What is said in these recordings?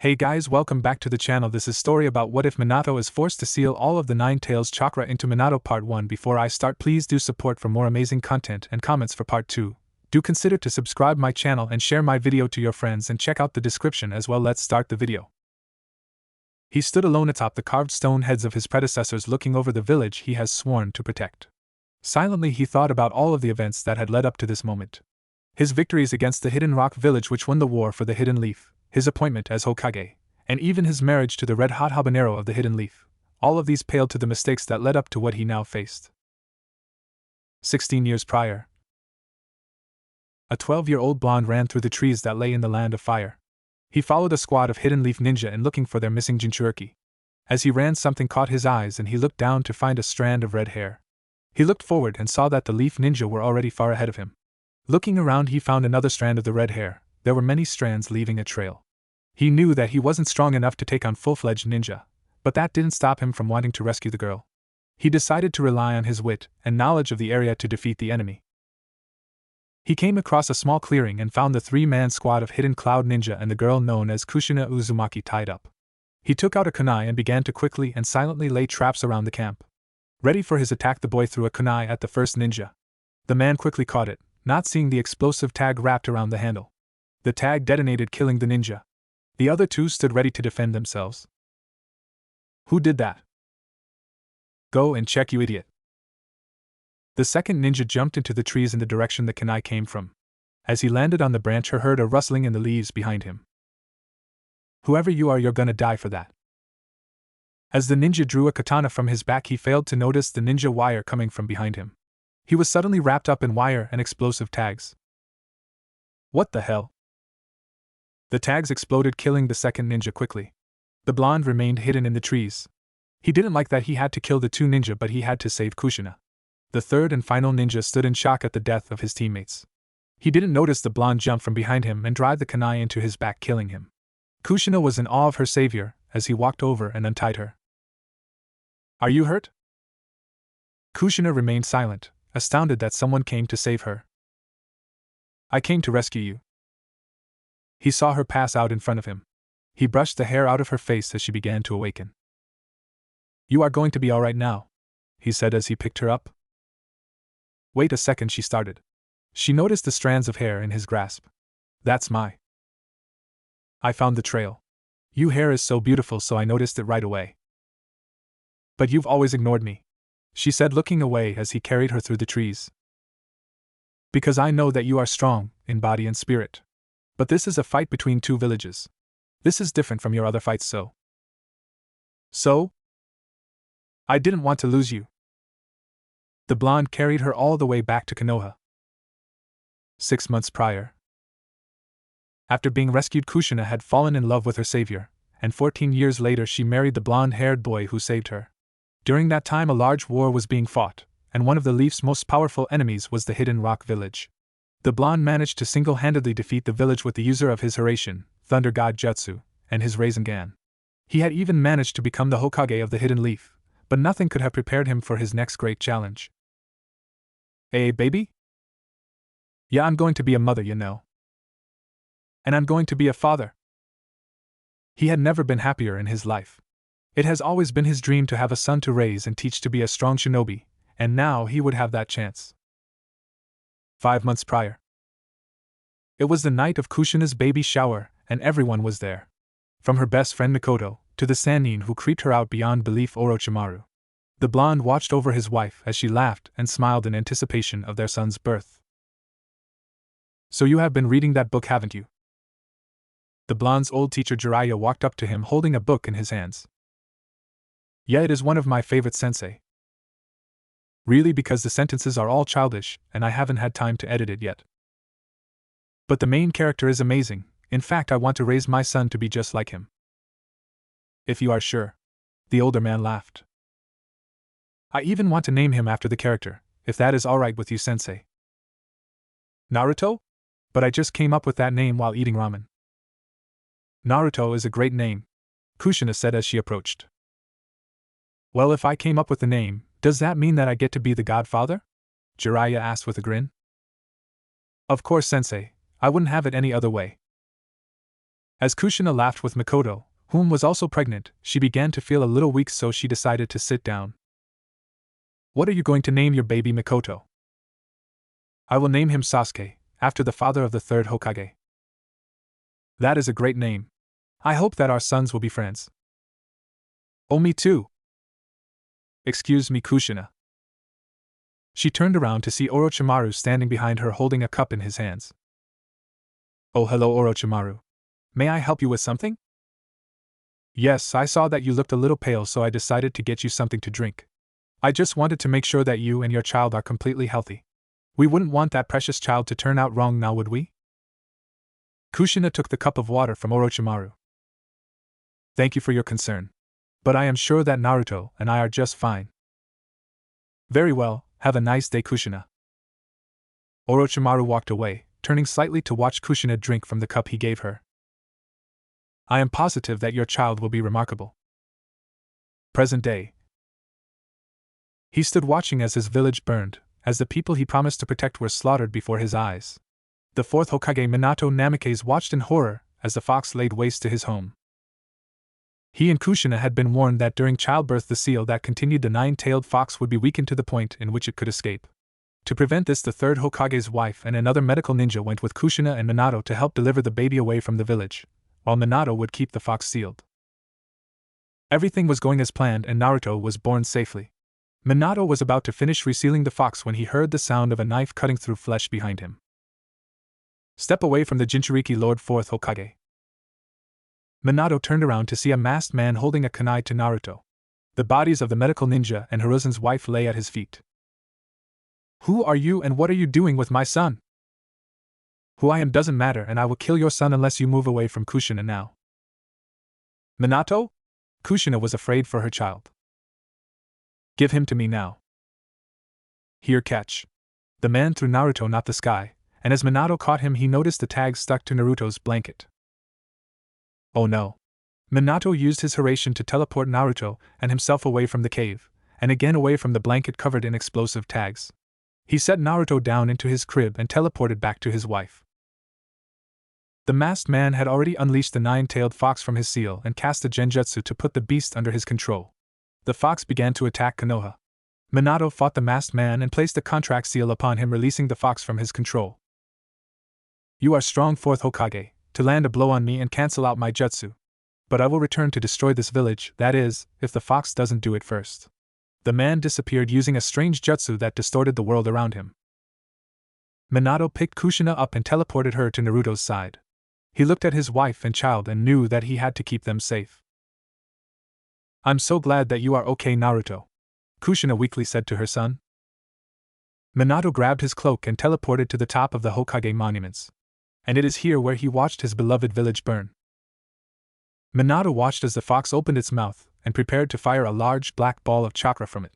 Hey guys, welcome back to the channel. This is story about what if Minato is forced to seal all of the 9 tails chakra into Minato part 1. Before I start, please do support for more amazing content and comments for part 2. Do consider to subscribe my channel and share my video to your friends and check out the description as well. Let's start the video. He stood alone atop the carved stone heads of his predecessors, looking over the village he has sworn to protect. Silently he thought about all of the events that had led up to this moment. His victories against the Hidden Rock village which won the war for the Hidden Leaf, his appointment as Hokage, and even his marriage to the red-hot habanero of the Hidden Leaf. All of these paled to the mistakes that led up to what he now faced. 16 years prior, a 12-year-old blonde ran through the trees that lay in the land of fire. He followed a squad of Hidden Leaf ninja in looking for their missing Jinchuriki. As he ran, something caught his eyes and he looked down to find a strand of red hair. He looked forward and saw that the Leaf ninja were already far ahead of him. Looking around, he found another strand of the red hair. There were many strands leaving a trail. He knew that he wasn't strong enough to take on full-fledged ninja, but that didn't stop him from wanting to rescue the girl. He decided to rely on his wit and knowledge of the area to defeat the enemy. He came across a small clearing and found the 3-man squad of Hidden Cloud Ninja and the girl known as Kushina Uzumaki tied up. He took out a kunai and began to quickly and silently lay traps around the camp. Ready for his attack, the boy threw a kunai at the first ninja. The man quickly caught it, not seeing the explosive tag wrapped around the handle. The tag detonated, killing the ninja. The other 2 stood ready to defend themselves. Who did that? Go and check, you idiot. The second ninja jumped into the trees in the direction the kunai came from. As he landed on the branch, he heard a rustling in the leaves behind him. Whoever you are, you're gonna die for that. As the ninja drew a katana from his back, he failed to notice the ninja wire coming from behind him. He was suddenly wrapped up in wire and explosive tags. What the hell? The tags exploded, killing the second ninja quickly. The blonde remained hidden in the trees. He didn't like that he had to kill the 2 ninja, but he had to save Kushina. The third and final ninja stood in shock at the death of his teammates. He didn't notice the blonde jump from behind him and drive the kunai into his back, killing him. Kushina was in awe of her savior as he walked over and untied her. Are you hurt? Kushina remained silent, astounded that someone came to save her. I came to rescue you. He saw her pass out in front of him. He brushed the hair out of her face as she began to awaken. You are going to be all right now, he said as he picked her up. Wait a second, she started. She noticed the strands of hair in his grasp. That's I found the trail. Your hair is so beautiful, so I noticed it right away. But you've always ignored me, she said, looking away as he carried her through the trees. Because I know that you are strong, in body and spirit. But this is a fight between 2 villages. This is different from your other fights, So? I didn't want to lose you. The blonde carried her all the way back to Konoha. 6 months prior. After being rescued, Kushina had fallen in love with her savior, and 14 years later she married the blonde-haired boy who saved her. During that time a large war was being fought, and one of the Leaf's most powerful enemies was the Hidden Rock village. The blonde managed to single-handedly defeat the village with the use of his Hiraishin, Thunder God Jutsu, and his Rasengan. He had even managed to become the Hokage of the Hidden Leaf, but nothing could have prepared him for his next great challenge. Hey, baby? Yeah, I'm going to be a mother, you know. And I'm going to be a father. He had never been happier in his life. It has always been his dream to have a son to raise and teach to be a strong shinobi, and now he would have that chance. 5 months prior. It was the night of Kushina's baby shower, and everyone was there. From her best friend Mikoto, to the Sannin who creeped her out beyond belief, Orochimaru. The blonde watched over his wife as she laughed and smiled in anticipation of their son's birth. So you have been reading that book, haven't you? The blonde's old teacher Jiraiya walked up to him holding a book in his hands. Yeah, it is one of my favorite, sensei. Really, because the sentences are all childish, and I haven't had time to edit it yet. But the main character is amazing. In fact, I want to raise my son to be just like him. If you are sure. The older man laughed. I even want to name him after the character, if that is alright with you, sensei. Naruto? But I just came up with that name while eating ramen. Naruto is a great name, Kushina said as she approached. Well, if I came up with the name, does that mean that I get to be the godfather? Jiraiya asked with a grin. Of course, sensei, I wouldn't have it any other way. As Kushina laughed with Makoto, whom was also pregnant, she began to feel a little weak, so she decided to sit down. What are you going to name your baby, Makoto? I will name him Sasuke, after the father of the third Hokage. That is a great name. I hope that our sons will be friends. Oh, me too. Excuse me, Kushina. She turned around to see Orochimaru standing behind her holding a cup in his hands. Oh, hello, Orochimaru. May I help you with something? Yes, I saw that you looked a little pale, so I decided to get you something to drink. I just wanted to make sure that you and your child are completely healthy. We wouldn't want that precious child to turn out wrong now, would we? Kushina took the cup of water from Orochimaru. Thank you for your concern. But I am sure that Naruto and I are just fine. Very well, have a nice day, Kushina. Orochimaru walked away, turning slightly to watch Kushina drink from the cup he gave her. I am positive that your child will be remarkable. Present day. He stood watching as his village burned, as the people he promised to protect were slaughtered before his eyes. The fourth Hokage Minato Namikaze watched in horror as the fox laid waste to his home. He and Kushina had been warned that during childbirth the seal that continued the nine-tailed fox would be weakened to the point in which it could escape. To prevent this, the third Hokage's wife and another medical ninja went with Kushina and Minato to help deliver the baby away from the village, while Minato would keep the fox sealed. Everything was going as planned and Naruto was born safely. Minato was about to finish resealing the fox when he heard the sound of a knife cutting through flesh behind him. Step away from the Jinchuriki, Lord 4th Hokage. Minato turned around to see a masked man holding a kunai to Naruto. The bodies of the medical ninja and Hiruzen's wife lay at his feet. Who are you and what are you doing with my son? Who I am doesn't matter, and I will kill your son unless you move away from Kushina now. Minato? Kushina was afraid for her child. Give him to me now. Here, catch. The man threw Naruto not the sky, and as Minato caught him he noticed the tag stuck to Naruto's blanket. Oh no. Minato used his Hiraishin to teleport Naruto and himself away from the cave, and again away from the blanket covered in explosive tags. He set Naruto down into his crib and teleported back to his wife. The masked man had already unleashed the nine-tailed fox from his seal and cast a genjutsu to put the beast under his control. The fox began to attack Konoha. Minato fought the masked man and placed the contract seal upon him, releasing the fox from his control. You are strong, 4th Hokage, to land a blow on me and cancel out my jutsu. But I will return to destroy this village, that is, if the fox doesn't do it first. The man disappeared using a strange jutsu that distorted the world around him. Minato picked Kushina up and teleported her to Naruto's side. He looked at his wife and child and knew that he had to keep them safe. I'm so glad that you are okay, Naruto, Kushina weakly said to her son. Minato grabbed his cloak and teleported to the top of the Hokage monuments. And it is here where he watched his beloved village burn. Minato watched as the fox opened its mouth and prepared to fire a large black ball of chakra from it.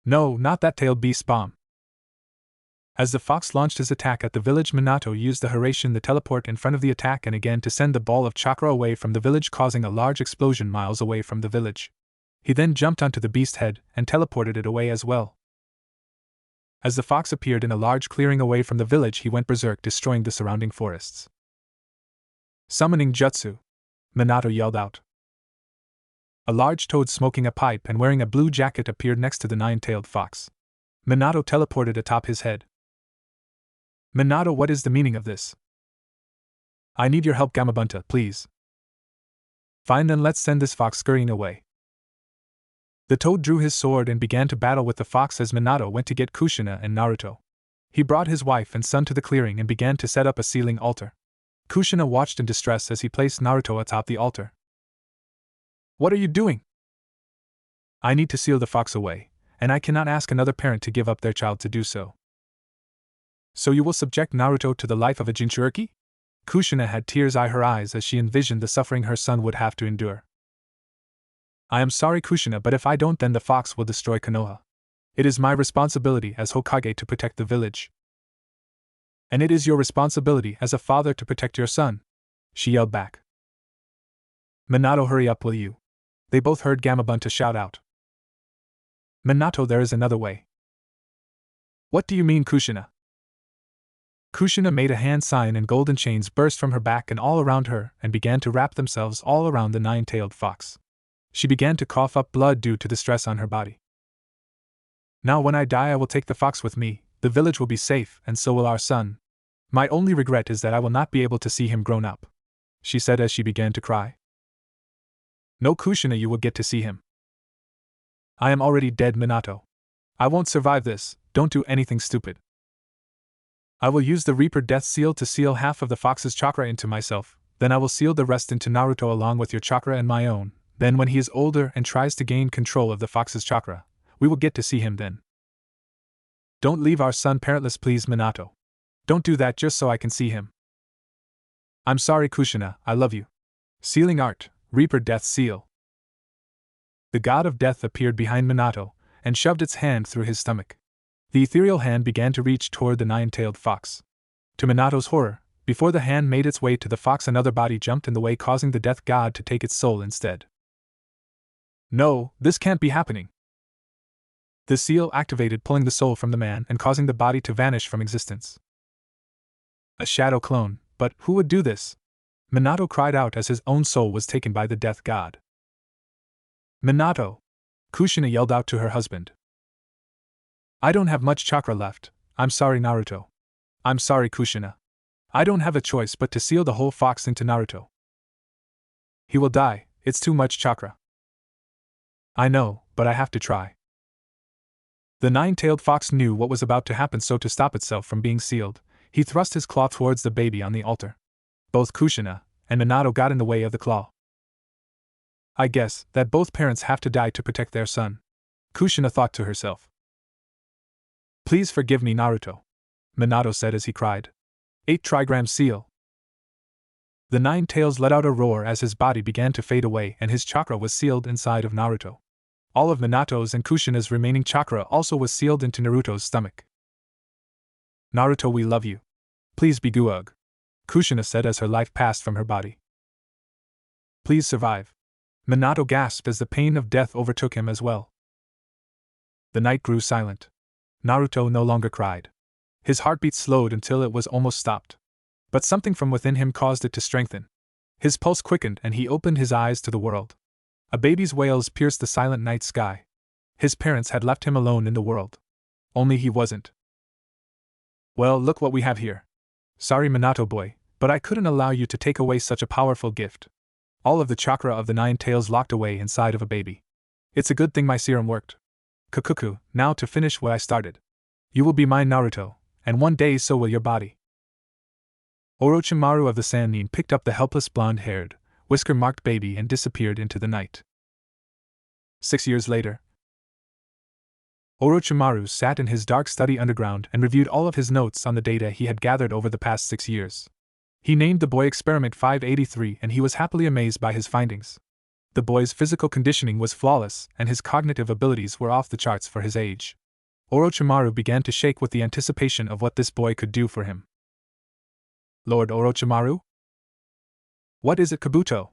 No, not that tailed beast bomb. As the fox launched his attack at the village, Minato used the Hiraishin, the teleport in front of the attack, and again to send the ball of chakra away from the village, causing a large explosion miles away from the village. He then jumped onto the beast's head and teleported it away as well. As the fox appeared in a large clearing away from the village, he went berserk, destroying the surrounding forests. Summoning Jutsu! Minato yelled out. A large toad smoking a pipe and wearing a blue jacket appeared next to the nine-tailed fox. Minato teleported atop his head. Minato, what is the meaning of this? I need your help, Gamabunta, please. Fine, then let's send this fox scurrying away. The toad drew his sword and began to battle with the fox as Minato went to get Kushina and Naruto. He brought his wife and son to the clearing and began to set up a sealing altar. Kushina watched in distress as he placed Naruto atop the altar. What are you doing? I need to seal the fox away, and I cannot ask another parent to give up their child to do so. So you will subject Naruto to the life of a Jinchuriki? Kushina had tears in her eyes as she envisioned the suffering her son would have to endure. I am sorry, Kushina, but if I don't, then the fox will destroy Konoha. It is my responsibility as Hokage to protect the village. And it is your responsibility as a father to protect your son, she yelled back. Minato, hurry up, will you? They both heard Gamabunta shout out. Minato, there is another way. What do you mean, Kushina? Kushina made a hand sign and golden chains burst from her back and all around her and began to wrap themselves all around the nine-tailed fox. She began to cough up blood due to the stress on her body. Now when I die I will take the fox with me, the village will be safe and so will our son. My only regret is that I will not be able to see him grown up, she said as she began to cry. No, Kushina, you will get to see him. I am already dead, Minato. I won't survive this, don't do anything stupid. I will use the Reaper Death Seal to seal half of the fox's chakra into myself, then I will seal the rest into Naruto along with your chakra and my own, then when he is older and tries to gain control of the fox's chakra, we will get to see him then. Don't leave our son parentless, please, Minato. Don't do that just so I can see him. I'm sorry, Kushina, I love you. Sealing Art, Reaper Death Seal. The god of death appeared behind Minato and shoved its hand through his stomach. The ethereal hand began to reach toward the nine-tailed fox. To Minato's horror, before the hand made its way to the fox, another body jumped in the way, causing the death god to take its soul instead. No, this can't be happening. The seal activated, pulling the soul from the man and causing the body to vanish from existence. A shadow clone, but who would do this? Minato cried out as his own soul was taken by the death god. Minato! Kushina yelled out to her husband. I don't have much chakra left, I'm sorry, Naruto. I'm sorry, Kushina. I don't have a choice but to seal the whole fox into Naruto. He will die, it's too much chakra. I know, but I have to try. The nine-tailed fox knew what was about to happen, so to stop itself from being sealed, he thrust his claw towards the baby on the altar. Both Kushina and Minato got in the way of the claw. I guess that both parents have to die to protect their son, Kushina thought to herself. Please forgive me, Naruto, Minato said as he cried. 8 trigram seal. The nine tails let out a roar as his body began to fade away and his chakra was sealed inside of Naruto. All of Minato's and Kushina's remaining chakra also was sealed into Naruto's stomach. Naruto, we love you. Please be good, Kushina said as her life passed from her body. Please survive. Minato gasped as the pain of death overtook him as well. The night grew silent. Naruto no longer cried. His heartbeat slowed until it was almost stopped. But something from within him caused it to strengthen. His pulse quickened and he opened his eyes to the world. A baby's wails pierced the silent night sky. His parents had left him alone in the world. Only he wasn't. Well, look what we have here. Sorry, Minato boy, but I couldn't allow you to take away such a powerful gift. All of the chakra of the nine tails locked away inside of a baby. It's a good thing my serum worked. Kukuku, now to finish what I started. You will be mine, Naruto, and one day so will your body. Orochimaru of the Sannin picked up the helpless blonde-haired, whisker-marked baby and disappeared into the night. 6 years later, Orochimaru sat in his dark study underground and reviewed all of his notes on the data he had gathered over the past 6 years. He named the boy Experiment 583 and he was happily amazed by his findings. The boy's physical conditioning was flawless and his cognitive abilities were off the charts for his age. Orochimaru began to shake with the anticipation of what this boy could do for him. Lord Orochimaru? What is it, Kabuto?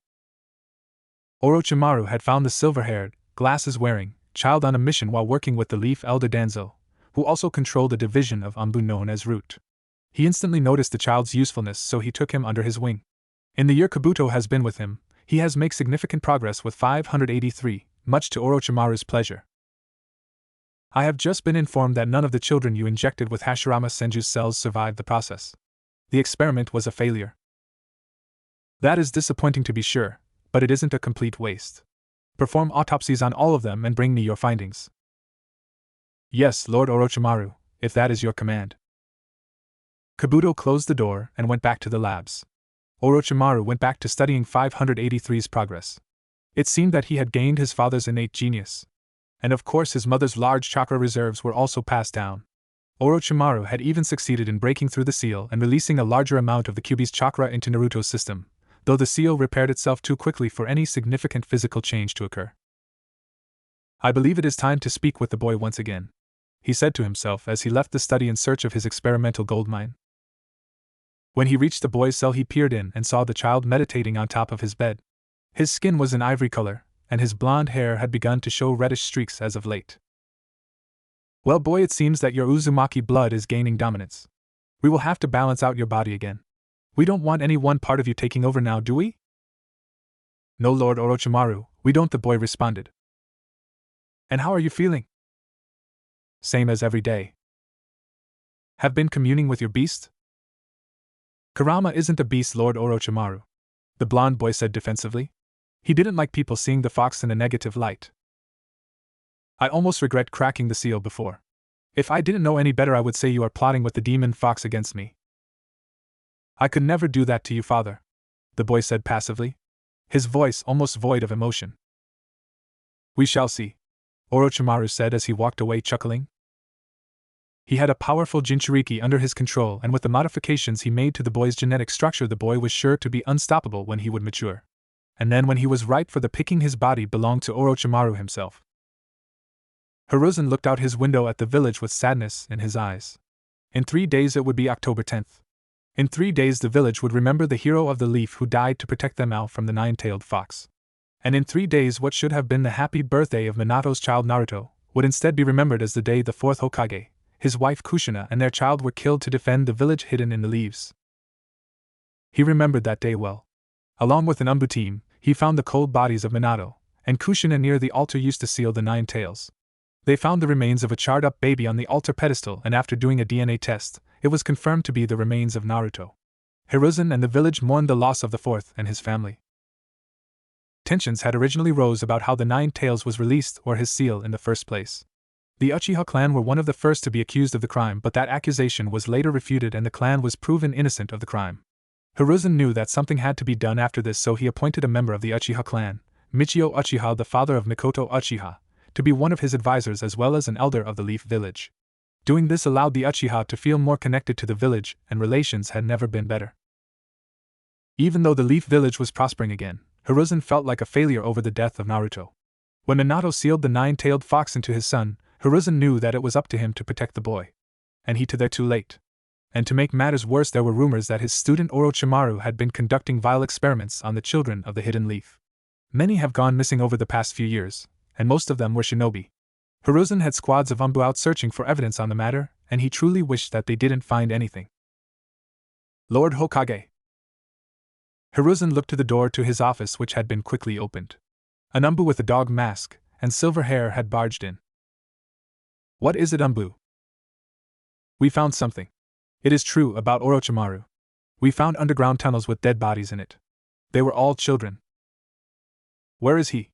Orochimaru had found the silver-haired, glasses-wearing child on a mission while working with the Leaf Elder Danzo, who also controlled a division of Anbu known as Root. He instantly noticed the child's usefulness, so he took him under his wing. In the year Kabuto has been with him, he has made significant progress with 583, much to Orochimaru's pleasure. I have just been informed that none of the children you injected with Hashirama Senju's cells survived the process. The experiment was a failure. That is disappointing to be sure, but it isn't a complete waste. Perform autopsies on all of them and bring me your findings. Yes, Lord Orochimaru, if that is your command. Kabuto closed the door and went back to the labs. Orochimaru went back to studying 583's progress. It seemed that he had gained his father's innate genius. And of course his mother's large chakra reserves were also passed down. Orochimaru had even succeeded in breaking through the seal and releasing a larger amount of the Kyuubi's chakra into Naruto's system, though the seal repaired itself too quickly for any significant physical change to occur. I believe it is time to speak with the boy once again, he said to himself as he left the study in search of his experimental gold mine. When he reached the boy's cell, he peered in and saw the child meditating on top of his bed. His skin was an ivory color, and his blonde hair had begun to show reddish streaks as of late. Well, boy, it seems that your Uzumaki blood is gaining dominance. We will have to balance out your body again. We don't want any one part of you taking over now, do we? No, Lord Orochimaru, we don't, the boy responded. And how are you feeling? Same as every day. Have been communing with your beast? Kurama isn't a beast, Lord Orochimaru, the blonde boy said defensively. He didn't like people seeing the fox in a negative light. I almost regret cracking the seal before. If I didn't know any better, I would say you are plotting with the demon fox against me. I could never do that to you, father, the boy said passively, his voice almost void of emotion. We shall see, Orochimaru said as he walked away chuckling. He had a powerful Jinchuriki under his control, and with the modifications he made to the boy's genetic structure, the boy was sure to be unstoppable when he would mature. And then when he was ripe for the picking, his body belonged to Orochimaru himself. Hiruzen looked out his window at the village with sadness in his eyes. In 3 days it would be October 10th. In 3 days the village would remember the hero of the leaf who died to protect them out from the nine-tailed fox. And in 3 days what should have been the happy birthday of Minato's child Naruto would instead be remembered as the day the fourth Hokage, his wife Kushina, and their child were killed to defend the village hidden in the leaves. He remembered that day well. Along with an Umbu team, he found the cold bodies of Minato and Kushina near the altar used to seal the nine tails. They found the remains of a charred-up baby on the altar pedestal, and after doing a DNA test, it was confirmed to be the remains of Naruto. Hiruzen and the village mourned the loss of the fourth and his family. Tensions had originally rose about how the Nine Tails was released or his seal in the first place. The Uchiha clan were one of the first to be accused of the crime, but that accusation was later refuted and the clan was proven innocent of the crime. Hiruzen knew that something had to be done after this, so he appointed a member of the Uchiha clan, Michio Uchiha, the father of Mikoto Uchiha, to be one of his advisors as well as an elder of the Leaf Village. Doing this allowed the Uchiha to feel more connected to the village, and relations had never been better. Even though the Leaf Village was prospering again, Hiruzen felt like a failure over the death of Naruto. When Minato sealed the nine-tailed fox into his son, Hiruzen knew that it was up to him to protect the boy. And he there too late. And to make matters worse, there were rumors that his student Orochimaru had been conducting vile experiments on the children of the Hidden Leaf. Many have gone missing over the past few years, and most of them were shinobi. Hiruzen had squads of Umbu out searching for evidence on the matter, and he truly wished that they didn't find anything. Lord Hokage. Hiruzen looked to the door to his office, which had been quickly opened. An Umbu with a dog mask and silver hair had barged in. What is it, Umbu? We found something. It is true about Orochimaru. We found underground tunnels with dead bodies in it. They were all children. Where is he?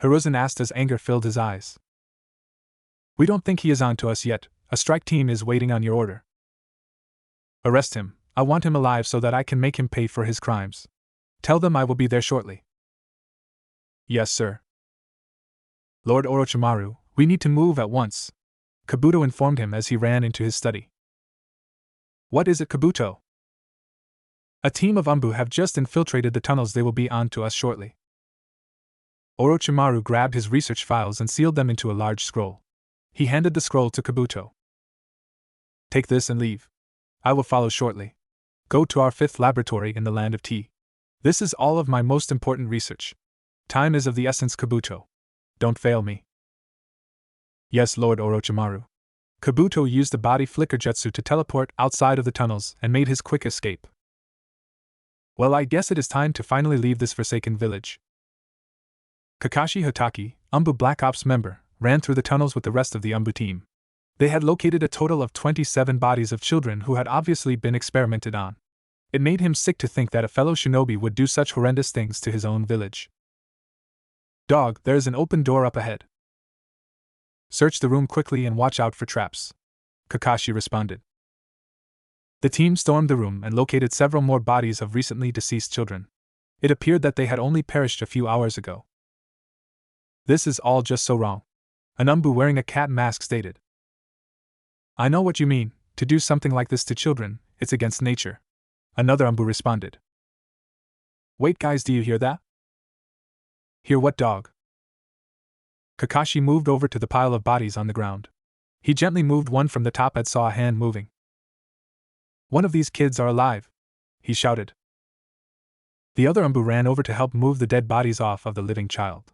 Hiruzen asked as anger filled his eyes. We don't think he is on to us yet. A strike team is waiting on your order. Arrest him. I want him alive so that I can make him pay for his crimes. Tell them I will be there shortly. Yes, sir. Lord Orochimaru, we need to move at once, Kabuto informed him as he ran into his study. What is it, Kabuto? A team of Umbu have just infiltrated the tunnels. They will be on to us shortly. Orochimaru grabbed his research files and sealed them into a large scroll. He handed the scroll to Kabuto. Take this and leave. I will follow shortly. Go to our 5th laboratory in the land of tea. This is all of my most important research. Time is of the essence, Kabuto. Don't fail me. Yes, Lord Orochimaru. Kabuto used the body flicker jutsu to teleport outside of the tunnels and made his quick escape. Well, I guess it is time to finally leave this forsaken village. Kakashi Hatake, Umbu Black Ops member, ran through the tunnels with the rest of the Umbu team. They had located a total of 27 bodies of children who had obviously been experimented on. It made him sick to think that a fellow shinobi would do such horrendous things to his own village. Dog, there is an open door up ahead. Search the room quickly and watch out for traps, Kakashi responded. The team stormed the room and located several more bodies of recently deceased children. It appeared that they had only perished a few hours ago. This is all just so wrong, an Umbu wearing a cat mask stated. I know what you mean. To do something like this to children, it's against nature, another Umbu responded. Wait guys, do you hear that? Hear what, dog? Kakashi moved over to the pile of bodies on the ground. He gently moved one from the top and saw a hand moving. One of these kids are alive, he shouted. The other Umbu ran over to help move the dead bodies off of the living child.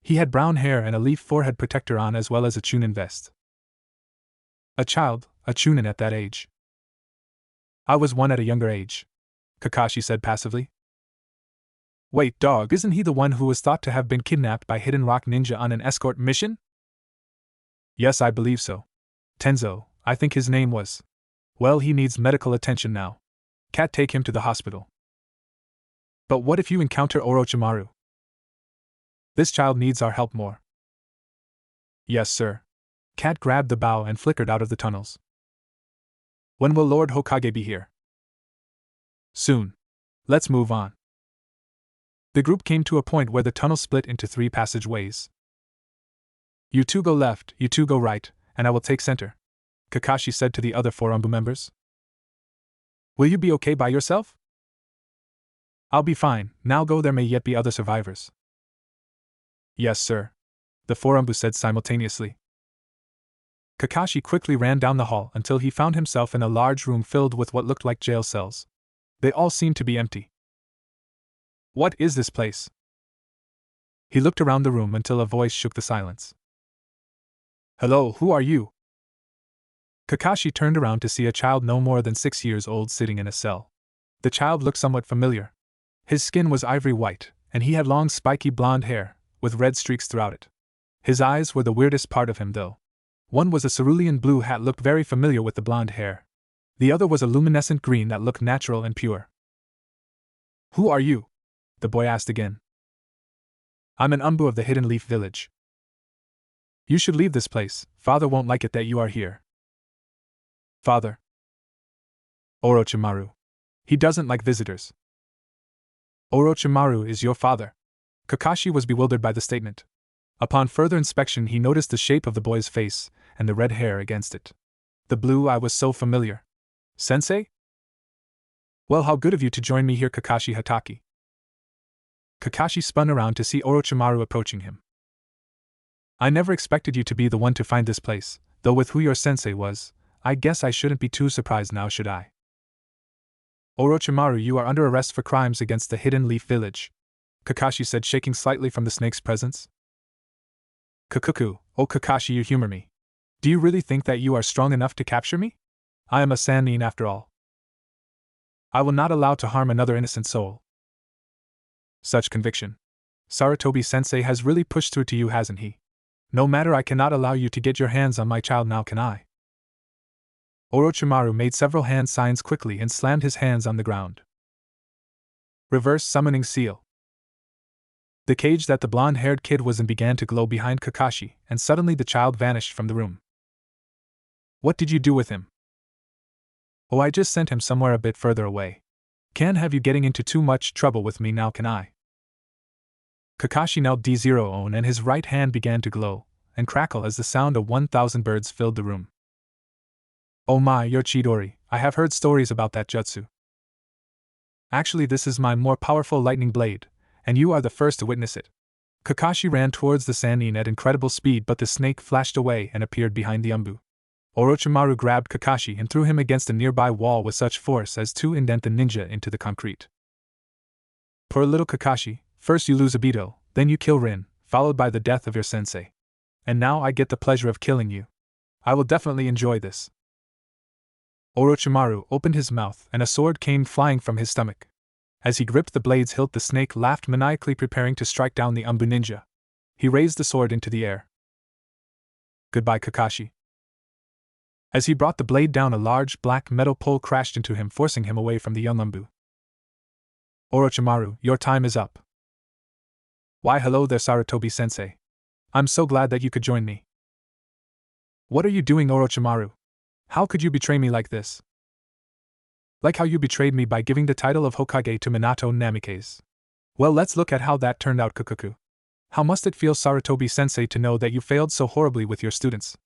He had brown hair and a leaf forehead protector on as well as a Chunin vest. A child, a Chunin at that age. I was one at a younger age, Kakashi said passively. Wait, dog, isn't he the one who was thought to have been kidnapped by Hidden Rock Ninja on an escort mission? Yes, I believe so. Tenzo, I think his name was. Well, he needs medical attention now. Cat, take him to the hospital. But what if you encounter Orochimaru? This child needs our help more. Yes, sir. Cat grabbed the bow and flickered out of the tunnels. When will Lord Hokage be here? Soon. Let's move on. The group came to a point where the tunnel split into 3 passageways. You two go left, you two go right, and I will take center, Kakashi said to the other 4 Umbu members. Will you be okay by yourself? I'll be fine, now go, there may yet be other survivors. Yes, sir, the 4 Umbu said simultaneously. Kakashi quickly ran down the hall until he found himself in a large room filled with what looked like jail cells. They all seemed to be empty. What is this place? He looked around the room until a voice shook the silence. Hello, who are you? Kakashi turned around to see a child no more than 6 years old sitting in a cell. The child looked somewhat familiar. His skin was ivory white, and he had long spiky blonde hair, with red streaks throughout it. His eyes were the weirdest part of him, though. One was a cerulean blue hat, looked very familiar with the blonde hair. The other was a luminescent green that looked natural and pure. Who are you? The boy asked again. I'm an Umbu of the Hidden Leaf Village. You should leave this place, father won't like it that you are here. Father? Orochimaru. He doesn't like visitors. Orochimaru is your father. Kakashi was bewildered by the statement. Upon further inspection, he noticed the shape of the boy's face and the red hair against it. The blue eye was so familiar. Sensei? Well, how good of you to join me here, Kakashi Hatake. Kakashi spun around to see Orochimaru approaching him. I never expected you to be the one to find this place, though with who your sensei was, I guess I shouldn't be too surprised now, should I? Orochimaru, you are under arrest for crimes against the Hidden Leaf Village, Kakashi said, shaking slightly from the snake's presence. Kakuku, oh Kakashi, you humor me. Do you really think that you are strong enough to capture me? I am a Sannin after all. I will not allow to harm another innocent soul. Such conviction. Sarutobi-sensei has really pushed through to you, hasn't he? No matter, I cannot allow you to get your hands on my child now, can I? Orochimaru made several hand signs quickly and slammed his hands on the ground. Reverse summoning seal. The cage that the blonde-haired kid was in began to glow behind Kakashi, and suddenly the child vanished from the room. What did you do with him? Oh, I just sent him somewhere a bit further away. Can't have you getting into too much trouble with me now, can I? Kakashi knelt D0 and his right hand began to glow and crackle as the sound of 1,000 birds filled the room. Oh my, you're Chidori, I have heard stories about that jutsu. Actually, this is my more powerful lightning blade, and you are the first to witness it. Kakashi ran towards the Sannin at incredible speed, but the snake flashed away and appeared behind the Umbu. Orochimaru grabbed Kakashi and threw him against a nearby wall with such force as to indent the ninja into the concrete. Poor little Kakashi, first you lose Obito, then you kill Rin, followed by the death of your sensei. And now I get the pleasure of killing you. I will definitely enjoy this. Orochimaru opened his mouth and a sword came flying from his stomach. As he gripped the blade's hilt, the snake laughed maniacally, preparing to strike down the Umbu ninja. He raised the sword into the air. Goodbye, Kakashi. As he brought the blade down, a large black metal pole crashed into him, forcing him away from the young Umbu. Orochimaru, your time is up. Why, hello there, Sarutobi-sensei. I'm so glad that you could join me. What are you doing, Orochimaru? How could you betray me like this? Like how you betrayed me by giving the title of Hokage to Minato Namikaze. Well, let's look at how that turned out, Kukuku. How must it feel, Sarutobi-sensei, to know that you failed so horribly with your students?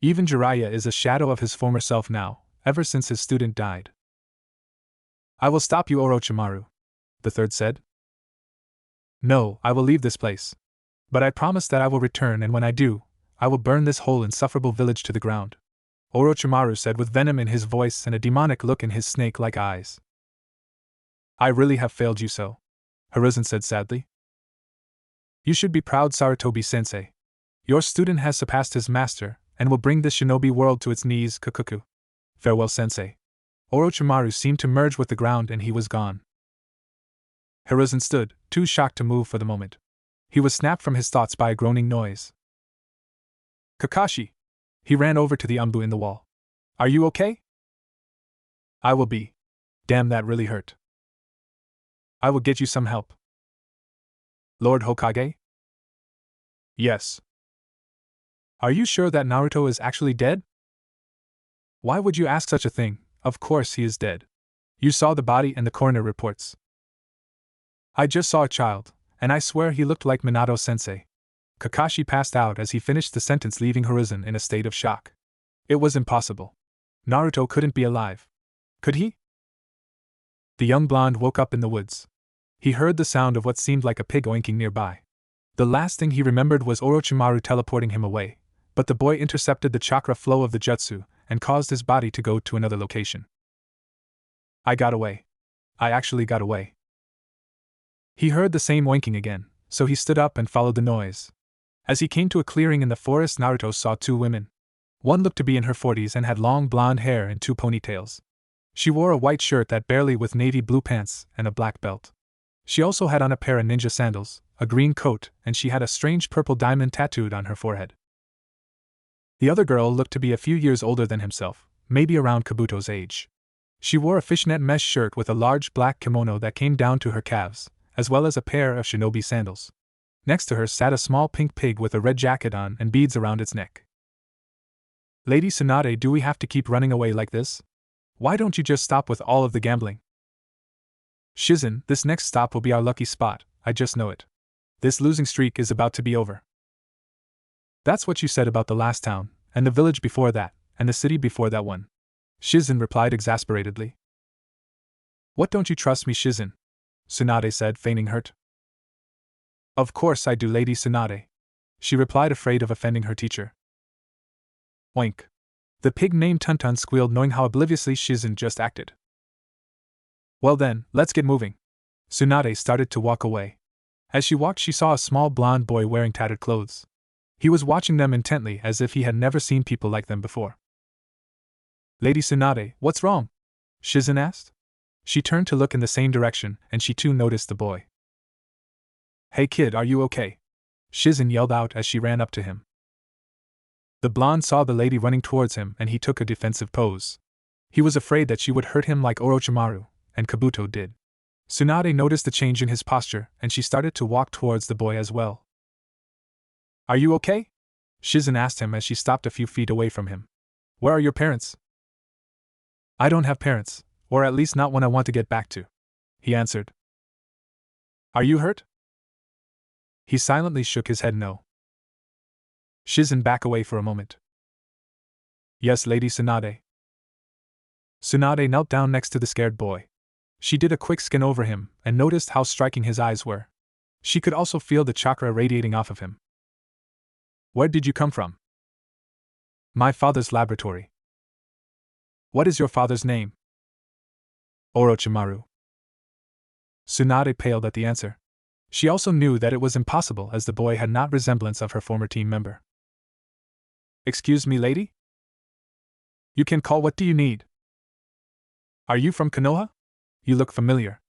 Even Jiraiya is a shadow of his former self now, ever since his student died. I will stop you, Orochimaru, the third said. No, I will leave this place. But I promise that I will return, and when I do, I will burn this whole insufferable village to the ground, Orochimaru said with venom in his voice and a demonic look in his snake-like eyes. I really have failed you so, Hiruzen said sadly. You should be proud, Sarutobi-sensei. Your student has surpassed his master, and will bring this shinobi world to its knees, Kukuku. Farewell, sensei. Orochimaru seemed to merge with the ground and he was gone. Hiruzen stood, too shocked to move for the moment. He was snapped from his thoughts by a groaning noise. Kakashi! He ran over to the umbu in the wall. Are you okay? I will be. Damn, that really hurt. I will get you some help. Lord Hokage? Yes. Are you sure that Naruto is actually dead? Why would you ask such a thing? Of course he is dead. You saw the body and the coroner reports. I just saw a child, and I swear he looked like Minato-sensei. Kakashi passed out as he finished the sentence, leaving Hiruzen in a state of shock. It was impossible. Naruto couldn't be alive. Could he? The young blonde woke up in the woods. He heard the sound of what seemed like a pig oinking nearby. The last thing he remembered was Orochimaru teleporting him away, but the boy intercepted the chakra flow of the jutsu and caused his body to go to another location. I got away. I actually got away. He heard the same oinking again, so he stood up and followed the noise. As he came to a clearing in the forest, Naruto saw two women. One looked to be in her 40s and had long blonde hair and two ponytails. She wore a white shirt that barely with navy blue pants and a black belt. She also had on a pair of ninja sandals, a green coat, and she had a strange purple diamond tattooed on her forehead. The other girl looked to be a few years older than himself, maybe around Kabuto's age. She wore a fishnet mesh shirt with a large black kimono that came down to her calves, as well as a pair of shinobi sandals. Next to her sat a small pink pig with a red jacket on and beads around its neck. Lady Tsunade, do we have to keep running away like this? Why don't you just stop with all of the gambling? Shizen, this next stop will be our lucky spot, I just know it. This losing streak is about to be over. That's what you said about the last town, and the village before that, and the city before that one. Shizen replied exasperatedly. What, don't you trust me, Shizen? Tsunade said, feigning hurt. Of course I do, Lady Tsunade, she replied, afraid of offending her teacher. Oink. The pig named Tuntun squealed, knowing how obliviously Shizen just acted. Well then, let's get moving. Tsunade started to walk away. As she walked, she saw a small blonde boy wearing tattered clothes. He was watching them intently as if he had never seen people like them before. Lady Tsunade, what's wrong? Shizen asked. She turned to look in the same direction, and she too noticed the boy. Hey kid, are you okay? Shizen yelled out as she ran up to him. The blonde saw the lady running towards him and he took a defensive pose. He was afraid that she would hurt him like Orochimaru, and Kabuto did. Tsunade noticed the change in his posture and she started to walk towards the boy as well. Are you okay? Shizen asked him as she stopped a few feet away from him. Where are your parents? I don't have parents, or at least not one I want to get back to, he answered. Are you hurt? He silently shook his head no. Shizen, back away for a moment. Yes, Lady Tsunade. Tsunade knelt down next to the scared boy. She did a quick scan over him and noticed how striking his eyes were. She could also feel the chakra radiating off of him. Where did you come from? My father's laboratory. What is your father's name? Orochimaru. Tsunade paled at the answer. She also knew that it was impossible as the boy had not resemblance of her former team member. Excuse me, lady? You can call. What do you need? Are you from Konoha? You look familiar.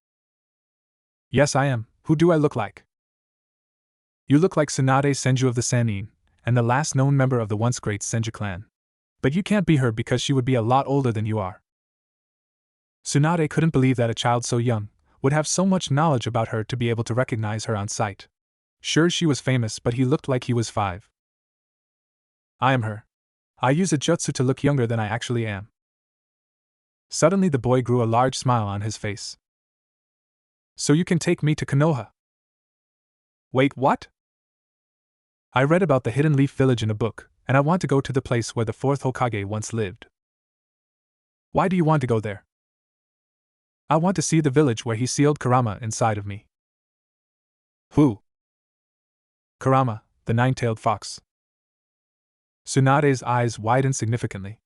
Yes, I am. Who do I look like? You look like Tsunade Senju of the Sannin, and the last known member of the once great Senju clan. But you can't be her because she would be a lot older than you are. Tsunade couldn't believe that a child so young would have so much knowledge about her to be able to recognize her on sight. Sure, she was famous, but he looked like he was 5. I am her. I use a jutsu to look younger than I actually am. Suddenly the boy grew a large smile on his face. So you can take me to Konoha? Wait, what? I read about the Hidden Leaf Village in a book, and I want to go to the place where the 4th Hokage once lived. Why do you want to go there? I want to see the village where he sealed Kurama inside of me. Who? Kurama, the nine-tailed fox. Tsunade's eyes widened significantly.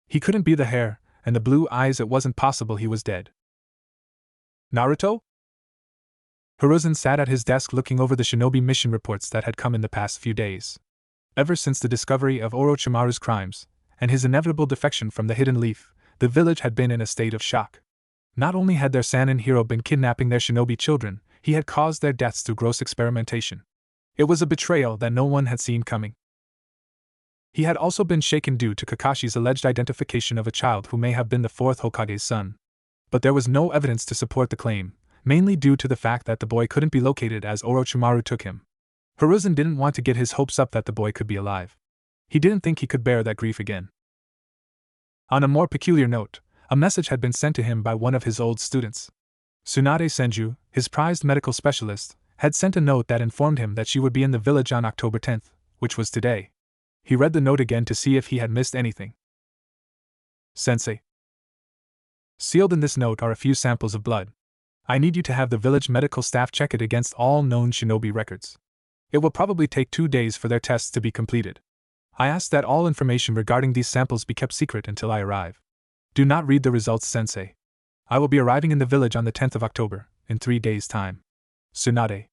He couldn't be the hair, and the blue eyes, it wasn't possible he was dead. Naruto? Hiruzen sat at his desk looking over the shinobi mission reports that had come in the past few days. Ever since the discovery of Orochimaru's crimes, and his inevitable defection from the Hidden Leaf, The village had been in a state of shock. Not only had their Sannin hero been kidnapping their shinobi children, he had caused their deaths through gross experimentation. It was a betrayal that no one had seen coming. He had also been shaken due to Kakashi's alleged identification of a child who may have been the fourth Hokage's son. But there was no evidence to support the claim, mainly due to the fact that the boy couldn't be located as Orochimaru took him. Hiruzen didn't want to get his hopes up that the boy could be alive. He didn't think he could bear that grief again. On a more peculiar note, a message had been sent to him by one of his old students. Tsunade Senju, his prized medical specialist, had sent a note that informed him that she would be in the village on October 10th, which was today. He read the note again to see if he had missed anything. Sensei. Sealed in this note are a few samples of blood. I need you to have the village medical staff check it against all known shinobi records. It will probably take 2 days for their tests to be completed. I ask that all information regarding these samples be kept secret until I arrive. Do not read the results, Sensei. I will be arriving in the village on the 10th of October, in 3 days' time. Tsunade.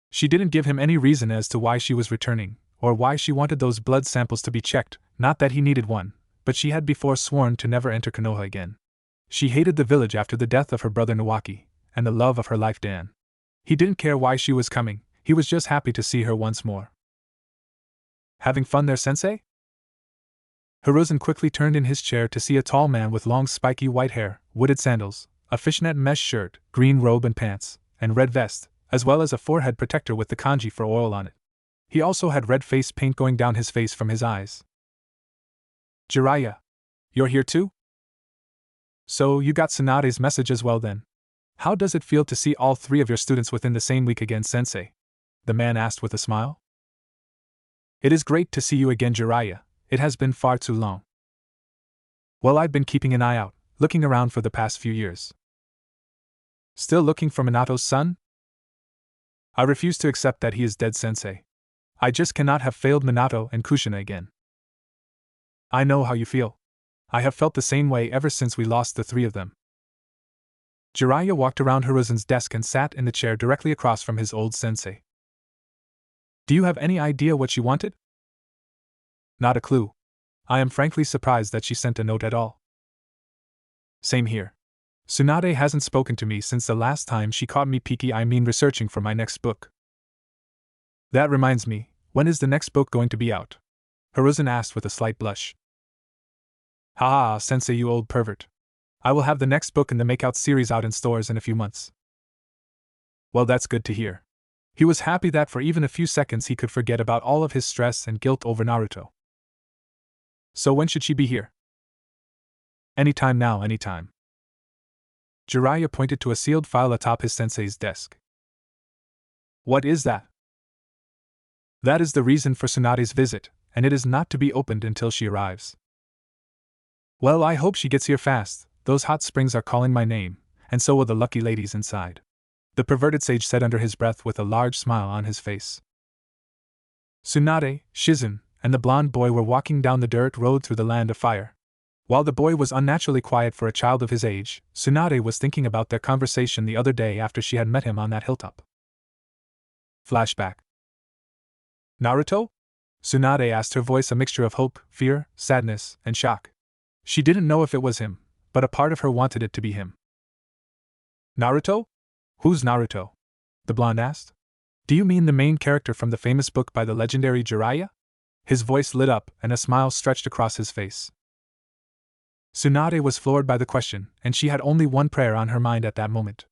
She didn't give him any reason as to why she was returning, or why she wanted those blood samples to be checked, not that he needed one, but she had before sworn to never enter Konoha again. She hated the village after the death of her brother Nawaki, and the love of her life Dan. He didn't care why she was coming, he was just happy to see her once more. Having fun there, Sensei? Hiruzen quickly turned in his chair to see a tall man with long spiky white hair, wooded sandals, a fishnet mesh shirt, green robe and pants, and red vest, as well as a forehead protector with the kanji for oil on it. He also had red face paint going down his face from his eyes. Jiraiya. You're here too? So you got Tsunade's message as well then? How does it feel to see all 3 of your students within the same week again, Sensei? The man asked with a smile. It is great to see you again, Jiraiya. It has been far too long. Well, I've been keeping an eye out, looking around for the past few years. Still looking for Minato's son? I refuse to accept that he is dead, Sensei. I just cannot have failed Minato and Kushina again. I know how you feel. I have felt the same way ever since we lost the 3 of them. Jiraiya walked around Hiruzen's desk and sat in the chair directly across from his old sensei. Do you have any idea what she wanted? Not a clue. I am frankly surprised that she sent a note at all. Same here. Tsunade hasn't spoken to me since the last time she caught me researching for my next book. That reminds me, when is the next book going to be out? Hiruzen asked with a slight blush. Ha ha, Sensei, you old pervert. I will have the next book in the Makeout series out in stores in a few months. Well, that's good to hear. He was happy that for even a few seconds he could forget about all of his stress and guilt over Naruto. So when should she be here? Anytime now, anytime. Jiraiya pointed to a sealed file atop his sensei's desk. What is that? That is the reason for Tsunade's visit, and it is not to be opened until she arrives. Well, I hope she gets here fast. Those hot springs are calling my name, and so will the lucky ladies inside. The perverted sage said under his breath with a large smile on his face. Tsunade, Shizun, and the blonde boy were walking down the dirt road through the land of fire. While the boy was unnaturally quiet for a child of his age, Tsunade was thinking about their conversation the other day after she had met him on that hilltop. Flashback. Naruto? Tsunade asked, her voice a mixture of hope, fear, sadness, and shock. She didn't know if it was him, but a part of her wanted it to be him. Naruto? Who's Naruto? The blonde asked. Do you mean the main character from the famous book by the legendary Jiraiya? His voice lit up and a smile stretched across his face. Tsunade was floored by the question, and she had only one prayer on her mind at that moment.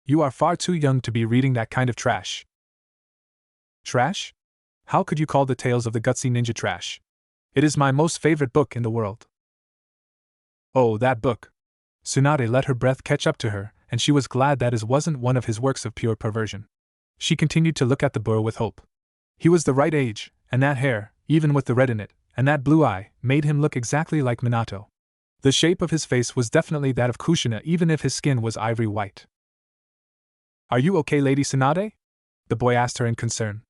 You are far too young to be reading that kind of trash. Trash? How could you call the Tales of the Gutsy Ninja trash? It is my most favorite book in the world. Oh, that book. Tsunade let her breath catch up to her, and she was glad that it wasn't one of his works of pure perversion. She continued to look at the boy with hope. He was the right age, and that hair, even with the red in it, and that blue eye, made him look exactly like Minato. The shape of his face was definitely that of Kushina, even if his skin was ivory white. Are you okay, Lady Tsunade? The boy asked her in concern.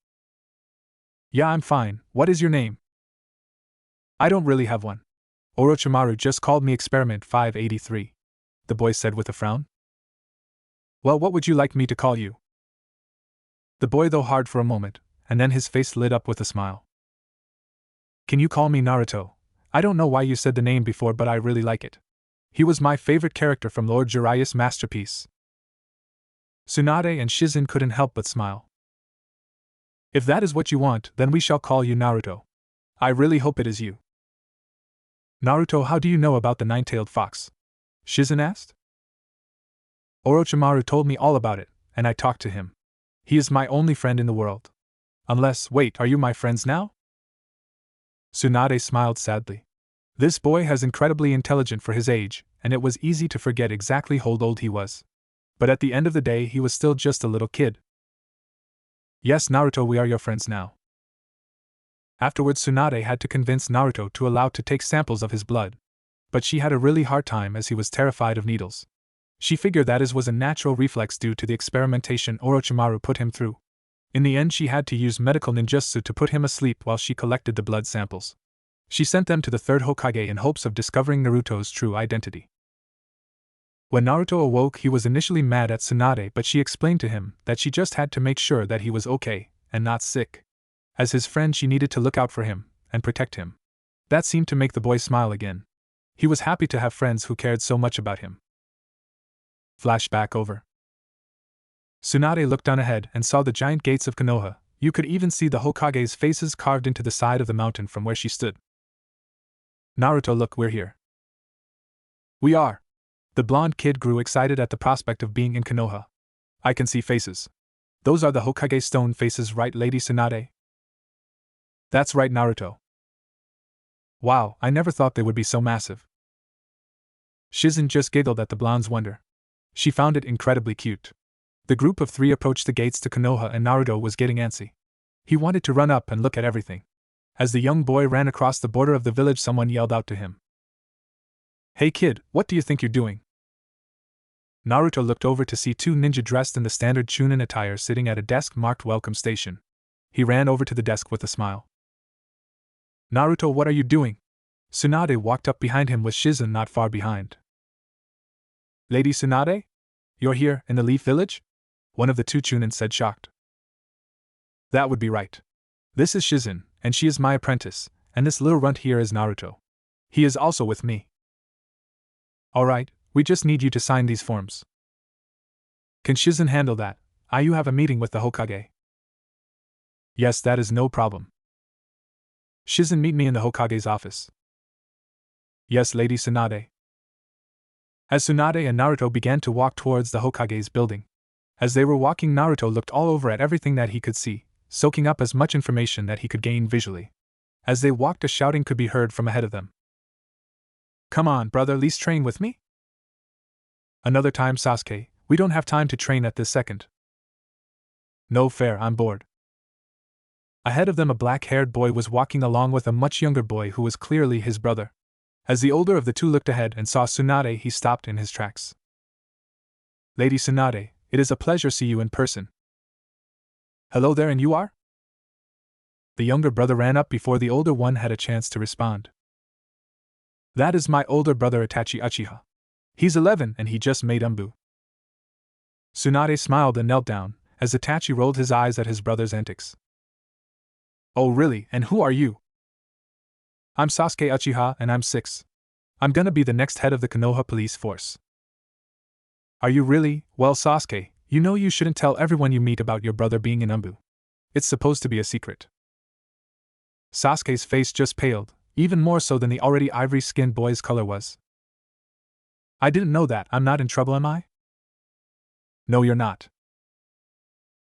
Yeah, I'm fine. What is your name? I don't really have one. Orochimaru just called me Experiment 583. The boy said with a frown. Well, what would you like me to call you? The boy thought hard for a moment, and then his face lit up with a smile. Can you call me Naruto, I don't know why you said the name before, but I really like it. He was my favorite character from Lord Jiraiya's masterpiece. Tsunade and Shizen couldn't help but smile. If that is what you want, then we shall call you Naruto. I really hope it is you. Naruto, how do you know about the nine-tailed fox? Shizen asked. Orochimaru told me all about it, and I talked to him. He is my only friend in the world. Unless, wait, are you my friends now? Tsunade smiled sadly. This boy is incredibly intelligent for his age, and it was easy to forget exactly how old he was. But at the end of the day, he was still just a little kid. Yes, Naruto, we are your friends now. Afterwards, Tsunade had to convince Naruto to allow to take samples of his blood. But she had a really hard time as he was terrified of needles. She figured that his was a natural reflex due to the experimentation Orochimaru put him through. In the end, she had to use medical ninjutsu to put him asleep while she collected the blood samples. She sent them to the third Hokage in hopes of discovering Naruto's true identity. When Naruto awoke, he was initially mad at Tsunade, but she explained to him that she just had to make sure that he was okay and not sick. As his friend, she needed to look out for him and protect him. That seemed to make the boy smile again. He was happy to have friends who cared so much about him. Flashback over. Tsunade looked down ahead and saw the giant gates of Konoha. You could even see the Hokage's faces carved into the side of the mountain from where she stood. Naruto, look, we're here. We are. The blonde kid grew excited at the prospect of being in Konoha. I can see faces. Those are the Hokage stone faces, right, Lady Tsunade? That's right, Naruto. Wow, I never thought they would be so massive. Shizen just giggled at the blonde's wonder. She found it incredibly cute. The group of three approached the gates to Konoha and Naruto was getting antsy. He wanted to run up and look at everything. As the young boy ran across the border of the village, someone yelled out to him. Hey kid, what do you think you're doing? Naruto looked over to see two ninja dressed in the standard Chunin attire sitting at a desk marked Welcome Station. He ran over to the desk with a smile. Naruto, what are you doing? Tsunade walked up behind him with Shizen not far behind. Lady Tsunade? You're here, in the Leaf Village? One of the two Chunin said, shocked. That would be right. This is Shizen, and she is my apprentice, and this little runt here is Naruto. He is also with me. Alright, we just need you to sign these forms. Can Shizen handle that? You have a meeting with the Hokage. Yes, that is no problem. Shizen, meet me in the Hokage's office. Yes, Lady Tsunade. As Tsunade and Naruto began to walk towards the Hokage's building. As they were walking, Naruto looked all over at everything that he could see, soaking up as much information that he could gain visually. As they walked, a shouting could be heard from ahead of them. Come on, brother, let's train with me? Another time, Sasuke, we don't have time to train at this second. No fair, I'm bored. Ahead of them, a black-haired boy was walking along with a much younger boy who was clearly his brother. As the older of the two looked ahead and saw Tsunade, he stopped in his tracks. Lady Tsunade, it is a pleasure to see you in person. Hello there, and you are? The younger brother ran up before the older one had a chance to respond. That is my older brother Itachi Uchiha. He's 11 and he just made Umbu. Tsunade smiled and knelt down, as Itachi rolled his eyes at his brother's antics. Oh really, and who are you? I'm Sasuke Uchiha and I'm 6. I'm gonna be the next head of the Konoha police force. Are you really? Well, Sasuke, you know you shouldn't tell everyone you meet about your brother being in Umbu. It's supposed to be a secret. Sasuke's face just paled, even more so than the already ivory-skinned boy's color was. I didn't know that. I'm not in trouble, am I? No, you're not.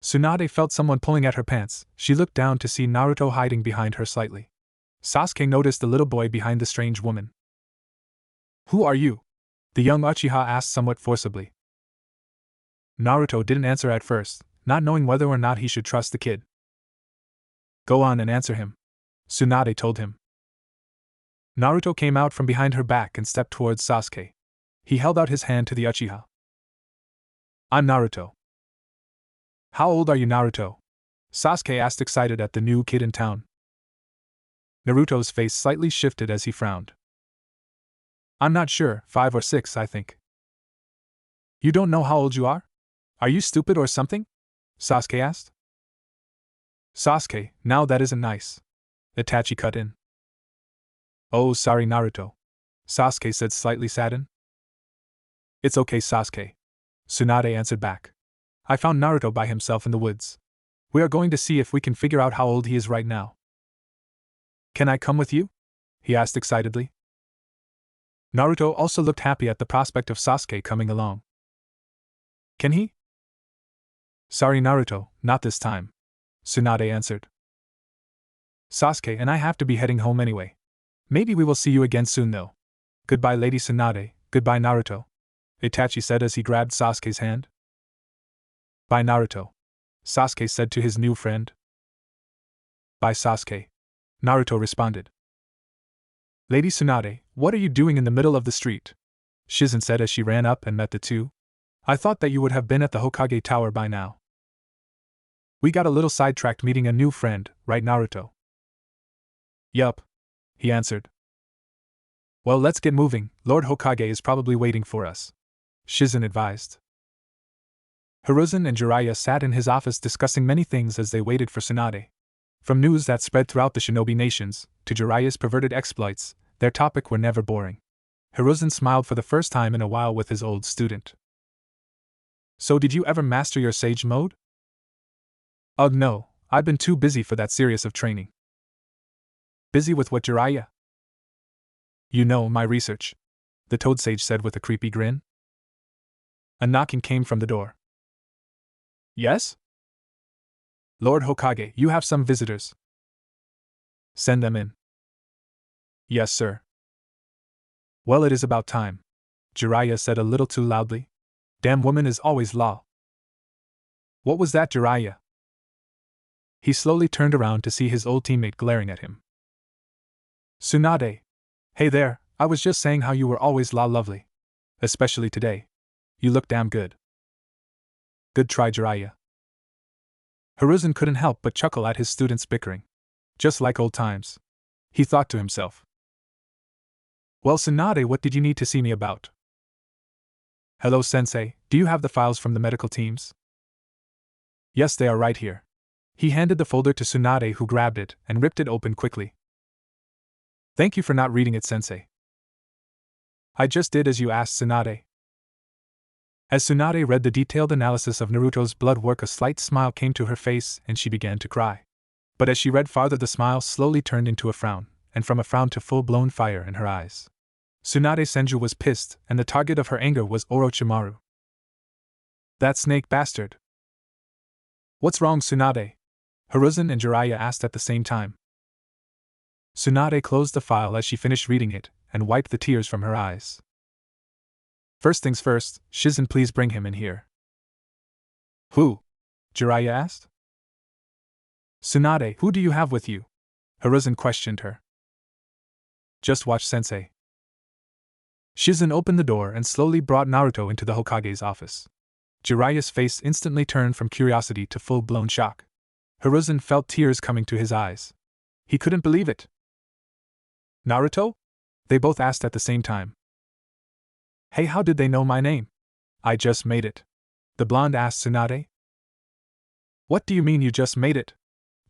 Tsunade felt someone pulling at her pants. She looked down to see Naruto hiding behind her slightly. Sasuke noticed the little boy behind the strange woman. Who are you? The young Uchiha asked somewhat forcibly. Naruto didn't answer at first, not knowing whether or not he should trust the kid. Go on and answer him, Tsunade told him. Naruto came out from behind her back and stepped towards Sasuke. He held out his hand to the Uchiha. I'm Naruto. How old are you, Naruto? Sasuke asked, excited at the new kid in town. Naruto's face slightly shifted as he frowned. I'm not sure, 5 or 6, I think. You don't know how old you are? Are you stupid or something? Sasuke asked. Sasuke, now that isn't nice. Itachi cut in. Oh, sorry, Naruto. Sasuke said, slightly saddened. It's okay, Sasuke. Tsunade answered back. I found Naruto by himself in the woods. We are going to see if we can figure out how old he is right now. Can I come with you? He asked excitedly. Naruto also looked happy at the prospect of Sasuke coming along. Can he? Sorry, Naruto, not this time, Tsunade answered. Sasuke and I have to be heading home anyway. Maybe we will see you again soon though. Goodbye, Lady Tsunade, goodbye, Naruto, Itachi said as he grabbed Sasuke's hand. Bye, Naruto, Sasuke said to his new friend. Bye, Sasuke, Naruto responded. Lady Tsunade, what are you doing in the middle of the street? Shizen said as she ran up and met the two. I thought that you would have been at the Hokage Tower by now. We got a little sidetracked meeting a new friend, right, Naruto? Yup, he answered. Well, let's get moving, Lord Hokage is probably waiting for us, Shizen advised. Hiruzen and Jiraiya sat in his office discussing many things as they waited for Tsunade. From news that spread throughout the shinobi nations, to Jiraiya's perverted exploits, their topic were never boring. Hiruzen smiled for the first time in a while with his old student. So did you ever master your sage mode? Ugh, no, I've been too busy for that serious of training. Busy with what, Jiraiya? You know, my research, the Toad Sage said with a creepy grin. A knocking came from the door. Yes? Lord Hokage, you have some visitors. Send them in. Yes, sir. Well, it is about time, Jiraiya said a little too loudly. Damn woman is always law. What was that, Jiraiya? He slowly turned around to see his old teammate glaring at him. Tsunade. Hey there, I was just saying how you were always lovely. Especially today. You look damn good. Good try, Jiraiya. Hiruzen couldn't help but chuckle at his students' bickering. Just like old times. He thought to himself. Well, Tsunade, what did you need to see me about? Hello, Sensei, do you have the files from the medical teams? Yes, they are right here. He handed the folder to Tsunade, who grabbed it and ripped it open quickly. Thank you for not reading it, Sensei. I just did as you asked, Tsunade. As Tsunade read the detailed analysis of Naruto's blood work, a slight smile came to her face and she began to cry. But as she read farther, the smile slowly turned into a frown, and from a frown to full-blown fire in her eyes. Tsunade Senju was pissed, and the target of her anger was Orochimaru. That snake bastard. What's wrong, Tsunade? Hiruzen and Jiraiya asked at the same time. Tsunade closed the file as she finished reading it, and wiped the tears from her eyes. First things first, Shizen, please bring him in here. Who? Jiraiya asked. Tsunade, who do you have with you? Hiruzen questioned her. Just watch, Sensei. Shizen opened the door and slowly brought Naruto into the Hokage's office. Jiraiya's face instantly turned from curiosity to full-blown shock. Hiruzen felt tears coming to his eyes. He couldn't believe it. Naruto? They both asked at the same time. Hey, how did they know my name? I just made it. The blonde asked Tsunade. What do you mean you just made it?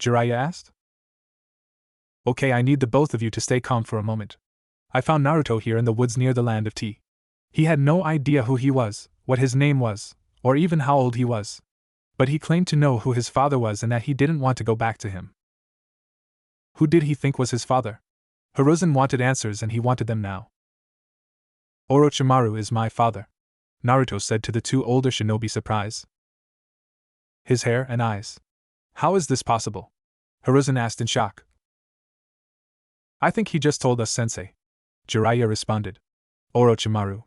Jiraiya asked. Okay, I need the both of you to stay calm for a moment. I found Naruto here in the woods near the Land of Tea. He had no idea who he was, what his name was, or even how old he was. But he claimed to know who his father was and that he didn't want to go back to him. Who did he think was his father? Hiruzen wanted answers and he wanted them now. Orochimaru is my father, Naruto said to the two older shinobi, surprise. His hair and eyes. How is this possible? Hiruzen asked in shock. I think he just told us, Sensei, Jiraiya responded. Orochimaru.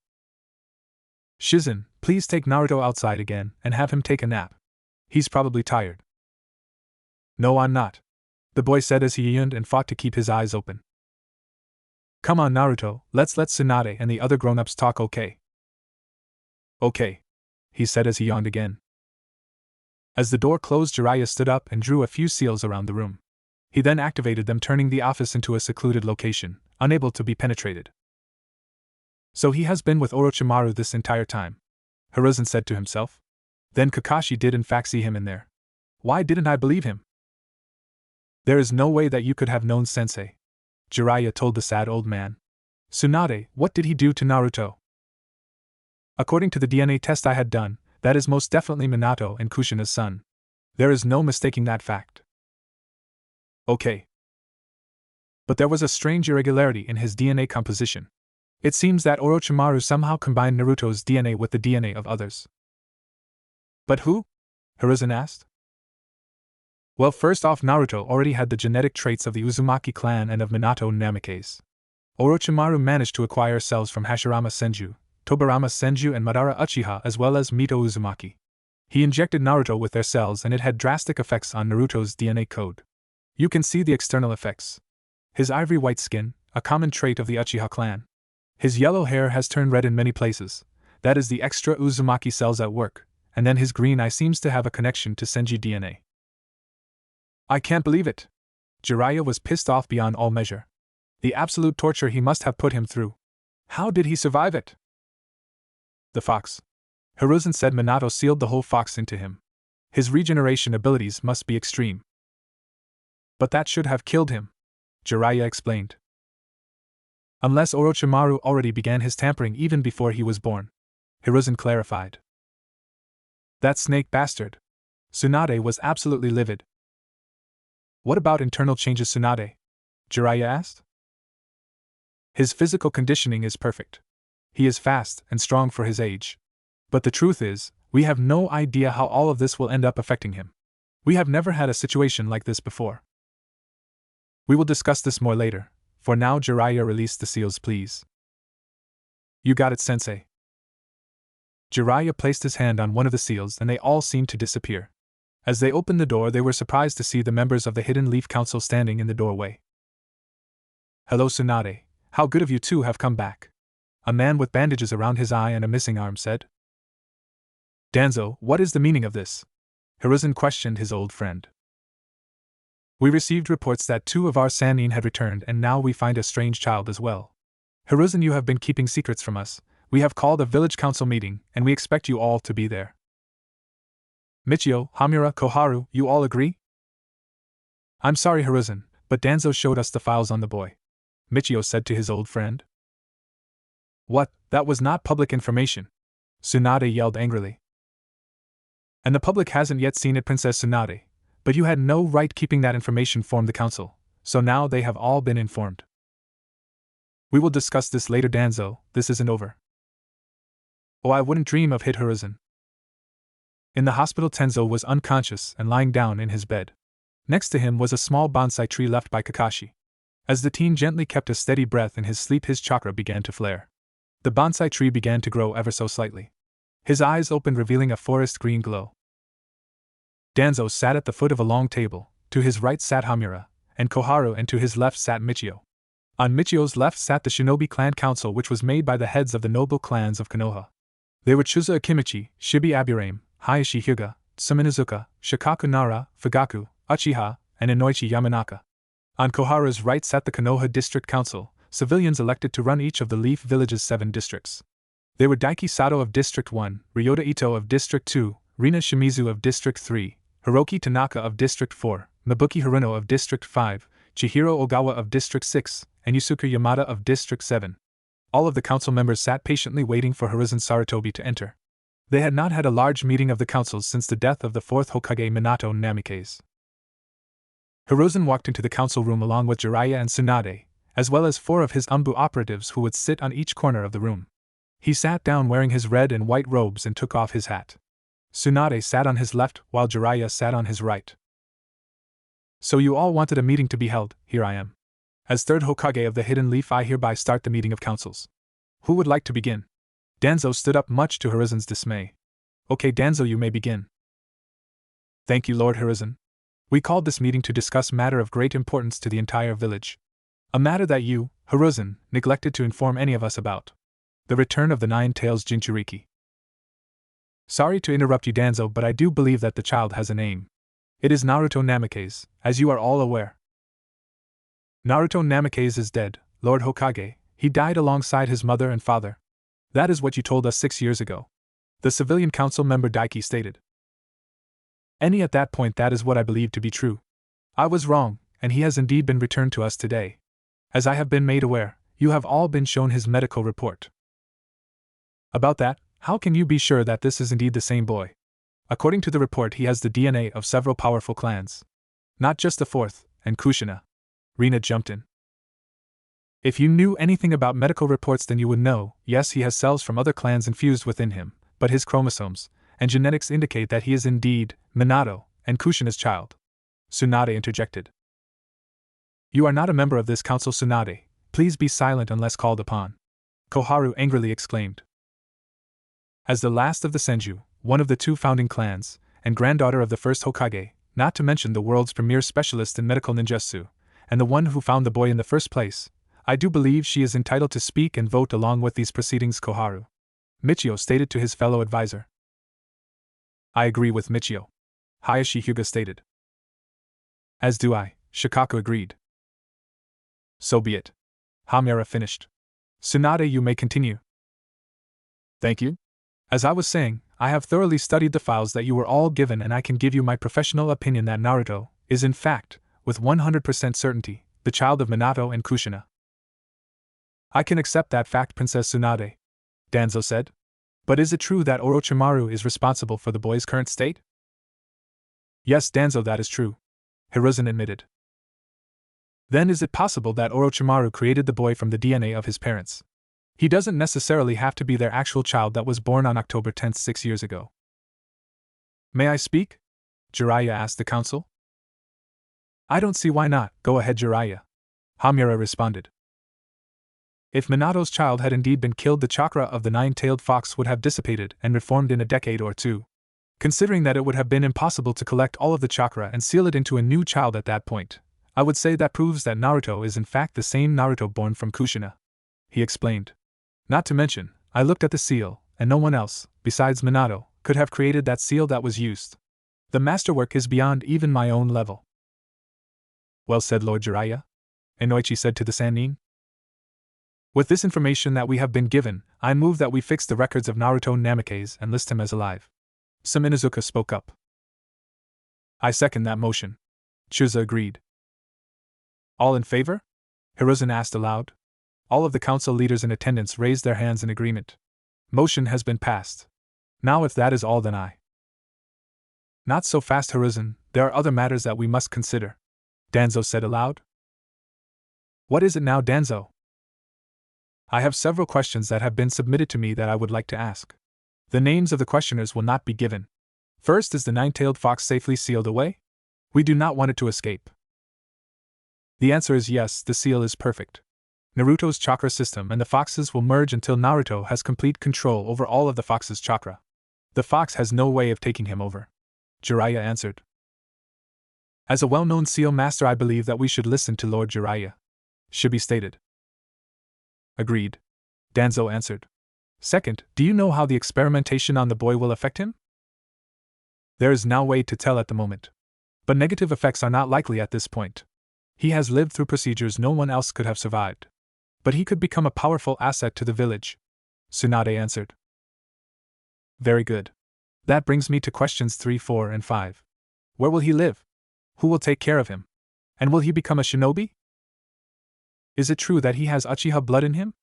Shizen, please take Naruto outside again and have him take a nap. He's probably tired. No, I'm not, the boy said as he yawned and fought to keep his eyes open. Come on, Naruto, let's let Tsunade and the other grown-ups talk, okay? Okay, he said as he yawned again. As the door closed, Jiraiya stood up and drew a few seals around the room. He then activated them, turning the office into a secluded location, unable to be penetrated. So he has been with Orochimaru this entire time, Hiruzen said to himself. Then Kakashi did in fact see him in there. Why didn't I believe him? There is no way that you could have known, Sensei, Jiraiya told the sad old man. Tsunade, what did he do to Naruto? According to the DNA test I had done, that is most definitely Minato and Kushina's son. There is no mistaking that fact. Okay. But there was a strange irregularity in his DNA composition. It seems that Orochimaru somehow combined Naruto's DNA with the DNA of others. But who? Hiruzen asked. Well, first off, Naruto already had the genetic traits of the Uzumaki clan and of Minato Namikaze. Orochimaru managed to acquire cells from Hashirama Senju, Tobirama Senju and Madara Uchiha as well as Mito Uzumaki. He injected Naruto with their cells and it had drastic effects on Naruto's DNA code. You can see the external effects. His ivory white skin, a common trait of the Uchiha clan. His yellow hair has turned red in many places, that is the extra Uzumaki cells at work, and then his green eye seems to have a connection to Senju DNA. I can't believe it. Jiraiya was pissed off beyond all measure. The absolute torture he must have put him through. How did he survive it? The fox. Hiruzen said Minato sealed the whole fox into him. His regeneration abilities must be extreme. But that should have killed him, Jiraiya explained. Unless Orochimaru already began his tampering even before he was born, Hiruzen clarified. That snake bastard. Tsunade was absolutely livid. What about internal changes, Tsunade? Jiraiya asked. His physical conditioning is perfect. He is fast and strong for his age. But the truth is, we have no idea how all of this will end up affecting him. We have never had a situation like this before. We will discuss this more later. For now, Jiraiya, release the seals, please. You got it, Sensei. Jiraiya placed his hand on one of the seals and they all seemed to disappear. As they opened the door, they were surprised to see the members of the Hidden Leaf Council standing in the doorway. Hello, Tsunade. How good of you to have come back. A man with bandages around his eye and a missing arm said. Danzo, what is the meaning of this? Hiruzen questioned his old friend. We received reports that 2 of our Sannin had returned and now we find a strange child as well. Hiruzen, you have been keeping secrets from us. We have called a village council meeting and we expect you all to be there. Michio, Hamura, Koharu, you all agree? I'm sorry, Hiruzen, but Danzo showed us the files on the boy. Michio said to his old friend. What? That was not public information. Tsunade yelled angrily. And the public hasn't yet seen it, Princess Tsunade. But you had no right keeping that information from the council, so now they have all been informed. We will discuss this later, Danzo, this isn't over. Oh, I wouldn't dream of hit Hiruzen. In the hospital, Tenzo was unconscious and lying down in his bed. Next to him was a small bonsai tree left by Kakashi. As the teen gently kept a steady breath in his sleep, his chakra began to flare. The bonsai tree began to grow ever so slightly. His eyes opened, revealing a forest green glow. Danzo sat at the foot of a long table. To his right sat Hamura and Koharu, and to his left sat Michio. On Michio's left sat the Shinobi Clan Council, which was made by the heads of the noble clans of Konoha. They were Chusa Akimichi, Shibi Aburame, Hayashi Hyuga, Suminazuka, Shikaku Nara, Fugaku, Uchiha, and Inoichi Yamanaka. On Koharu's right sat the Konoha District Council, civilians elected to run each of the Leaf Village's 7 districts. They were Daiki Sato of District 1, Ryota Ito of District 2, Rina Shimizu of District 3, Hiroki Tanaka of District 4, Mabuki Haruno of District 5, Chihiro Ogawa of District 6, and Yusuke Yamada of District 7. All of the council members sat patiently waiting for Hiruzen Sarutobi to enter. They had not had a large meeting of the councils since the death of the 4th Hokage Minato Namikaze. Hiruzen walked into the council room along with Jiraiya and Tsunade, as well as 4 of his Umbu operatives who would sit on each corner of the room. He sat down wearing his red and white robes and took off his hat. Tsunade sat on his left while Jiraiya sat on his right. So you all wanted a meeting to be held, here I am. As 3rd Hokage of the Hidden Leaf, I hereby start the meeting of councils. Who would like to begin? Danzo stood up, much to Hiruzen's dismay. Okay, Danzo, you may begin. Thank you, Lord Hiruzen. We called this meeting to discuss matter of great importance to the entire village. A matter that you, Hiruzen, neglected to inform any of us about. The return of the 9 Tails Jinchuriki. Sorry to interrupt you, Danzo, but I do believe that the child has a name. It is Naruto Namikaze, as you are all aware. Naruto Namikaze is dead, Lord Hokage. He died alongside his mother and father. That is what you told us 6 years ago. The civilian council member Daiki stated. At that point, that is what I believed to be true. I was wrong, and he has indeed been returned to us today. As I have been made aware, you have all been shown his medical report. About that, how can you be sure that this is indeed the same boy? According to the report, he has the DNA of several powerful clans. Not just the fourth, and Kushina. Rina jumped in. If you knew anything about medical reports, then you would know, yes, he has cells from other clans infused within him, but his chromosomes and genetics indicate that he is indeed Minato and Kushina's child. Tsunade interjected. You are not a member of this council, Tsunade. Please be silent unless called upon. Koharu angrily exclaimed. As the last of the Senju, one of the two founding clans, and granddaughter of the first Hokage, not to mention the world's premier specialist in medical ninjutsu, and the one who found the boy in the first place, I do believe she is entitled to speak and vote along with these proceedings, Koharu. Michio stated to his fellow advisor. I agree with Michio. Hayashi Hyuga stated. As do I, Shikaku agreed. So be it. Hamiura finished. Tsunade, you may continue. Thank you. As I was saying, I have thoroughly studied the files that you were all given, and I can give you my professional opinion that Naruto is in fact, with 100% certainty, the child of Minato and Kushina. I can accept that fact, Princess Tsunade, Danzo said. But is it true that Orochimaru is responsible for the boy's current state? Yes, Danzo, that is true, Hiruzen admitted. Then is it possible that Orochimaru created the boy from the DNA of his parents? He doesn't necessarily have to be their actual child that was born on October 10th 6 years ago. May I speak? Jiraiya asked the council. I don't see why not, go ahead Jiraiya. Hamiura responded. If Minato's child had indeed been killed, the chakra of the nine-tailed fox would have dissipated and reformed in a decade or two. Considering that it would have been impossible to collect all of the chakra and seal it into a new child at that point, I would say that proves that Naruto is in fact the same Naruto born from Kushina. He explained. Not to mention, I looked at the seal, and no one else, besides Minato, could have created that seal that was used. The masterwork is beyond even my own level. Well said, Lord Jiraiya, Inoichi said to the Sannin. With this information that we have been given, I move that we fix the records of Naruto Namikaze and list him as alive. Some Inuzuka spoke up. I second that motion. Chuza agreed. All in favor? Hiruzen asked aloud. All of the council leaders in attendance raised their hands in agreement. Motion has been passed. Now if that is all, then I. Not so fast, Hiruzen, there are other matters that we must consider, Danzo said aloud. What is it now, Danzo? I have several questions that have been submitted to me that I would like to ask. The names of the questioners will not be given. First, is the nine-tailed fox safely sealed away? We do not want it to escape. The answer is yes, the seal is perfect. Naruto's chakra system and the fox's will merge until Naruto has complete control over all of the fox's chakra. The fox has no way of taking him over. Jiraiya answered. As a well-known seal master, I believe that we should listen to Lord Jiraiya, Shibi stated. Agreed, Danzo answered. Second, do you know how the experimentation on the boy will affect him? There is no way to tell at the moment. But negative effects are not likely at this point. He has lived through procedures no one else could have survived. But he could become a powerful asset to the village, Tsunade answered. Very good. That brings me to questions 3, 4, and 5. Where will he live? Who will take care of him? And will he become a shinobi? Is it true that he has Uchiha blood in him?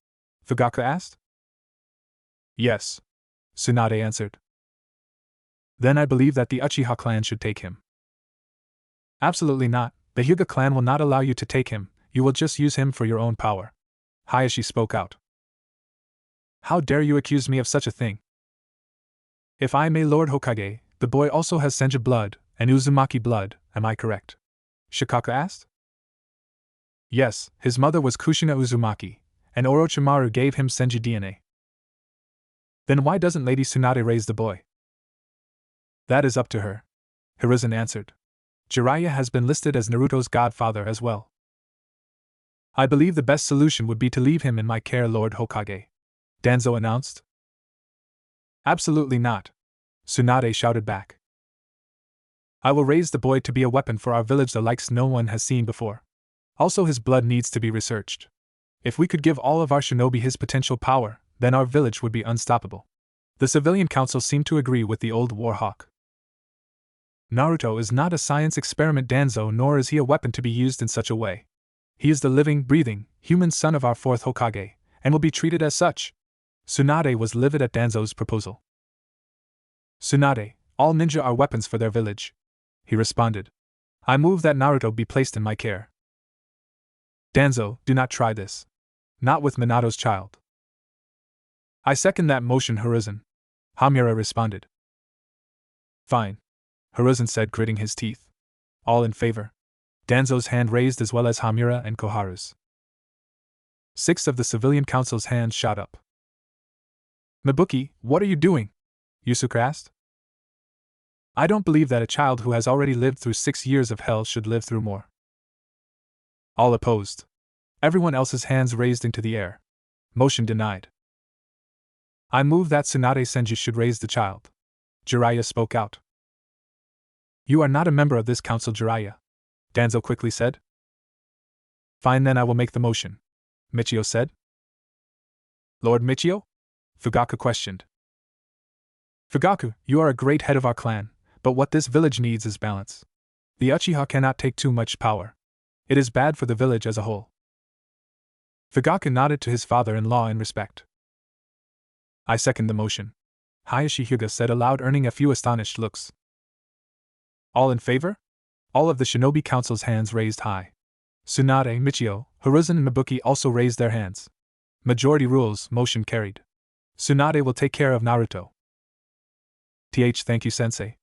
Fugaku asked. Yes, Tsunade answered. Then I believe that the Uchiha clan should take him. Absolutely not, the Hyuga clan will not allow you to take him, you will just use him for your own power. Hayashi spoke out. How dare you accuse me of such a thing? If I may, Lord Hokage, the boy also has Senju blood and Uzumaki blood, am I correct? Shikaku asked. Yes, his mother was Kushina Uzumaki, and Orochimaru gave him Senju DNA. Then why doesn't Lady Tsunade raise the boy? That is up to her, Hiruzen answered. Jiraiya has been listed as Naruto's godfather as well. I believe the best solution would be to leave him in my care, Lord Hokage, Danzo announced. Absolutely not, Tsunade shouted back. I will raise the boy to be a weapon for our village the likes no one has seen before. Also, his blood needs to be researched. If we could give all of our shinobi his potential power, then our village would be unstoppable. The civilian council seemed to agree with the old warhawk. Naruto is not a science experiment, Danzo, nor is he a weapon to be used in such a way. He is the living, breathing, human son of our fourth Hokage, and will be treated as such. Tsunade was livid at Danzo's proposal. Tsunade, all ninja are weapons for their village, he responded. I move that Naruto be placed in my care. Danzo, do not try this. Not with Minato's child. I second that motion, Hiruzen, Hamura responded. Fine, Hiruzen said, gritting his teeth. All in favor? Danzo's hand raised as well as Hamura and Koharu's. 6 of the civilian council's hands shot up. Mibuki, what are you doing? Yusuke asked. I don't believe that a child who has already lived through 6 years of hell should live through more. All opposed. Everyone else's hands raised into the air. Motion denied. I move that Tsunade Senju should raise the child. Jiraiya spoke out. You are not a member of this council, Jiraiya, Danzo quickly said. Fine, then I will make the motion, Michio said. Lord Michio? Fugaku questioned. Fugaku, you are a great head of our clan, but what this village needs is balance. The Uchiha cannot take too much power. It is bad for the village as a whole. Fugaku nodded to his father-in-law in respect. I second the motion, Hayashi Hyuga said aloud, earning a few astonished looks. All in favor? All of the shinobi council's hands raised high. Tsunade, Michio, Hiruzen and Mibuki also raised their hands. Majority rules, motion carried. Tsunade will take care of Naruto. Thank you, sensei.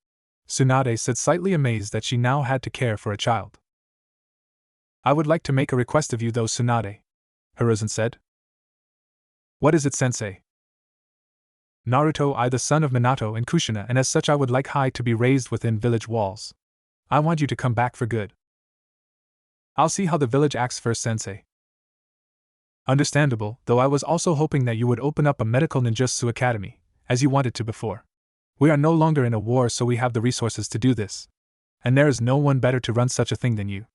Tsunade said, slightly amazed that she now had to care for a child. I would like to make a request of you though, Tsunade, Hiruzen said. What is it, sensei? Naruto, I the son of Minato and Kushina, and as such I would like Hai to be raised within village walls. I want you to come back for good. I'll see how the village acts first, sensei. Understandable, though I was also hoping that you would open up a medical ninjutsu academy, as you wanted to before. We are no longer in a war, so we have the resources to do this. And there is no one better to run such a thing than you.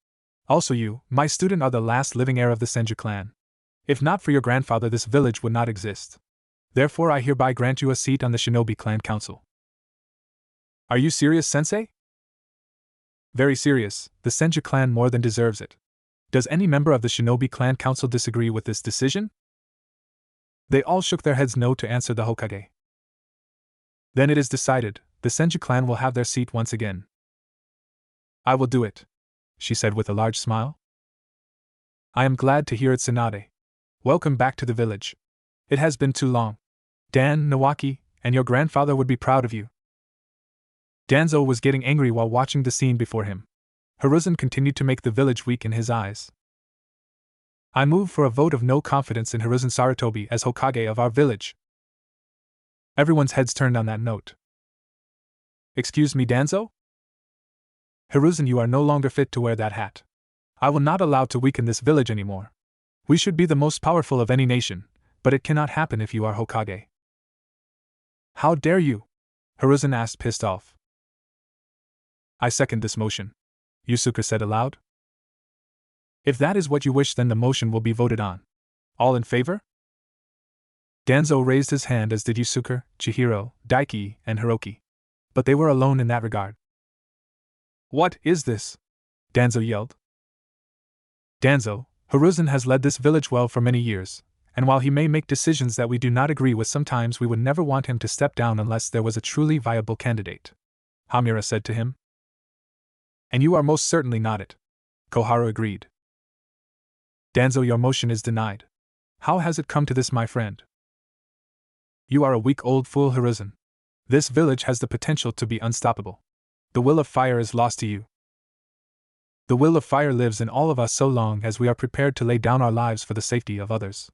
Also you, my student, are the last living heir of the Senju clan. If not for your grandfather, this village would not exist. Therefore I hereby grant you a seat on the Shinobi Clan Council. Are you serious, sensei? Very serious, the Senju clan more than deserves it. Does any member of the Shinobi Clan Council disagree with this decision? They all shook their heads no to answer the Hokage. Then it is decided, the Senju clan will have their seat once again. I will do it, she said with a large smile. I am glad to hear it, Tsunade. Welcome back to the village. It has been too long. Dan, Nawaki, and your grandfather would be proud of you. Danzo was getting angry while watching the scene before him. Hiruzen continued to make the village weak in his eyes. I move for a vote of no confidence in Hiruzen Sarutobi as Hokage of our village. Everyone's heads turned on that note. Excuse me, Danzo? Hiruzen, you are no longer fit to wear that hat. I will not allow to weaken this village anymore. We should be the most powerful of any nation, but it cannot happen if you are Hokage. How dare you? Hiruzen asked, pissed off. I second this motion, Yusuke said aloud. If that is what you wish, then the motion will be voted on. All in favor? Danzo raised his hand, as did Yusuke, Chihiro, Daiki, and Hiroki. But they were alone in that regard. What is this? Danzo yelled. Danzo, Hiruzen has led this village well for many years, and while he may make decisions that we do not agree with sometimes, we would never want him to step down unless there was a truly viable candidate, Hamura said to him. And you are most certainly not it, Koharu agreed. Danzo, your motion is denied. How has it come to this, my friend? You are a weak old fool, Hiruzen. This village has the potential to be unstoppable. The will of fire is lost to you. The will of fire lives in all of us so long as we are prepared to lay down our lives for the safety of others.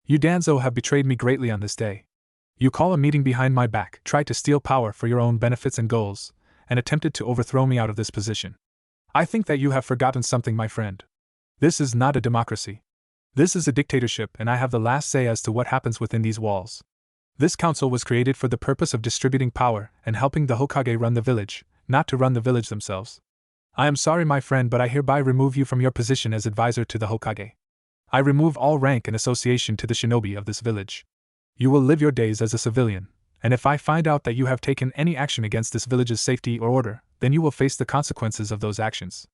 You, Danzo, have betrayed me greatly on this day. You call a meeting behind my back, tried to steal power for your own benefits and goals, and attempted to overthrow me out of this position. I think that you have forgotten something, my friend. This is not a democracy. This is a dictatorship, and I have the last say as to what happens within these walls. This council was created for the purpose of distributing power and helping the Hokage run the village, not to run the village themselves. I am sorry, my friend, but I hereby remove you from your position as advisor to the Hokage. I remove all rank and association to the shinobi of this village. You will live your days as a civilian, and if I find out that you have taken any action against this village's safety or order, then you will face the consequences of those actions.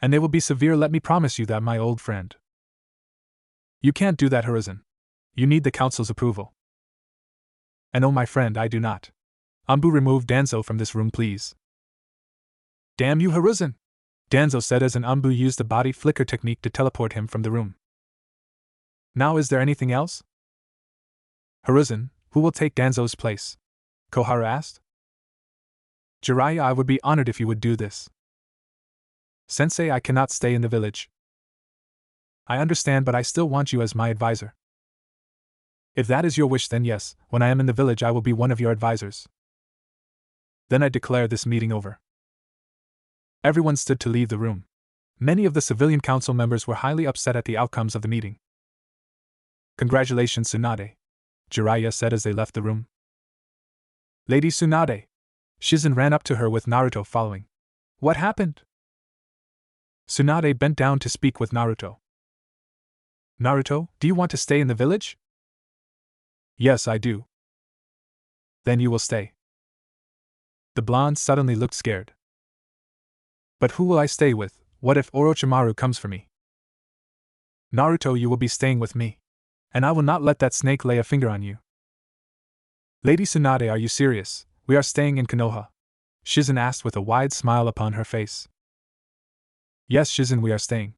And they will be severe, let me promise you that, my old friend. You can't do that, Hiruzen. You need the council's approval. And oh, my friend, I do not. Anbu, remove Danzo from this room, please. Damn you, Hiruzen! Danzo said as an Anbu used the body flicker technique to teleport him from the room. Now, is there anything else? Hiruzen, who will take Danzo's place? Koharu asked. Jiraiya, I would be honored if you would do this. Sensei, I cannot stay in the village. I understand, but I still want you as my advisor. If that is your wish, then yes, when I am in the village I will be one of your advisors. Then I declare this meeting over. Everyone stood to leave the room. Many of the civilian council members were highly upset at the outcomes of the meeting. Congratulations, Tsunade, Jiraiya said as they left the room. Lady Tsunade. Shizen ran up to her with Naruto following. What happened? Tsunade bent down to speak with Naruto. Naruto, do you want to stay in the village? Yes, I do. Then you will stay. The blonde suddenly looked scared. But who will I stay with? What if Orochimaru comes for me? Naruto, you will be staying with me. And I will not let that snake lay a finger on you. Lady Tsunade, are you serious? We are staying in Konoha? Shizen asked with a wide smile upon her face. Yes, Shizen, we are staying.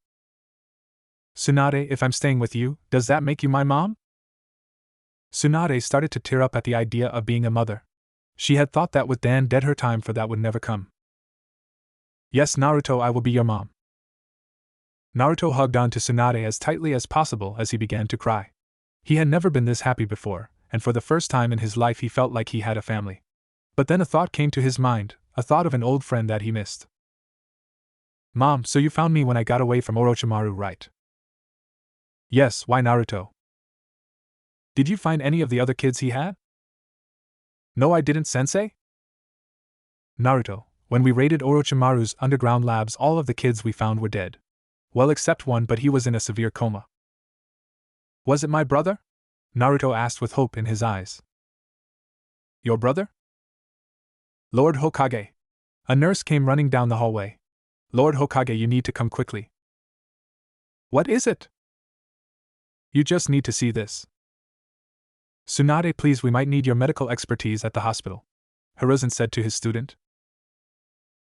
Tsunade, if I'm staying with you, does that make you my mom? Tsunade started to tear up at the idea of being a mother. She had thought that with Dan dead her time for that would never come. Yes, Naruto, I will be your mom. Naruto hugged on to Tsunade as tightly as possible as he began to cry. He had never been this happy before, and for the first time in his life he felt like he had a family. But then a thought came to his mind, a thought of an old friend that he missed. Mom, so you found me when I got away from Orochimaru, right? Yes, why, Naruto? Did you find any of the other kids he had? No, I didn't, Sensei. Naruto, when we raided Orochimaru's underground labs, all of the kids we found were dead. Well, except one, but he was in a severe coma. Was it my brother? Naruto asked with hope in his eyes. Your brother? Lord Hokage. A nurse came running down the hallway. Lord Hokage, you need to come quickly. What is it? You just need to see this. Tsunade, please, we might need your medical expertise at the hospital, Hiruzen said to his student.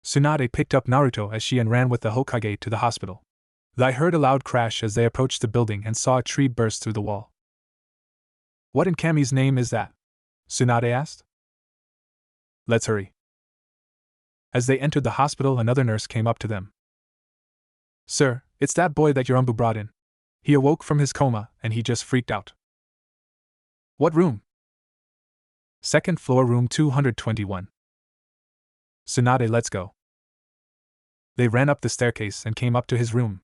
Tsunade picked up Naruto as she and ran with the Hokage to the hospital. They heard a loud crash as they approached the building and saw a tree burst through the wall. What in Kami's name is that? Tsunade asked. Let's hurry. As they entered the hospital, another nurse came up to them. Sir, it's that boy that your Umbu brought in. He awoke from his coma, and he just freaked out. What room? Second floor, room 221. Tsunade, let's go. They ran up the staircase and came up to his room.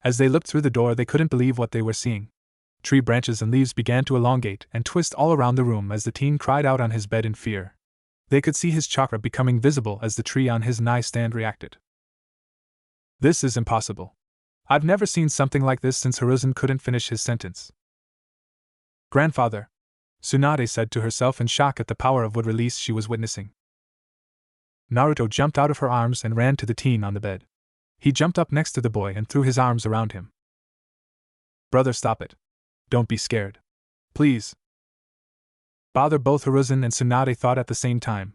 As they looked through the door, they couldn't believe what they were seeing. Tree branches and leaves began to elongate and twist all around the room as the teen cried out on his bed in fear. They could see his chakra becoming visible as the tree on his nightstand reacted. This is impossible. I've never seen something like this since Hiruzen couldn't finish his sentence. Grandfather, Tsunade said to herself in shock at the power of wood release she was witnessing. Naruto jumped out of her arms and ran to the teen on the bed. He jumped up next to the boy and threw his arms around him. Brother, stop it. Don't be scared. Please. Bother, both Hiruzen and Tsunade thought at the same time.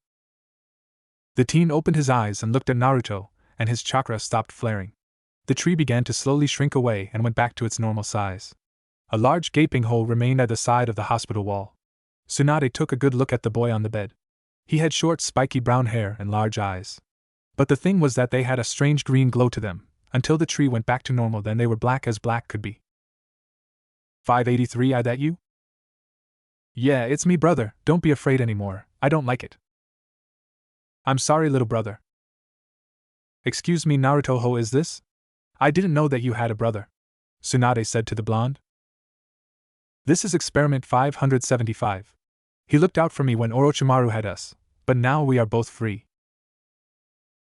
The teen opened his eyes and looked at Naruto, and his chakra stopped flaring. The tree began to slowly shrink away and went back to its normal size. A large gaping hole remained at the side of the hospital wall. Tsunade took a good look at the boy on the bed. He had short, spiky brown hair and large eyes. But the thing was that they had a strange green glow to them. Until the tree went back to normal, then they were black as black could be. 583, that you? Yeah, it's me, brother. Don't be afraid anymore. I don't like it. I'm sorry, little brother. Excuse me, Naruto, who is this? I didn't know that you had a brother, Tsunade said to the blonde. This is experiment 575. He looked out for me when Orochimaru had us, but now we are both free.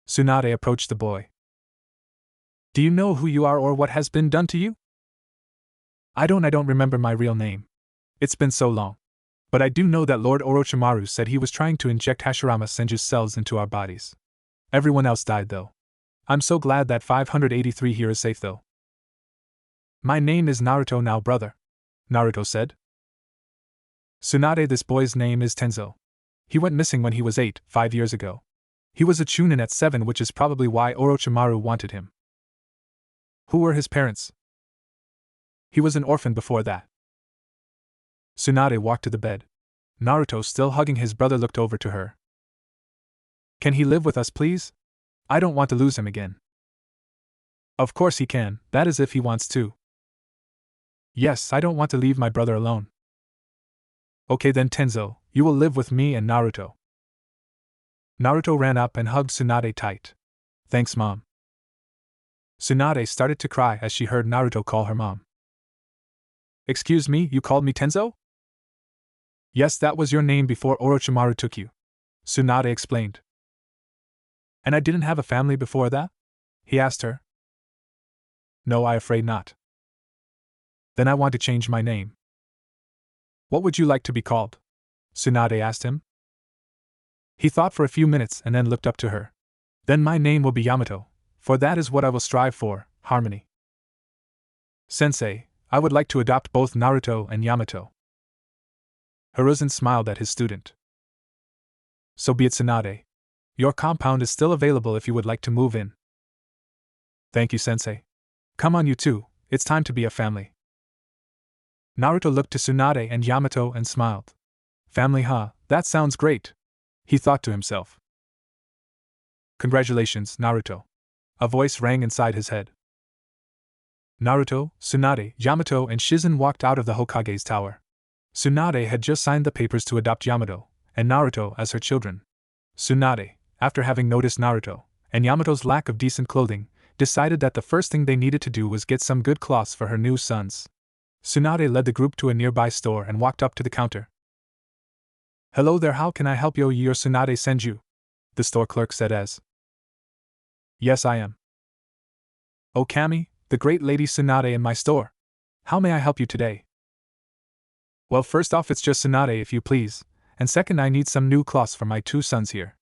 Tsunade approached the boy. Do you know who you are or what has been done to you? I don't remember my real name. It's been so long. But I do know that Lord Orochimaru said he was trying to inject Hashirama Senju's cells into our bodies. Everyone else died though. I'm so glad that 583 here is safe though. My name is Naruto now, brother, Naruto said. Tsunade, this boy's name is Tenzo. He went missing when he was 8, 5 years ago. He was a chunin at 7, which is probably why Orochimaru wanted him. Who were his parents? He was an orphan before that. Tsunade walked to the bed. Naruto, still hugging his brother, looked over to her. Can he live with us, please? I don't want to lose him again. Of course he can, that is if he wants to. Yes, I don't want to leave my brother alone. Okay then, Tenzo, you will live with me and Naruto. Naruto ran up and hugged Tsunade tight. Thanks, Mom. Tsunade started to cry as she heard Naruto call her mom. Excuse me, you called me Tenzo? Yes, that was your name before Orochimaru took you, Tsunade explained. And I didn't have a family before that? He asked her. No, I afraid not. Then I want to change my name. What would you like to be called? Tsunade asked him. He thought for a few minutes and then looked up to her. Then my name will be Yamato, for that is what I will strive for, harmony. Sensei, I would like to adopt both Naruto and Yamato. Hiruzen smiled at his student. So be it, Tsunade. Your compound is still available if you would like to move in. Thank you, Sensei. Come on, you two, it's time to be a family. Naruto looked to Tsunade and Yamato and smiled. Family, huh? That sounds great, he thought to himself. Congratulations, Naruto. A voice rang inside his head. Naruto, Tsunade, Yamato, and Shizen walked out of the Hokage's tower. Tsunade had just signed the papers to adopt Yamato and Naruto as her children. Tsunade, after having noticed Naruto and Yamato's lack of decent clothing, decided that the first thing they needed to do was get some good cloths for her new sons. Tsunade led the group to a nearby store and walked up to the counter. Hello there, how can I help you? Your Tsunade Senju? The store clerk said as. Yes, I am. Oh, Kami, the great lady Tsunade in my store. How may I help you today? Well, first off, it's just Tsunade, if you please, and second, I need some new cloths for my 2 sons here.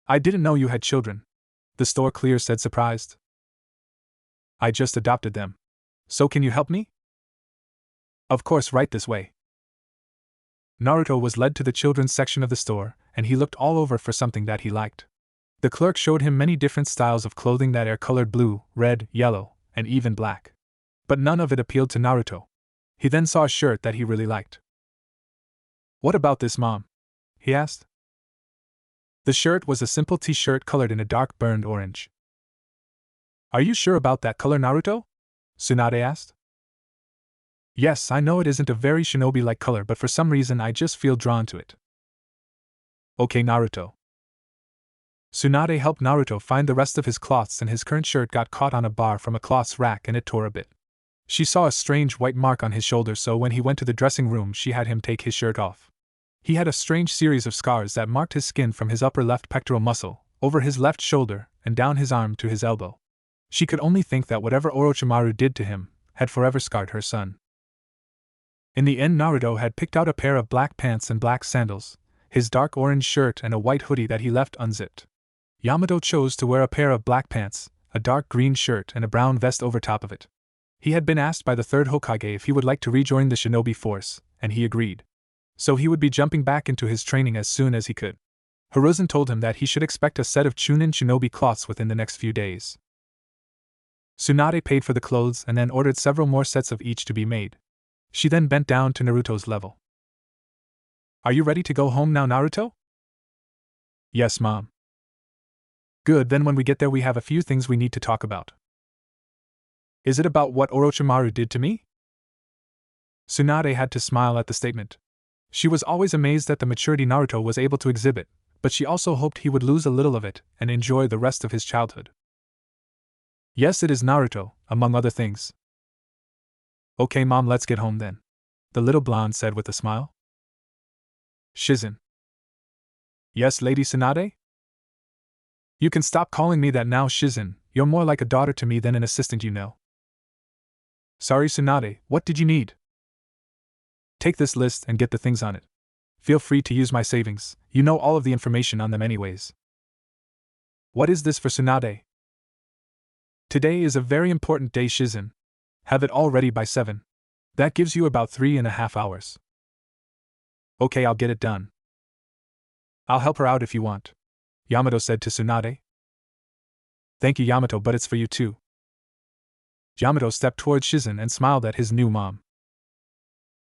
I didn't know you had children, the store clerk said, surprised. I just adopted them. So can you help me? Of course, right this way. Naruto was led to the children's section of the store, and he looked all over for something that he liked. The clerk showed him many different styles of clothing that are colored blue, red, yellow, and even black. But none of it appealed to Naruto. He then saw a shirt that he really liked. What about this, Mom? He asked. The shirt was a simple t-shirt colored in a dark burned orange. Are you sure about that color, Naruto? Tsunade asked. Yes, I know it isn't a very shinobi-like color, but for some reason I just feel drawn to it. Okay, Naruto. Tsunade helped Naruto find the rest of his cloths, and his current shirt got caught on a bar from a cloths rack and it tore a bit. She saw a strange white mark on his shoulder, so when he went to the dressing room she had him take his shirt off. He had a strange series of scars that marked his skin from his upper left pectoral muscle, over his left shoulder, and down his arm to his elbow. She could only think that whatever Orochimaru did to him had forever scarred her son. In the end, Naruto had picked out a pair of black pants and black sandals, his dark orange shirt and a white hoodie that he left unzipped. Yamato chose to wear a pair of black pants, a dark green shirt and a brown vest over top of it. He had been asked by the third Hokage if he would like to rejoin the shinobi force, and he agreed. So he would be jumping back into his training as soon as he could. Hiruzen told him that he should expect a set of Chunin shinobi cloths within the next few days. Tsunade paid for the clothes and then ordered several more sets of each to be made. She then bent down to Naruto's level. Are you ready to go home now, Naruto? Yes, Mom. Good, then when we get there we have a few things we need to talk about. Is it about what Orochimaru did to me? Tsunade had to smile at the statement. She was always amazed at the maturity Naruto was able to exhibit, but she also hoped he would lose a little of it and enjoy the rest of his childhood. Yes, it is Naruto, among other things. Okay, Mom, let's get home then, the little blonde said with a smile. Shizen. Yes, Lady Tsunade? You can stop calling me that now, Shizen. You're more like a daughter to me than an assistant, you know. Sorry, Tsunade, what did you need? Take this list and get the things on it. Feel free to use my savings, you know all of the information on them anyways. What is this for Tsunade? Today is a very important day, Shizen. Have it all ready by 7. That gives you about 3.5 hours. Okay, I'll get it done. I'll help her out if you want, Yamato said to Tsunade. Thank you, Yamato, but it's for you too. Yamato stepped towards Shizen and smiled at his new mom.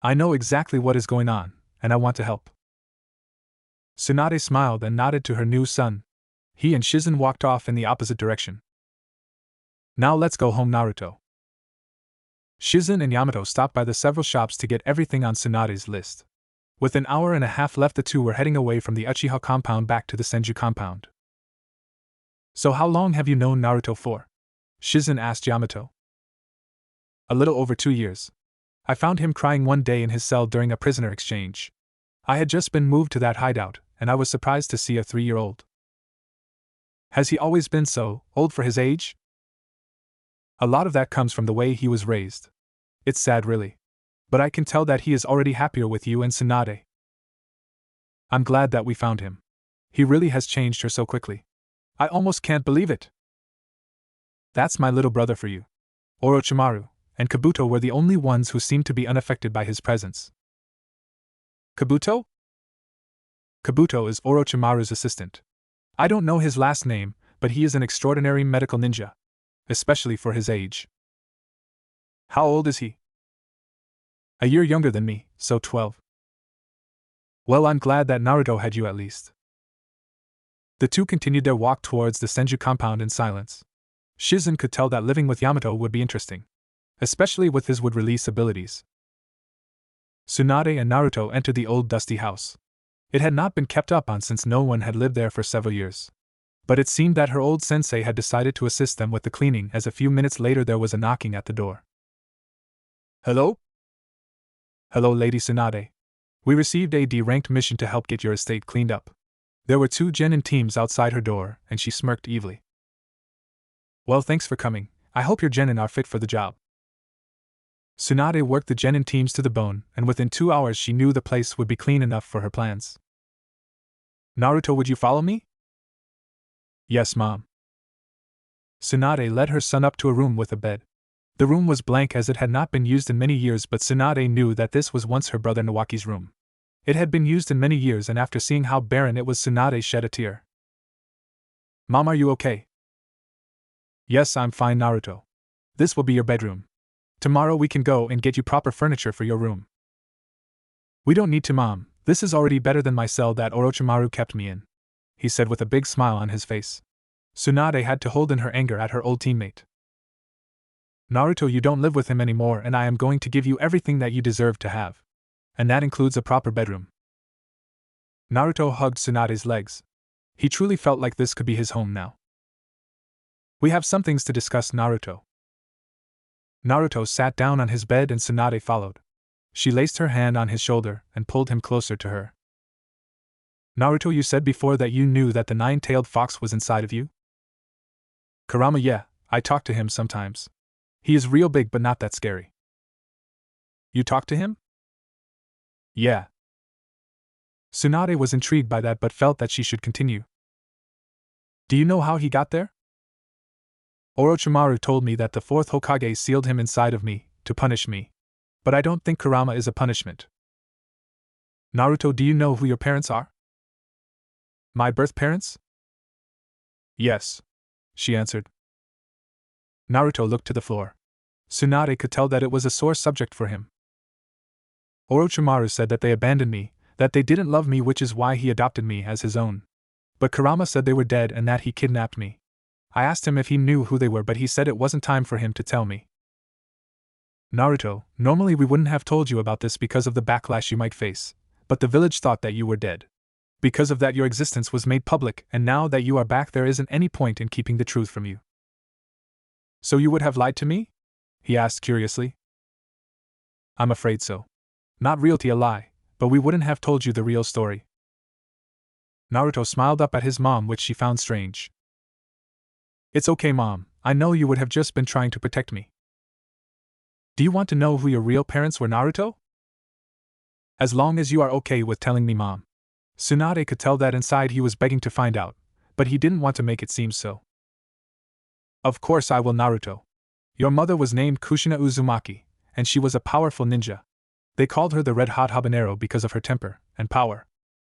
I know exactly what is going on, and I want to help. Tsunade smiled and nodded to her new son. He and Shizen walked off in the opposite direction. Now let's go home, Naruto. Shizen and Yamato stopped by the several shops to get everything on Tsunade's list. With an hour and a half left, the two were heading away from the Uchiha compound back to the Senju compound. So how long have you known Naruto for? Shizen asked Yamato. A little over 2 years. I found him crying one day in his cell during a prisoner exchange. I had just been moved to that hideout, and I was surprised to see a 3-year-old. Has he always been so old for his age? A lot of that comes from the way he was raised. It's sad, really. But I can tell that he is already happier with you and Tsunade. I'm glad that we found him. He really has changed her so quickly. I almost can't believe it. That's my little brother for you. Orochimaru and Kabuto were the only ones who seemed to be unaffected by his presence. Kabuto? Kabuto is Orochimaru's assistant. I don't know his last name, but he is an extraordinary medical ninja. Especially for his age. How old is he? A year younger than me, so 12. Well, I'm glad that Naruto had you at least. The two continued their walk towards the Senju compound in silence. Shizen could tell that living with Yamato would be interesting, especially with his would-release abilities. Tsunade and Naruto entered the old dusty house. It had not been kept up on since no one had lived there for several years. But it seemed that her old sensei had decided to assist them with the cleaning, as a few minutes later there was a knocking at the door. Hello? Hello, Lady Tsunade. We received a D-ranked mission to help get your estate cleaned up. There were 2 genin teams outside her door, and she smirked evilly. Well, thanks for coming. I hope your genin are fit for the job. Tsunade worked the genin teams to the bone, and within 2 hours she knew the place would be clean enough for her plans. Naruto, would you follow me? Yes, Mom. Tsunade led her son up to a room with a bed. The room was blank as it had not been used in many years, but Tsunade knew that this was once her brother Nawaki's room. It had been used in many years, and after seeing how barren it was, Tsunade shed a tear. Mom, are you okay? Yes, I'm fine, Naruto. This will be your bedroom. Tomorrow we can go and get you proper furniture for your room. We don't need to, Mom. This is already better than my cell that Orochimaru kept me in, he said with a big smile on his face. Tsunade had to hold in her anger at her old teammate. Naruto, you don't live with him anymore, and I am going to give you everything that you deserve to have. And that includes a proper bedroom. Naruto hugged Tsunade's legs. He truly felt like this could be his home now. We have some things to discuss, Naruto. Naruto sat down on his bed and Tsunade followed. She laced her hand on his shoulder and pulled him closer to her. Naruto, you said before that you knew that the 9-tailed fox was inside of you? Kurama, yeah, I talk to him sometimes. He is real big but not that scary. You talk to him? Yeah. Tsunade was intrigued by that but felt that she should continue. Do you know how he got there? Orochimaru told me that the 4th Hokage sealed him inside of me, to punish me. But I don't think Kurama is a punishment. Naruto, do you know who your parents are? My birth parents? Yes, she answered. Naruto looked to the floor. Tsunade could tell that it was a sore subject for him. Orochimaru said that they abandoned me, that they didn't love me, which is why he adopted me as his own. But Kurama said they were dead and that he kidnapped me. I asked him if he knew who they were, but he said it wasn't time for him to tell me. Naruto, normally we wouldn't have told you about this because of the backlash you might face, but the village thought that you were dead. Because of that, your existence was made public, and now that you are back, there isn't any point in keeping the truth from you. So you would have lied to me? He asked curiously. I'm afraid so. Not really a lie, but we wouldn't have told you the real story. Naruto smiled up at his mom, which she found strange. It's okay, Mom. I know you would have just been trying to protect me. Do you want to know who your real parents were, Naruto? As long as you are okay with telling me, Mom. Tsunade could tell that inside he was begging to find out, but he didn't want to make it seem so. Of course I will, Naruto. Your mother was named Kushina Uzumaki, and she was a powerful ninja. They called her the Red Hot Habanero because of her temper and power.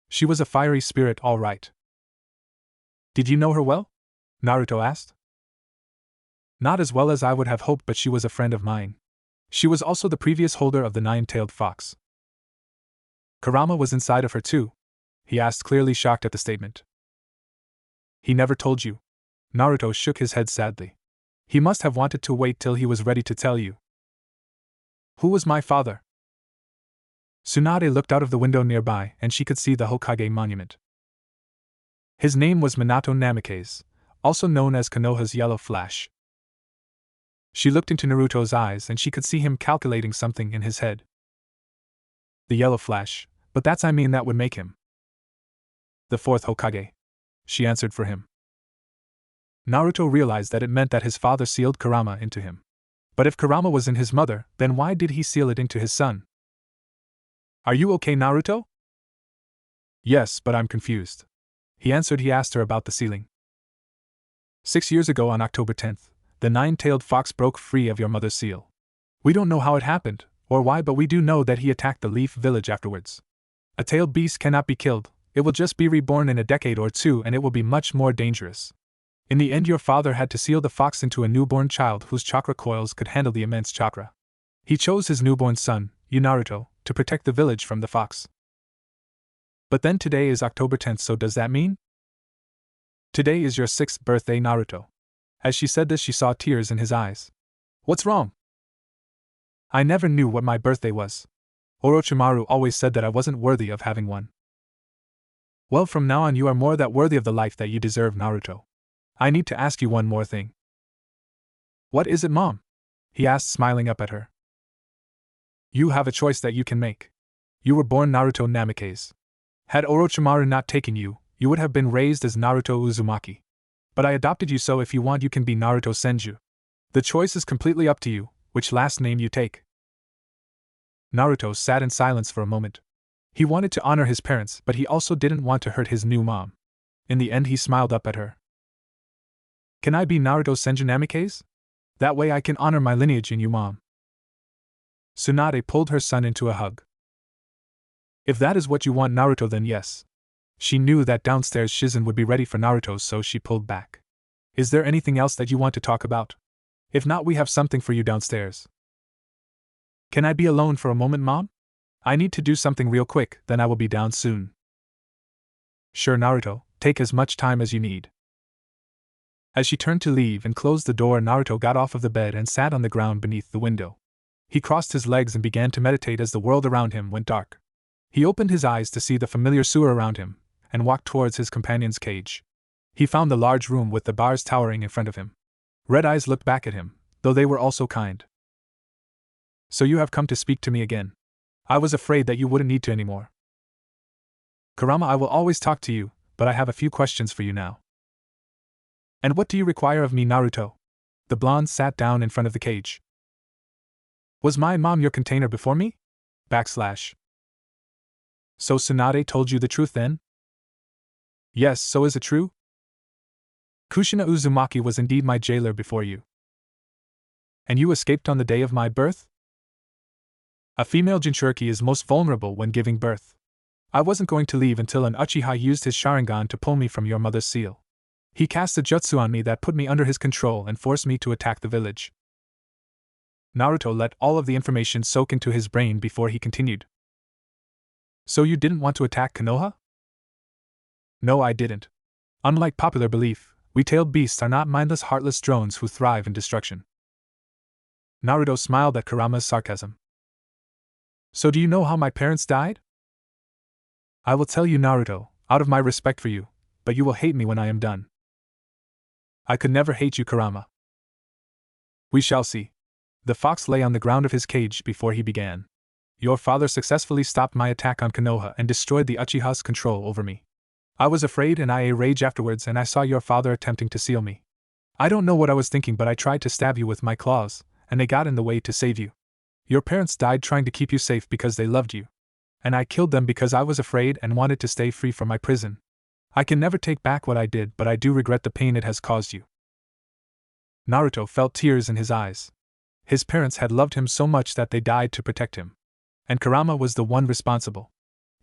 She was a fiery spirit, all right. Did you know her well? Naruto asked. Not as well as I would have hoped, but she was a friend of mine. She was also the previous holder of the nine-tailed fox. Kurama was inside of her too? He asked, clearly shocked at the statement. He never told you. Naruto shook his head sadly. He must have wanted to wait till he was ready to tell you. Who was my father? Tsunade looked out of the window nearby, and she could see the Hokage monument. His name was Minato Namikaze, also known as Konoha's Yellow Flash. She looked into Naruto's eyes and she could see him calculating something in his head. The Yellow Flash, but that would make him the fourth Hokage. She answered for him. Naruto realized that it meant that his father sealed Kurama into him. But if Kurama was in his mother, then why did he seal it into his son? Are you okay, Naruto? Yes, but I'm confused. He answered. He asked her about the sealing. 6 years ago on October 10th, the nine-tailed fox broke free of your mother's seal. We don't know how it happened, or why, but we do know that he attacked the Leaf Village afterwards. A tailed beast cannot be killed, it will just be reborn in a decade or two and it will be much more dangerous. In the end, your father had to seal the fox into a newborn child whose chakra coils could handle the immense chakra. He chose his newborn son, you Naruto, to protect the village from the fox. But then today is October 10th, so does that mean? Today is your 6th birthday, Naruto. As she said this, she saw tears in his eyes. What's wrong? I never knew what my birthday was. Orochimaru always said that I wasn't worthy of having one. Well, from now on you are more that worthy of the life that you deserve, Naruto. I need to ask you one more thing. What is it, Mom? He asked, smiling up at her. You have a choice that you can make. You were born Naruto Namikaze. Had Orochimaru not taken you, you would have been raised as Naruto Uzumaki. But I adopted you, so if you want you can be Naruto Senju. The choice is completely up to you, which last name you take. Naruto sat in silence for a moment. He wanted to honor his parents, but he also didn't want to hurt his new mom. In the end, he smiled up at her. Can I be Naruto Senju Namikaze? That way I can honor my lineage in you, Mom. Tsunade pulled her son into a hug. If that is what you want, Naruto, then yes. She knew that downstairs Shizen would be ready for Naruto, so she pulled back. Is there anything else that you want to talk about? If not, we have something for you downstairs. Can I be alone for a moment, Mom? I need to do something real quick, then I will be down soon. Sure, Naruto, take as much time as you need. As she turned to leave and closed the door, Naruto got off of the bed and sat on the ground beneath the window. He crossed his legs and began to meditate as the world around him went dark. He opened his eyes to see the familiar sewer around him, and walked towards his companion's cage. He found the large room with the bars towering in front of him. Red Eyes looked back at him, though they were also kind. So you have come to speak to me again. I was afraid that you wouldn't need to anymore. Kurama, I will always talk to you, but I have a few questions for you now. And what do you require of me, Naruto? The blonde sat down in front of the cage. Was my mom your container before me? /. So Tsunade told you the truth then? Yes, so is it true? Kushina Uzumaki was indeed my jailer before you. And you escaped on the day of my birth? A female Jinchuriki is most vulnerable when giving birth. I wasn't going to leave until an Uchiha used his Sharingan to pull me from your mother's seal. He cast a jutsu on me that put me under his control and forced me to attack the village. Naruto let all of the information soak into his brain before he continued. So you didn't want to attack Konoha? No, I didn't. Unlike popular belief, we tailed beasts are not mindless, heartless drones who thrive in destruction. Naruto smiled at Kurama's sarcasm. So do you know how my parents died? I will tell you, Naruto, out of my respect for you, but you will hate me when I am done. I could never hate you, Kurama. We shall see. The fox lay on the ground of his cage before he began. Your father successfully stopped my attack on Konoha and destroyed the Uchiha's control over me. I was afraid and I ate rage afterwards, and I saw your father attempting to seal me. I don't know what I was thinking, but I tried to stab you with my claws, and they got in the way to save you. Your parents died trying to keep you safe because they loved you. And I killed them because I was afraid and wanted to stay free from my prison. I can never take back what I did, but I do regret the pain it has caused you. Naruto felt tears in his eyes. His parents had loved him so much that they died to protect him. And Kurama was the one responsible.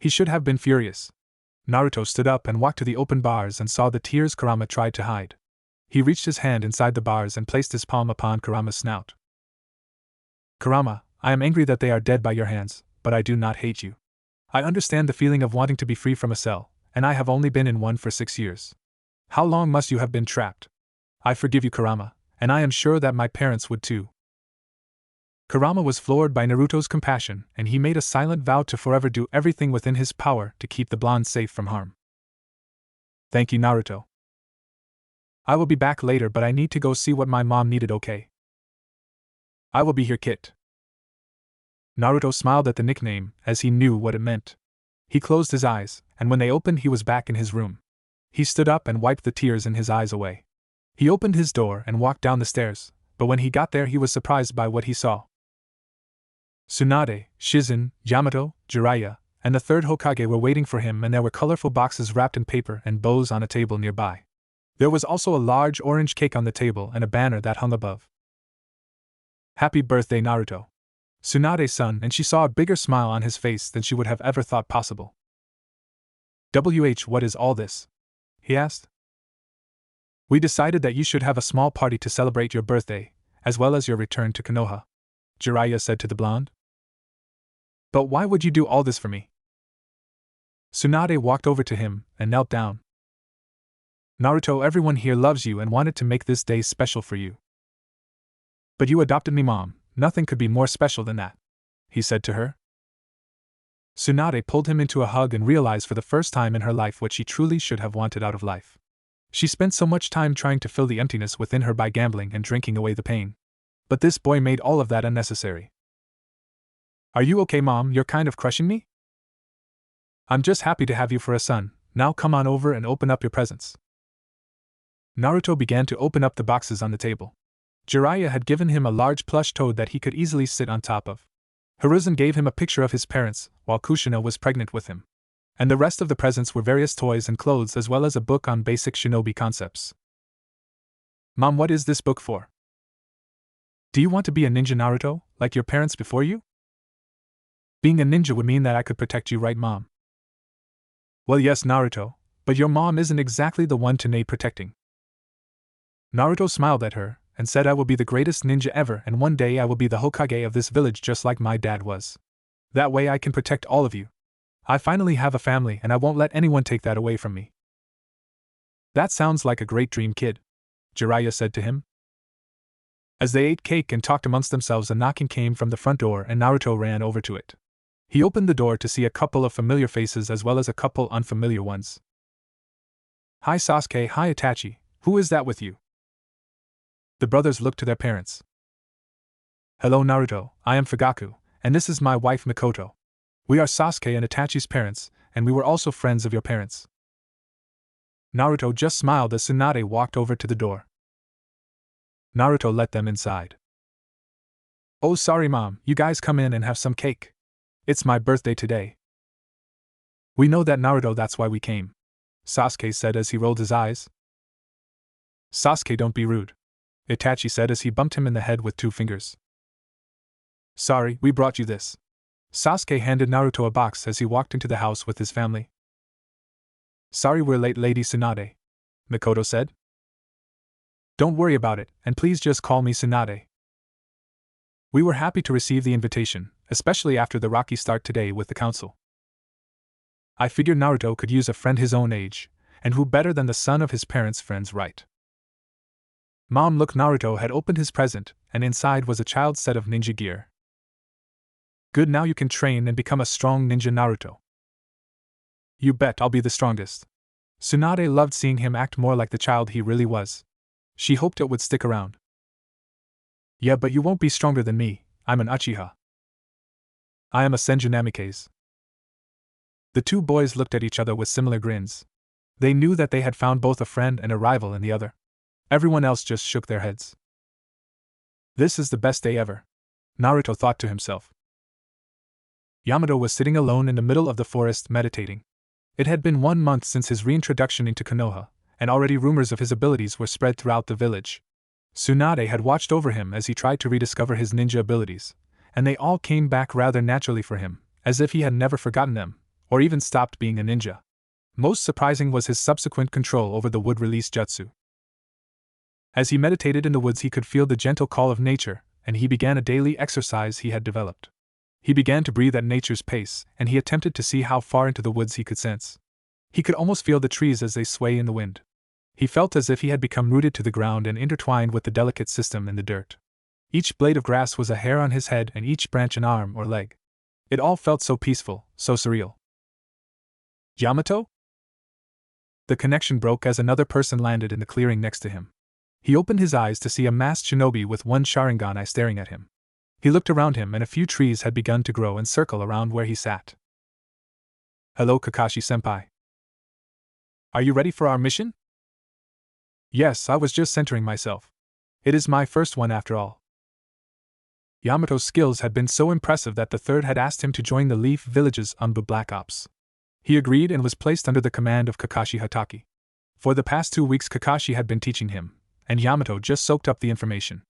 He should have been furious. Naruto stood up and walked to the open bars and saw the tears Kurama tried to hide. He reached his hand inside the bars and placed his palm upon Kurama's snout. Kurama, I am angry that they are dead by your hands, but I do not hate you. I understand the feeling of wanting to be free from a cell, and I have only been in one for 6 years. How long must you have been trapped? I forgive you, Kurama, and I am sure that my parents would too. Kurama was floored by Naruto's compassion, and he made a silent vow to forever do everything within his power to keep the blonde safe from harm. Thank you, Naruto. I will be back later, but I need to go see what my mom needed, okay? I will be here, Kit. Naruto smiled at the nickname, as he knew what it meant. He closed his eyes, and when they opened he was back in his room. He stood up and wiped the tears in his eyes away. He opened his door and walked down the stairs, but when he got there he was surprised by what he saw. Tsunade, Shizen, Yamato, Jiraiya, and the third Hokage were waiting for him, and there were colorful boxes wrapped in paper and bows on a table nearby. There was also a large orange cake on the table and a banner that hung above. Happy birthday, Naruto. Tsunade-san, and she saw a bigger smile on his face than she would have ever thought possible. What is all this? He asked. We decided that you should have a small party to celebrate your birthday, as well as your return to Konoha, Jiraiya said to the blonde. But why would you do all this for me? Tsunade walked over to him and knelt down. Naruto, everyone here loves you and wanted to make this day special for you. But you adopted me, Mom. Nothing could be more special than that, he said to her. Tsunade pulled him into a hug and realized for the first time in her life what she truly should have wanted out of life. She spent so much time trying to fill the emptiness within her by gambling and drinking away the pain. But this boy made all of that unnecessary. Are you okay, Mom? You're kind of crushing me? I'm just happy to have you for a son. Now come on over and open up your presents. Naruto began to open up the boxes on the table. Jiraiya had given him a large plush toad that he could easily sit on top of. Hiruzen gave him a picture of his parents, while Kushina was pregnant with him. And the rest of the presents were various toys and clothes as well as a book on basic shinobi concepts. Mom, what is this book for? Do you want to be a ninja, Naruto, like your parents before you? Being a ninja would mean that I could protect you, right, Mom? Well, yes, Naruto, but your mom isn't exactly the one to need protecting. Naruto smiled at her and said, I will be the greatest ninja ever, and one day I will be the Hokage of this village just like my dad was. That way I can protect all of you. I finally have a family and I won't let anyone take that away from me. That sounds like a great dream, kid, Jiraiya said to him. As they ate cake and talked amongst themselves, a knocking came from the front door and Naruto ran over to it. He opened the door to see a couple of familiar faces as well as a couple unfamiliar ones. Hi Sasuke, hi Itachi, who is that with you? The brothers looked to their parents. Hello Naruto, I am Fugaku, and this is my wife Mikoto. We are Sasuke and Itachi's parents, and we were also friends of your parents. Naruto just smiled as Tsunade walked over to the door. Naruto let them inside. Oh sorry Mom, you guys come in and have some cake. It's my birthday today. We know that Naruto, that's why we came, Sasuke said as he rolled his eyes. Sasuke, don't be rude, Itachi said as he bumped him in the head with 2 fingers. Sorry, we brought you this. Sasuke handed Naruto a box as he walked into the house with his family. Sorry we're late, Lady Tsunade, Mikoto said. Don't worry about it, and please just call me Tsunade. We were happy to receive the invitation, especially after the rocky start today with the council. I figured Naruto could use a friend his own age, and who better than the son of his parents' friends, right? Mom, look, Naruto had opened his present, and inside was a child's set of ninja gear. Good, now you can train and become a strong ninja, Naruto. You bet I'll be the strongest. Tsunade loved seeing him act more like the child he really was. She hoped it would stick around. Yeah, but you won't be stronger than me, I'm an Uchiha. I am a Senju Namikaze. The 2 boys looked at each other with similar grins. They knew that they had found both a friend and a rival in the other. Everyone else just shook their heads. This is the best day ever, Naruto thought to himself. Yamato was sitting alone in the middle of the forest meditating. It had been 1 month since his reintroduction into Konoha, and already rumors of his abilities were spread throughout the village. Tsunade had watched over him as he tried to rediscover his ninja abilities, and they all came back rather naturally for him, as if he had never forgotten them, or even stopped being a ninja. Most surprising was his subsequent control over the wood-release jutsu. As he meditated in the woods, he could feel the gentle call of nature, and he began a daily exercise he had developed. He began to breathe at nature's pace, and he attempted to see how far into the woods he could sense. He could almost feel the trees as they sway in the wind. He felt as if he had become rooted to the ground and intertwined with the delicate system in the dirt. Each blade of grass was a hair on his head and each branch an arm or leg. It all felt so peaceful, so surreal. Yamato? The connection broke as another person landed in the clearing next to him. He opened his eyes to see a masked shinobi with one Sharingan eye staring at him. He looked around him and a few trees had begun to grow and circle around where he sat. Hello, Kakashi-senpai. Are you ready for our mission? Yes, I was just centering myself. It is my first one after all. Yamato's skills had been so impressive that the third had asked him to join the Leaf Village's Anbu Black Ops. He agreed and was placed under the command of Kakashi Hatake. For the past 2 weeks Kakashi had been teaching him, and Yamato just soaked up the information.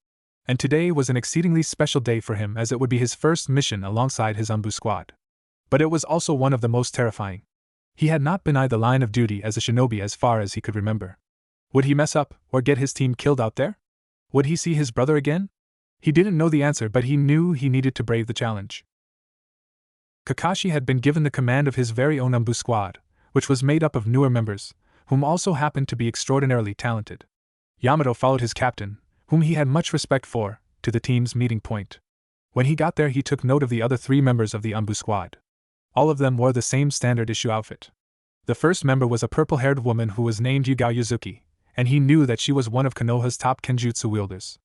And today was an exceedingly special day for him as it would be his first mission alongside his Anbu squad. But it was also one of the most terrifying. He had not been in the line of duty as a shinobi as far as he could remember. Would he mess up, or get his team killed out there? Would he see his brother again? He didn't know the answer, but he knew he needed to brave the challenge. Kakashi had been given the command of his very own Anbu squad, which was made up of newer members, whom also happened to be extraordinarily talented. Yamato followed his captain, whom he had much respect for, to the team's meeting point. When he got there he took note of the other 3 members of the Anbu squad. All of them wore the same standard issue outfit. The first member was a purple-haired woman who was named Yugao Yuzuki, and he knew that she was one of Konoha's top kenjutsu wielders.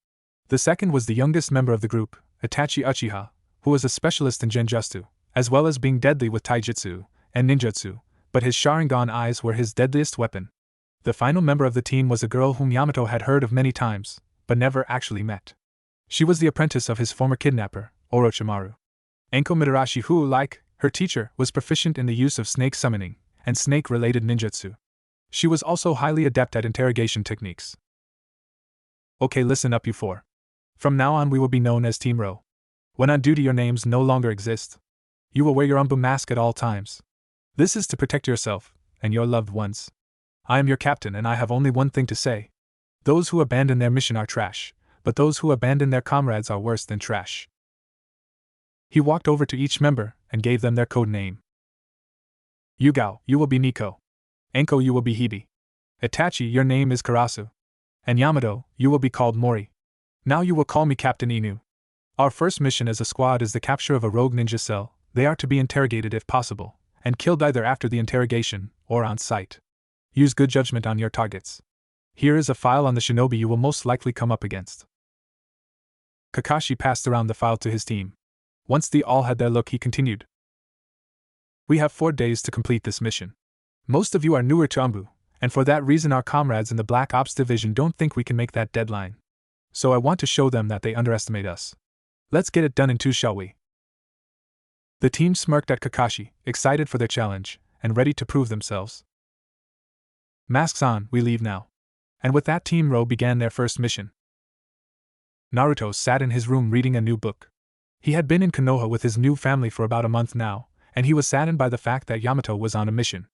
The second was the youngest member of the group, Itachi Uchiha, who was a specialist in genjutsu, as well as being deadly with taijutsu and ninjutsu, but his Sharingan eyes were his deadliest weapon. The final member of the team was a girl whom Yamato had heard of many times, but never actually met. She was the apprentice of his former kidnapper, Orochimaru. Enko Mitarashi, who, like her teacher, was proficient in the use of snake summoning and snake-related ninjutsu. She was also highly adept at interrogation techniques. Okay, listen up you 4. From now on we will be known as Team Ro. When on duty your names no longer exist. You will wear your Anbu mask at all times. This is to protect yourself and your loved ones. I am your captain and I have only one thing to say. Those who abandon their mission are trash, but those who abandon their comrades are worse than trash. He walked over to each member and gave them their code name. Yugao, you will be Nico. Enko, you will be Hibi. Itachi, your name is Karasu. And Yamato, you will be called Mori. Now you will call me Captain Inu. Our first mission as a squad is the capture of a rogue ninja cell. They are to be interrogated if possible, and killed either after the interrogation or on sight. Use good judgment on your targets. Here is a file on the shinobi you will most likely come up against. Kakashi passed around the file to his team. Once they all had their look, he continued. We have 4 days to complete this mission. Most of you are newer to Anbu, and for that reason our comrades in the Black Ops division don't think we can make that deadline. So I want to show them that they underestimate us. Let's get it done in 2, shall we? The team smirked at Kakashi, excited for their challenge, and ready to prove themselves. Masks on, we leave now. And with that Team Ro began their first mission. Naruto sat in his room reading a new book. He had been in Konoha with his new family for about a month now, and he was saddened by the fact that Yamato was on a mission.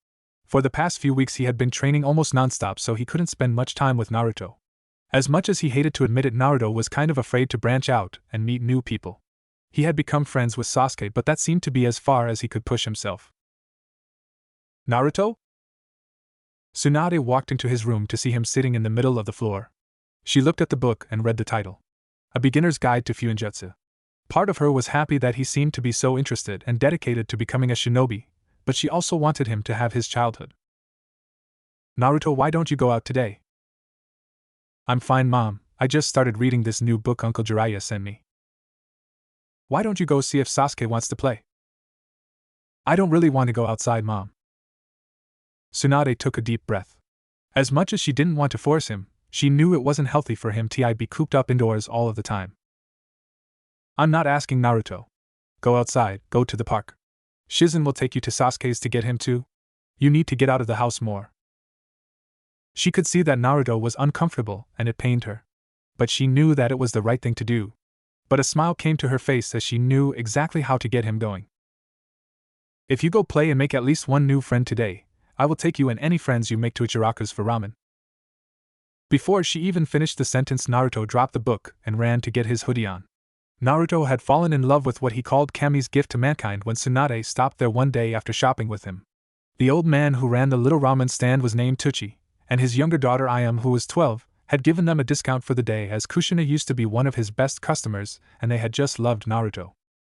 For the past few weeks he had been training almost non-stop, so he couldn't spend much time with Naruto. As much as he hated to admit it, Naruto was kind of afraid to branch out and meet new people. He had become friends with Sasuke, but that seemed to be as far as he could push himself. Naruto? Tsunade walked into his room to see him sitting in the middle of the floor. She looked at the book and read the title. A Beginner's Guide to Fuinjutsu. Part of her was happy that he seemed to be so interested and dedicated to becoming a shinobi, but she also wanted him to have his childhood. Naruto, why don't you go out today? I'm fine, Mom. I just started reading this new book Uncle Jiraiya sent me. Why don't you go see if Sasuke wants to play? I don't really want to go outside, Mom. Tsunade took a deep breath. As much as she didn't want to force him, she knew it wasn't healthy for him to be cooped up indoors all of the time. I'm not asking, Naruto. Go outside, go to the park. Shizen will take you to Sasuke's to get him too. You need to get out of the house more. She could see that Naruto was uncomfortable and it pained her. but she knew that it was the right thing to do. But a smile came to her face as she knew exactly how to get him going. If you go play and make at least one new friend today, I will take you and any friends you make to Ichiraku's for ramen. Before she even finished the sentence, Naruto dropped the book and ran to get his hoodie on. Naruto had fallen in love with what he called Kami's gift to mankind when Tsunade stopped there one day after shopping with him. The old man who ran the little ramen stand was named Tuchi, and his younger daughter Ayam, who was 12, had given them a discount for the day as Kushina used to be one of his best customers and they had just loved Naruto.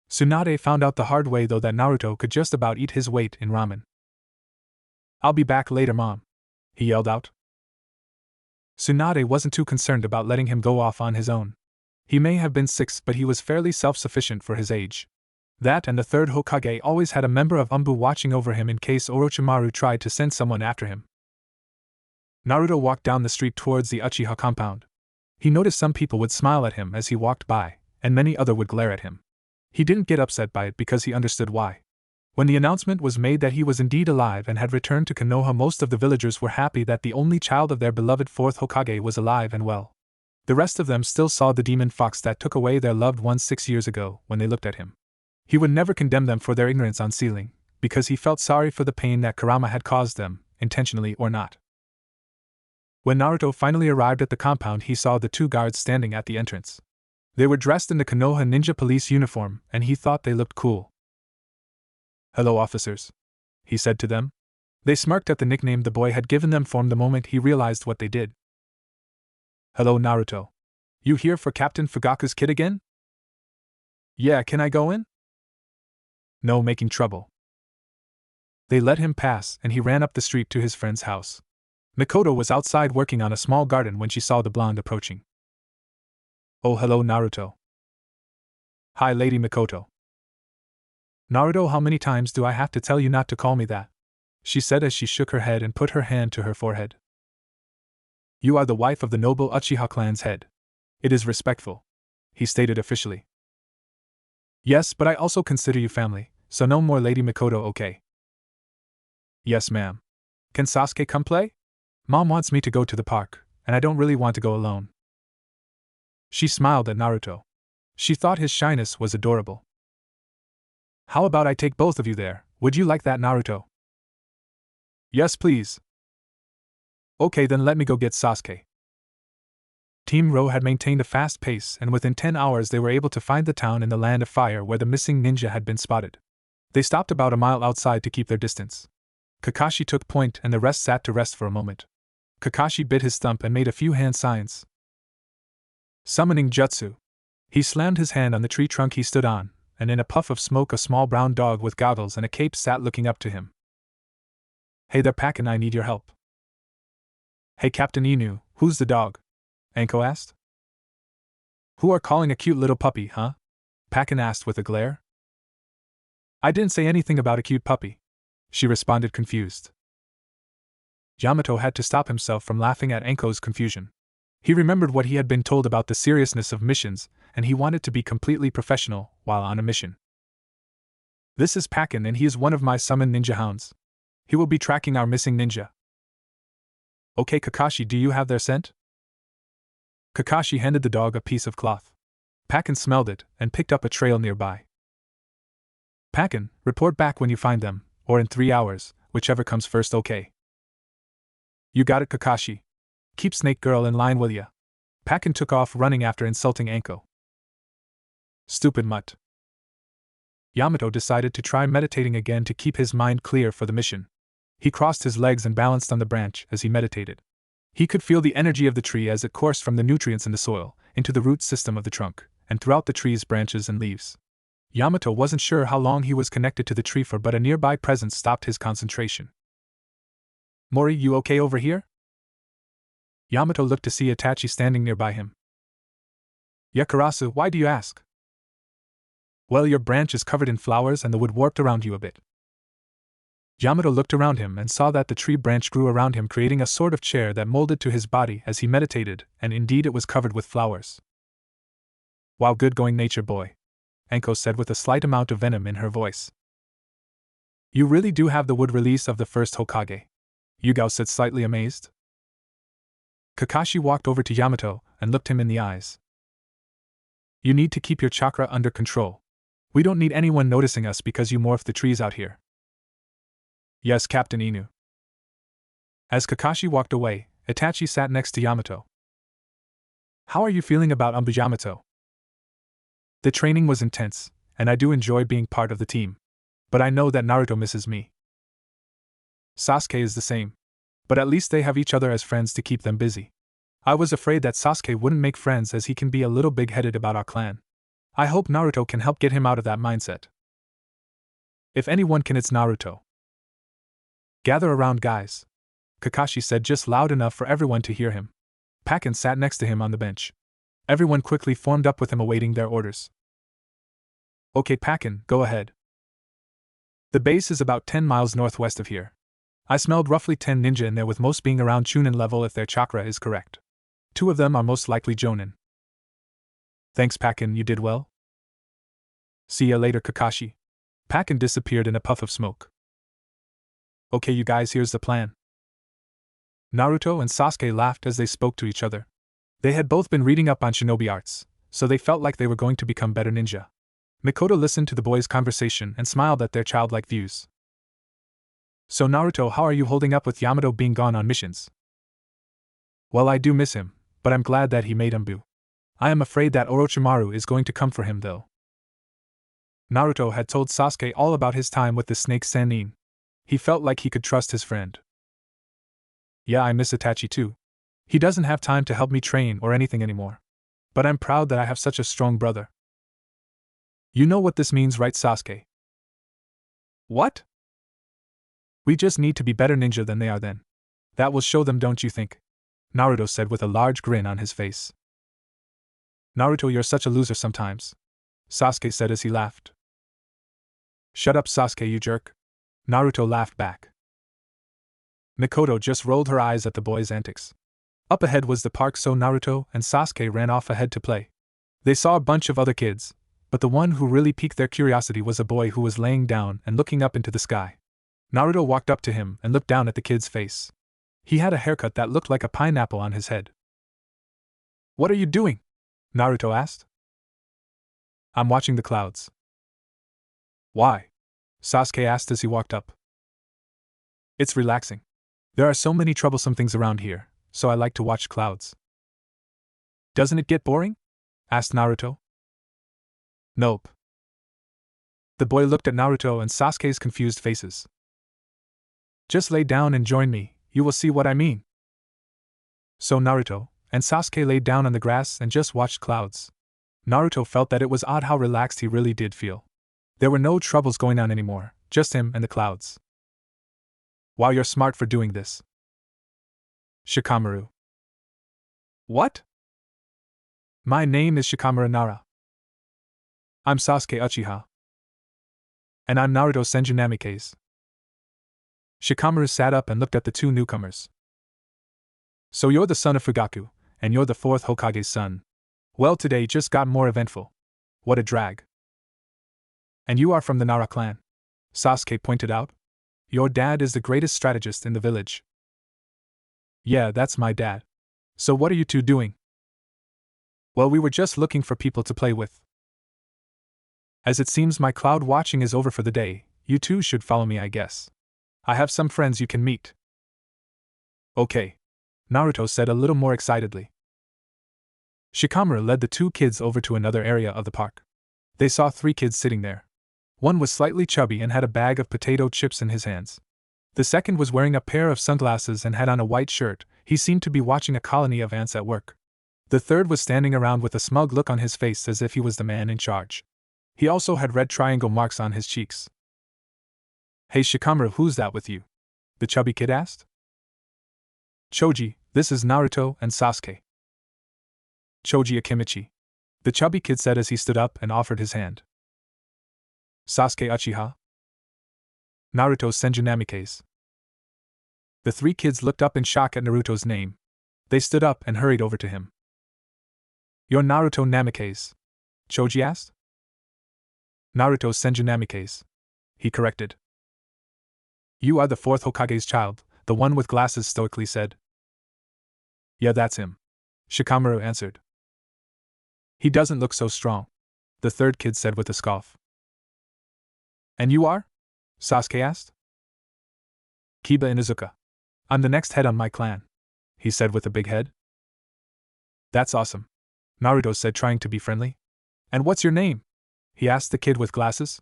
Tsunade found out the hard way though that Naruto could just about eat his weight in ramen. "I'll be back later, Mom," he yelled out. Tsunade wasn't too concerned about letting him go off on his own. He may have been 6, but he was fairly self-sufficient for his age. That and the third Hokage always had a member of Umbu watching over him in case Orochimaru tried to send someone after him. Naruto walked down the street towards the Uchiha compound. He noticed some people would smile at him as he walked by, and many other would glare at him. He didn't get upset by it because he understood why. When the announcement was made that he was indeed alive and had returned to Konoha, most of the villagers were happy that the only child of their beloved fourth Hokage was alive and well. The rest of them still saw the demon fox that took away their loved ones 6 years ago when they looked at him. He would never condemn them for their ignorance on sealing, because he felt sorry for the pain that Kurama had caused them, intentionally or not. When Naruto finally arrived at the compound, he saw the 2 guards standing at the entrance. They were dressed in the Konoha ninja police uniform, and he thought they looked cool. "Hello, officers," he said to them. They smirked at the nickname the boy had given them from the moment he realized what they did. "Hello, Naruto. You here for Captain Fugaku's kid again?" "Yeah, can I go in?" "No making trouble." They let him pass, and he ran up the street to his friend's house. Mikoto was outside working on a small garden when she saw the blonde approaching. "Oh, hello, Naruto." "Hi, Lady Mikoto." "Naruto, how many times do I have to tell you not to call me that?" she said as she shook her head and put her hand to her forehead. "You are the wife of the noble Uchiha clan's head. It is respectful," he stated officially. "Yes, but I also consider you family, so no more Lady Mikoto, okay?" "Yes, ma'am. Can Sasuke come play? Mom wants me to go to the park, and I don't really want to go alone." She smiled at Naruto. She thought his shyness was adorable. "How about I take both of you there? Would you like that, Naruto?" "Yes, please." "Okay, then let me go get Sasuke." Team Ro had maintained a fast pace, and within 10 hours they were able to find the town in the Land of Fire where the missing ninja had been spotted. They stopped about a mile outside to keep their distance. Kakashi took point and the rest sat to rest for a moment. Kakashi bit his thumb and made a few hand signs. Summoning jutsu. He slammed his hand on the tree trunk he stood on, and in a puff of smoke a small brown dog with goggles and a cape sat looking up to him. "Hey there, Pac, and I need your help." "Hey, Captain Inu, who's the dog?" Anko asked. "Who are calling a cute little puppy, huh?" Pakin asked with a glare. "I didn't say anything about a cute puppy," she responded, confused. Yamato had to stop himself from laughing at Anko's confusion. He remembered what he had been told about the seriousness of missions, and he wanted to be completely professional while on a mission. "This is Pakin, and he is one of my summoned ninja hounds. He will be tracking our missing ninja." "Okay, Kakashi, do you have their scent?" Kakashi handed the dog a piece of cloth. Pakin smelled it and picked up a trail nearby. "Pakin, report back when you find them, or in 3 hours, whichever comes first, okay?" "You got it, Kakashi. Keep Snake Girl in line, will ya?" Pakin took off running after insulting Anko. Stupid mutt. Yamato decided to try meditating again to keep his mind clear for the mission. He crossed his legs and balanced on the branch as he meditated. He could feel the energy of the tree as it coursed from the nutrients in the soil into the root system of the trunk, and throughout the tree's branches and leaves. Yamato wasn't sure how long he was connected to the tree for, but a nearby presence stopped his concentration. "Mori, you okay over here?" Yamato looked to see Itachi standing nearby him. "Yakarasu, why do you ask?" "Well, your branch is covered in flowers and the wood warped around you a bit." Yamato looked around him and saw that the tree branch grew around him, creating a sort of chair that molded to his body as he meditated, and indeed it was covered with flowers. "Wow, good going, nature boy," Anko said with a slight amount of venom in her voice. "You really do have the wood release of the first Hokage," Yugao said, slightly amazed. Kakashi walked over to Yamato, and looked him in the eyes. You need to keep your chakra under control. We don't need anyone noticing us because you morph the trees out here. Yes, Captain Inu. As Kakashi walked away, Itachi sat next to Yamato. How are you feeling about Yamato? The training was intense, and I do enjoy being part of the team. But I know that Naruto misses me. Sasuke is the same. But at least they have each other as friends to keep them busy. I was afraid that Sasuke wouldn't make friends as he can be a little big-headed about our clan. I hope Naruto can help get him out of that mindset. If anyone can, it's Naruto. Gather around, guys, Kakashi said just loud enough for everyone to hear him. Pakken sat next to him on the bench. Everyone quickly formed up with him awaiting their orders. Okay, Pakken, go ahead. The base is about 10 miles northwest of here. I smelled roughly 10 ninja in there, with most being around Chunin level if their chakra is correct. 2 of them are most likely Jonin. Thanks, Pakken, you did well. See ya later, Kakashi. Pakken disappeared in a puff of smoke. Okay, you guys, here's the plan. Naruto and Sasuke laughed as they spoke to each other. They had both been reading up on shinobi arts, so they felt like they were going to become better ninja. Mikoto listened to the boys' conversation and smiled at their childlike views. So Naruto, how are you holding up with Yamato being gone on missions? Well, I do miss him, but I'm glad that he made Umbu. I am afraid that Orochimaru is going to come for him though. Naruto had told Sasuke all about his time with the snake Sannin. He felt like he could trust his friend. Yeah, I miss Itachi too. He doesn't have time to help me train or anything anymore. But I'm proud that I have such a strong brother. You know what this means, right, Sasuke? What? We just need to be better ninja than they are then. That will show them, don't you think? Naruto said with a large grin on his face. Naruto, you're such a loser sometimes, Sasuke said as he laughed. Shut up, Sasuke, you jerk. Naruto laughed back. Mikoto just rolled her eyes at the boy's antics. Up ahead was the park, so Naruto and Sasuke ran off ahead to play. They saw a bunch of other kids, but the one who really piqued their curiosity was a boy who was laying down and looking up into the sky. Naruto walked up to him and looked down at the kid's face. He had a haircut that looked like a pineapple on his head. What are you doing? Naruto asked. I'm watching the clouds. Why? Sasuke asked as he walked up. It's relaxing. There are so many troublesome things around here, so I like to watch clouds. Doesn't it get boring? Asked Naruto. Nope. The boy looked at Naruto and Sasuke's confused faces. Just lay down and join me, you will see what I mean. So Naruto and Sasuke laid down on the grass and just watched clouds. Naruto felt that it was odd how relaxed he really did feel. There were no troubles going on anymore, just him and the clouds. Wow, you're smart for doing this. Shikamaru. What? My name is Shikamaru Nara. I'm Sasuke Uchiha. And I'm Naruto Senju Namikaze. Shikamaru sat up and looked at the two newcomers. So you're the son of Fugaku, and you're the 4th Hokage's son. Well, today just got more eventful. What a drag. And you are from the Nara clan, Sasuke pointed out. Your dad is the greatest strategist in the village. Yeah, that's my dad. So what are you two doing? Well, we were just looking for people to play with. As it seems my cloud watching is over for the day, you two should follow me, I guess. I have some friends you can meet. Okay, Naruto said a little more excitedly. Shikamaru led the 2 kids over to another area of the park. They saw 3 kids sitting there. One was slightly chubby and had a bag of potato chips in his hands. The second was wearing a pair of sunglasses and had on a white shirt. He seemed to be watching a colony of ants at work. The third was standing around with a smug look on his face as if he was the man in charge. He also had red triangle marks on his cheeks. Hey Shikamaru, who's that with you? The chubby kid asked. Choji, this is Naruto and Sasuke. Choji Akimichi, the chubby kid said as he stood up and offered his hand. Sasuke Uchiha. Naruto Senju Namikaze. The 3 kids looked up in shock at Naruto's name. They stood up and hurried over to him. You're Naruto Namikaze? Choji asked. Naruto Senju Namikaze, he corrected. You are the 4th Hokage's child, the one with glasses stoically said. Yeah, that's him. Shikamaru answered. He doesn't look so strong, the third kid said with a scoff. And you are? Sasuke asked. Kiba Inuzuka. I'm the next head on my clan, he said with a big head. That's awesome, Naruto said, trying to be friendly. And what's your name? He asked the kid with glasses.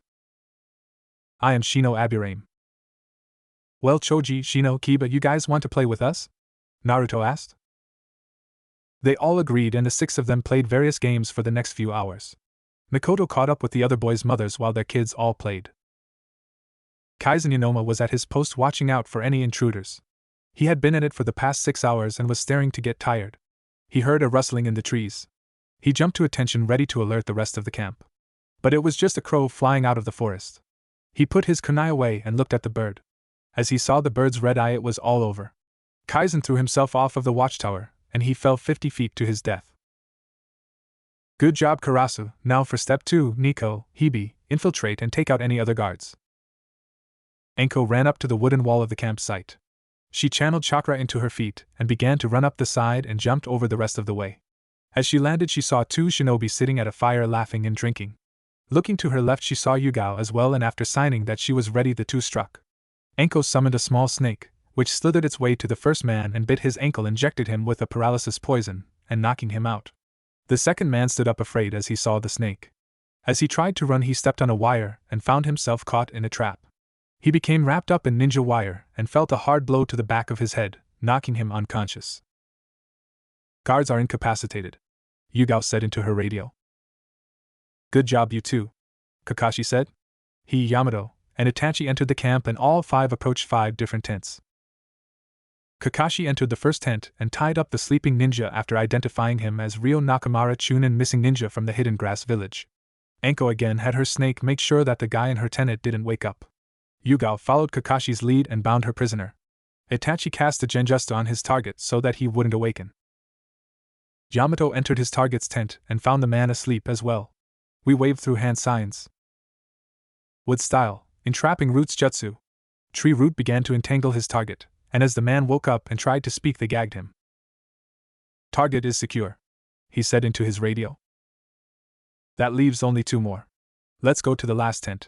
I am Shino Aburame. Well, Choji, Shino, Kiba, you guys want to play with us? Naruto asked. They all agreed, and the 6 of them played various games for the next few hours. Mikoto caught up with the other boys' mothers while their kids all played. Kaizen Yanoma was at his post watching out for any intruders. He had been at it for the past 6 hours and was staring to get tired. He heard a rustling in the trees. He jumped to attention, ready to alert the rest of the camp. But it was just a crow flying out of the forest. He put his kunai away and looked at the bird. As he saw the bird's red eye, it was all over. Kaizen threw himself off of the watchtower, and he fell 50 feet to his death. Good job, Karasu. Now for step 2, Nico, Hibi, infiltrate and take out any other guards. Enko ran up to the wooden wall of the campsite. She channeled chakra into her feet and began to run up the side and jumped over the rest of the way. As she landed, she saw 2 shinobi sitting at a fire laughing and drinking. Looking to her left, she saw Yugao as well, and after signing that she was ready, the 2 struck. Enko summoned a small snake, which slithered its way to the first man and bit his ankle, injected him with a paralysis poison, and knocking him out. The second man stood up afraid as he saw the snake. As he tried to run, he stepped on a wire and found himself caught in a trap. He became wrapped up in ninja wire and felt a hard blow to the back of his head, knocking him unconscious. Guards are incapacitated, Yugao said into her radio. Good job, you two, Kakashi said. He, Yamato, and Itachi entered the camp, and all 5 approached 5 different tents. Kakashi entered the first tent and tied up the sleeping ninja after identifying him as Ryo Nakamura Chunin, missing ninja from the Hidden Grass Village. Enko again had her snake make sure that the guy in her tent didn't wake up. Yugao followed Kakashi's lead and bound her prisoner. Itachi cast a genjutsu on his target so that he wouldn't awaken. Yamato entered his target's tent and found the man asleep as well. We waved through hand signs. Wood style, entrapping roots jutsu. Tree root began to entangle his target, and as the man woke up and tried to speak, they gagged him. Target is secure, he said into his radio. That leaves only 2 more. Let's go to the last tent.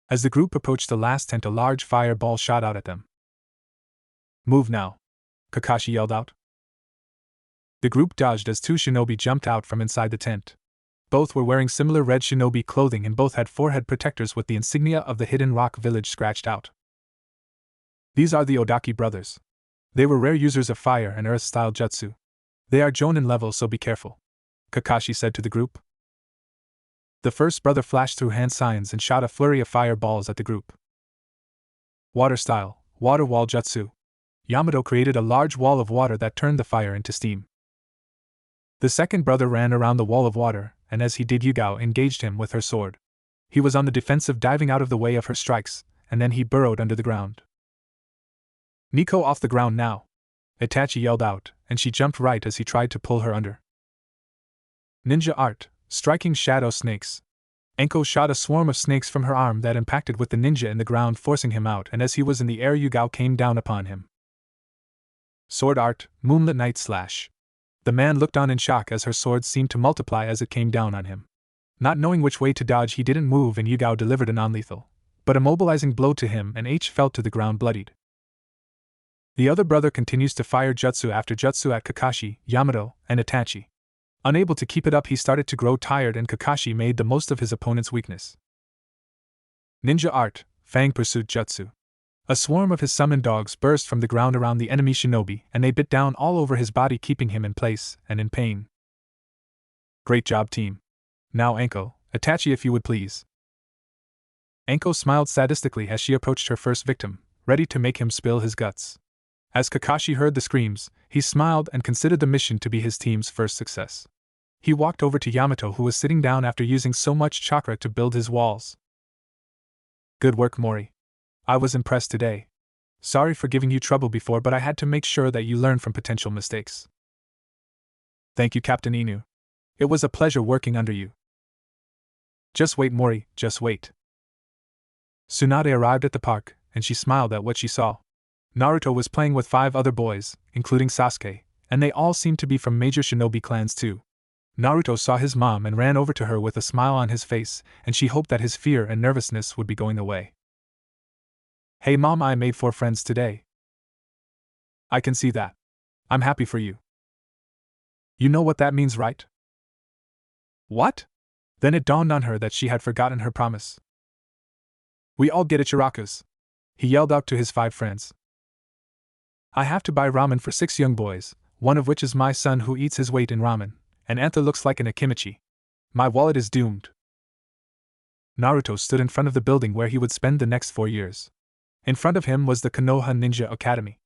As the group approached the last tent, a large fireball shot out at them. Move now, Kakashi yelled out. The group dodged as 2 shinobi jumped out from inside the tent. Both were wearing similar red shinobi clothing, and both had forehead protectors with the insignia of the Hidden Rock Village scratched out. These are the Odaki brothers. They were rare users of fire and earth-style jutsu. They are Jonin level, so be careful, Kakashi said to the group. The first brother flashed through hand signs and shot a flurry of fireballs at the group. Water style, water wall jutsu. Yamato created a large wall of water that turned the fire into steam. The second brother ran around the wall of water, and as he did, Yugao engaged him with her sword. He was on the defensive, diving out of the way of her strikes, and then he burrowed under the ground. Nico, off the ground now, Itachi yelled out, and she jumped right as he tried to pull her under. Ninja art, striking shadow snakes. Enko shot a swarm of snakes from her arm that impacted with the ninja in the ground, forcing him out, and as he was in the air, Yugao came down upon him. Sword art, moonlit night slash. The man looked on in shock as her sword seemed to multiply as it came down on him. Not knowing which way to dodge, he didn't move, and Yugao delivered a non-lethal, but immobilizing blow to him, and H fell to the ground bloodied. The other brother continues to fire jutsu after jutsu at Kakashi, Yamato, and Itachi. Unable to keep it up, he started to grow tired, and Kakashi made the most of his opponent's weakness. Ninja art, Fang pursuit jutsu. A swarm of his summoned dogs burst from the ground around the enemy shinobi, and they bit down all over his body, keeping him in place and in pain. Great job, team. Now Enko, Itachi, if you would please. Enko smiled sadistically as she approached her first victim, ready to make him spill his guts. As Kakashi heard the screams, he smiled and considered the mission to be his team's first success. He walked over to Yamato, who was sitting down after using so much chakra to build his walls. Good work, Mori. I was impressed today. Sorry for giving you trouble before, but I had to make sure that you learn from potential mistakes. Thank you, Captain Inu. It was a pleasure working under you. Just wait, Mori, just wait. Tsunade arrived at the park, and she smiled at what she saw. Naruto was playing with 5 other boys, including Sasuke, And they all seemed to be from major shinobi clans too. Naruto saw his mom and ran over to her with a smile on his face, and she hoped that his fear and nervousness would be going away. "Hey mom, I made 4 friends today." "I can see that. I'm happy for you. You know what that means, right?" "What?" Then it dawned on her that she had forgotten her promise. "We all get Ichirakus," he yelled out to his 5 friends. "I have to buy ramen for 6 young boys, one of which is my son who eats his weight in ramen, and Antha looks like an akimichi. My wallet is doomed." Naruto stood in front of the building where he would spend the next 4 years. In front of him was the Konoha Ninja Academy.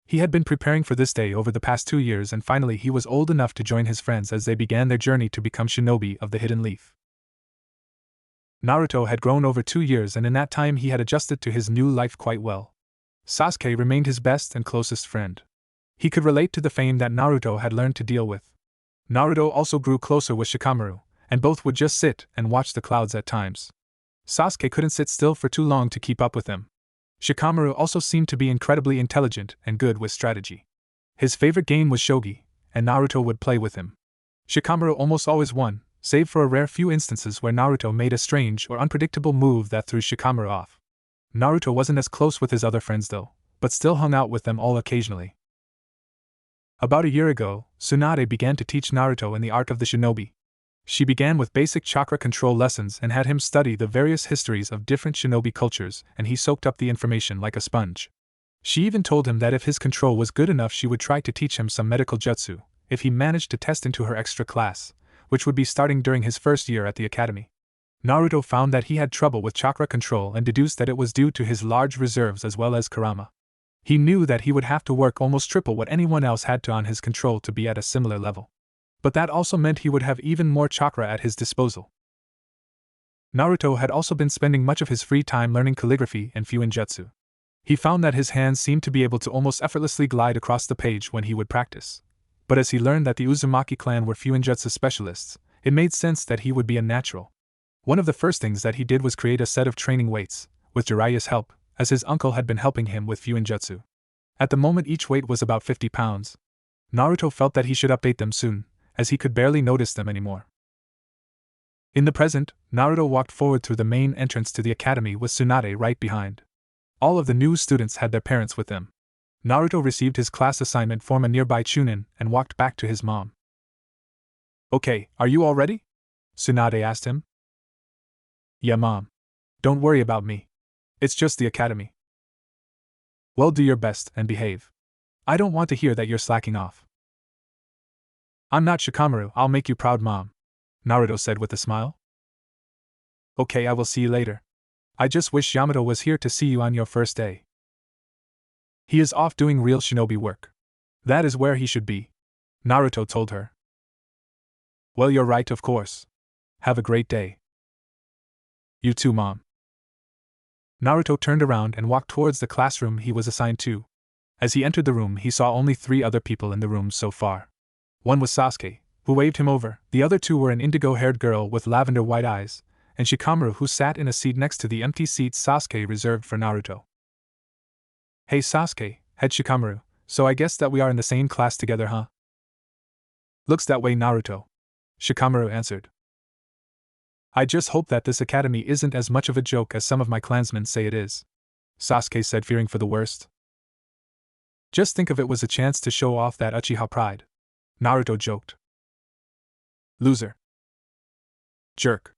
He had been preparing for this day over the past 2 years, and finally he was old enough to join his friends as they began their journey to become shinobi of the Hidden Leaf. Naruto had grown over 2 years, and in that time he had adjusted to his new life quite well. Sasuke remained his best and closest friend. He could relate to the fame that Naruto had learned to deal with. Naruto also grew closer with Shikamaru, and both would just sit and watch the clouds at times. Sasuke couldn't sit still for too long to keep up with him. Shikamaru also seemed to be incredibly intelligent and good with strategy. His favorite game was shogi, and Naruto would play with him. Shikamaru almost always won, save for a rare few instances where Naruto made a strange or unpredictable move that threw Shikamaru off. Naruto wasn't as close with his other friends though, but still hung out with them all occasionally. About a year ago, Tsunade began to teach Naruto in the art of the shinobi. She began with basic chakra control lessons and had him study the various histories of different shinobi cultures, and he soaked up the information like a sponge. She even told him that if his control was good enough, she would try to teach him some medical jutsu, if he managed to test into her extra class, which would be starting during his first year at the academy. Naruto found that he had trouble with chakra control and deduced that it was due to his large reserves as well as karama. He knew that he would have to work almost triple what anyone else had to on his control to be at a similar level. But that also meant he would have even more chakra at his disposal. Naruto had also been spending much of his free time learning calligraphy and fuinjutsu. He found that his hands seemed to be able to almost effortlessly glide across the page when he would practice. But as he learned that the Uzumaki clan were fuinjutsu specialists, it made sense that he would be a natural. One of the first things that he did was create a set of training weights, with Jiraiya's help, as his uncle had been helping him with fuinjutsu. At the moment each weight was about 50 pounds. Naruto felt that he should update them soon, as he could barely notice them anymore. In the present, Naruto walked forward through the main entrance to the academy with Tsunade right behind. All of the new students had their parents with them. Naruto received his class assignment from a nearby chunin and walked back to his mom. "Okay, are you all ready?" Tsunade asked him. "Yeah, mom. Don't worry about me. It's just the academy." "Well, do your best and behave. I don't want to hear that you're slacking off." "I'm not Shikamaru, I'll make you proud, mom," Naruto said with a smile. "Okay, I will see you later. I just wish Yamato was here to see you on your first day. He is off doing real shinobi work. That is where he should be," Naruto told her. "Well, you're right, of course. Have a great day." "You too, mom." Naruto turned around and walked towards the classroom he was assigned to. As he entered the room, he saw only 3 other people in the room so far. One was Sasuke, who waved him over, the other 2 were an indigo-haired girl with lavender-white eyes, and Shikamaru, who sat in a seat next to the empty seat Sasuke reserved for Naruto. "Hey Sasuke," had Shikamaru, "so I guess that we are in the same class together, huh?" "Looks that way, Naruto," Shikamaru answered. "I just hope that this academy isn't as much of a joke as some of my clansmen say it is," Sasuke said, fearing for the worst. "Just think if it was a chance to show off that Uchiha pride," Naruto joked. "Loser. Jerk."